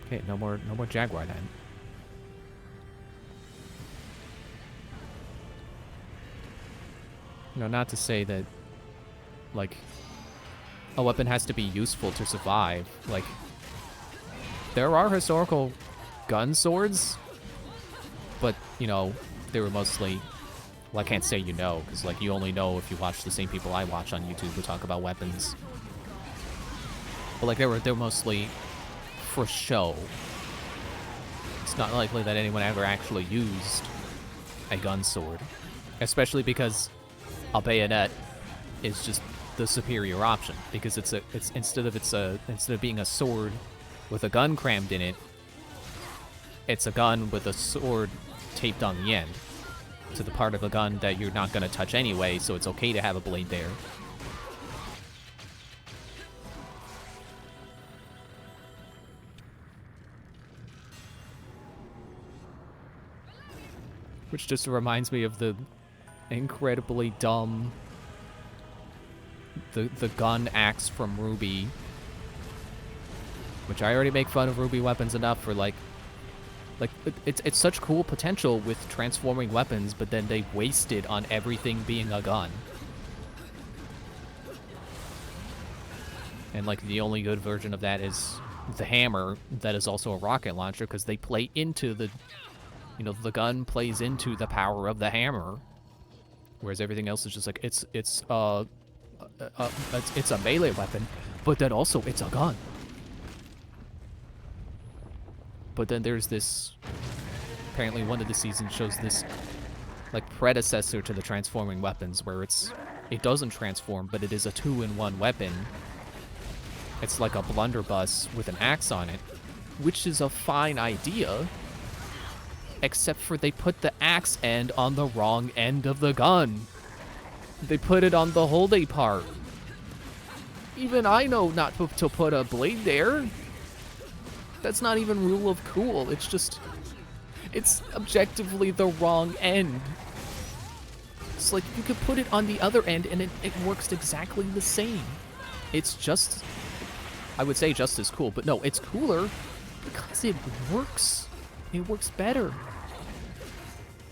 A: Okay, no more Jaguar then. You know, not to say that, like, a weapon has to be useful to survive. Like, there are historical gun swords, but, you know, they were mostly, well, I can't say you know, because, like, you only know if you watch the same people I watch on YouTube who talk about weapons. But, like, they're mostly for show. It's not likely that anyone ever actually used a gun sword, especially because a bayonet is just the superior option, because it's instead of being a sword with a gun crammed in it, it's a gun with a sword taped on the end to the part of a gun that you're not going to touch anyway, so it's okay to have a blade there. Which just reminds me of the incredibly dumb the gun axe from Ruby, which I already make fun of Ruby weapons enough for, like it's such cool potential with transforming weapons, but then they waste it on everything being a gun. And, like, the only good version of that is the hammer that is also a rocket launcher, because they play into the, you know, the gun plays into the power of the hammer, whereas everything else is just like, it's a melee weapon, but then also it's a gun. But then there's this, apparently one of the seasons shows this, like, predecessor to the transforming weapons, where it doesn't transform, but it is a 2-in-1 weapon. It's like a blunderbuss with an axe on it, which is a fine idea, except for they put the axe end on the wrong end of the gun. They put it on the holding part. Even I know not to put a blade there. That's not even rule of cool. It's just, it's objectively the wrong end. It's like you could put it on the other end and it works exactly the same. It's just, I would say just as cool, but no, it's cooler because it works. It works better.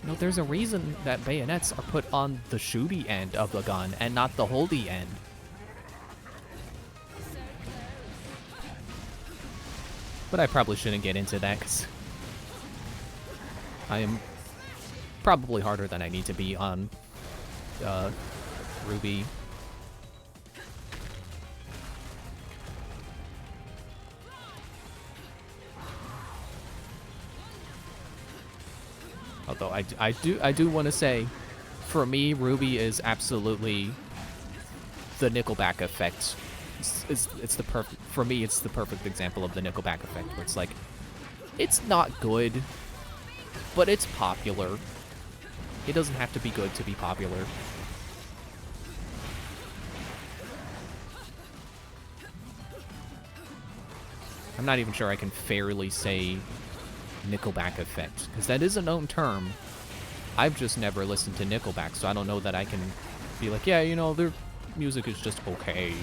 A: You know, there's a reason that bayonets are put on the shooty end of the gun and not the holdy end. But I probably shouldn't get into that, because I am probably harder than I need to be on Ruby. Although I do want to say, for me, Ruby is absolutely the Nickelback effect. It's the perfect, for me, it's the perfect example of the Nickelback effect, where it's like, it's not good, but it's popular. It doesn't have to be good to be popular. I'm not even sure I can fairly say Nickelback effect, because that is a known term. I've just never listened to Nickelback, so I don't know that I can be like, yeah, you know, their music is just okay.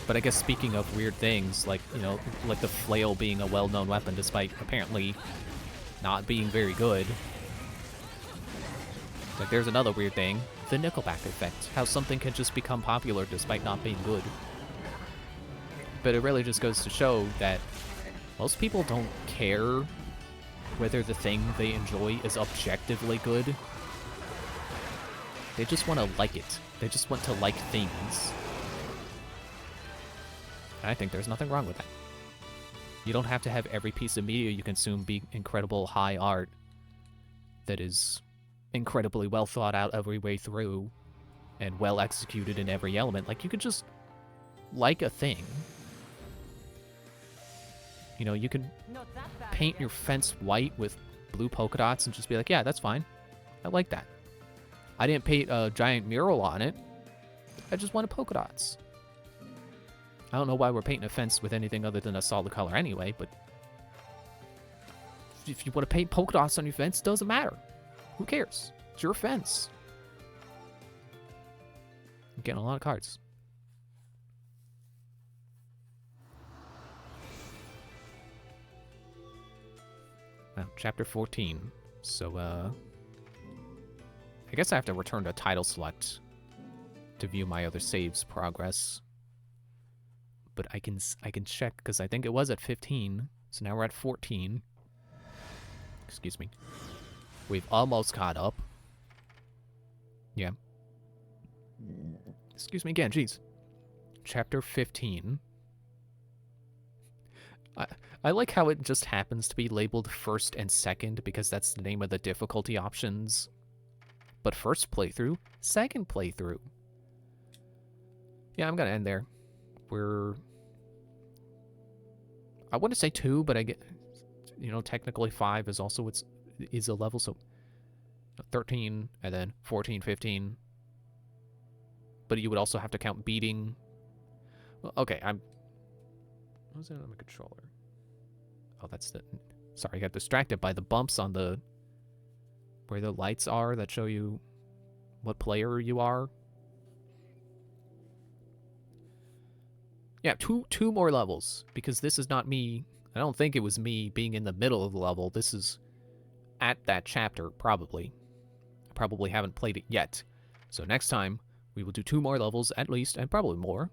A: But I guess speaking of weird things, like, you know, like the flail being a well-known weapon despite apparently not being very good. Like, there's another weird thing, the Nickelback effect. How something can just become popular despite not being good. But it really just goes to show that most people don't care whether the thing they enjoy is objectively good. They just want to like it. They just want to like things. And I think there's nothing wrong with that. You don't have to have every piece of media you consume be incredible high art. that is incredibly well thought out every way through and well executed in every element. Like, you could just like a thing. You know, you could
B: Not that bad
A: paint
B: again.
A: your fence white with blue polka dots and just be like, yeah, that's fine. I like that. I didn't paint a giant mural on it. I just wanted polka dots. I don't know why we're painting a fence with anything other than a solid color anyway, but if you want to paint polka dots on your fence, it doesn't matter. Who cares? It's your fence. I'm getting a lot of cards. Well, chapter 14. So, I guess I have to return to title select to view my other saves progress. But I can check, because I think it was at 15. So now we're at 14. Excuse me. We've almost caught up. Yeah. Excuse me again, jeez. Chapter 15. I like how it just happens to be labeled first and second, because that's the name of the difficulty options. But first playthrough, second playthrough. Yeah, I'm gonna end there. I wouldn't say 2, but I get, you know, technically 5 is also is a level, so 13 and then 14, 15. But you would also have to count beating. Well, okay, what was that on the controller? Oh, that's the... Sorry, I got distracted by the bumps on the... where the lights are that show you what player you are. Yeah, two more levels, because this is not me. I don't think it was me being in the middle of the level. This is at that chapter, probably. I probably haven't played it yet. So next time, we will do 2 more levels at least, and probably more.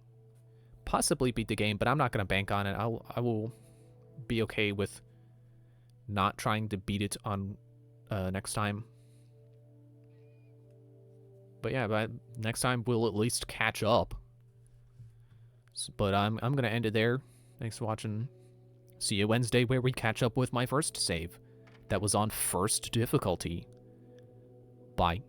A: Possibly beat the game, but I'm not going to bank on it. I will be okay with not trying to beat it on next time. But yeah, next time we'll at least catch up. But I'm going to end it there. Thanks for watching. See you Wednesday, where we catch up with my first save. That was on first difficulty. Bye.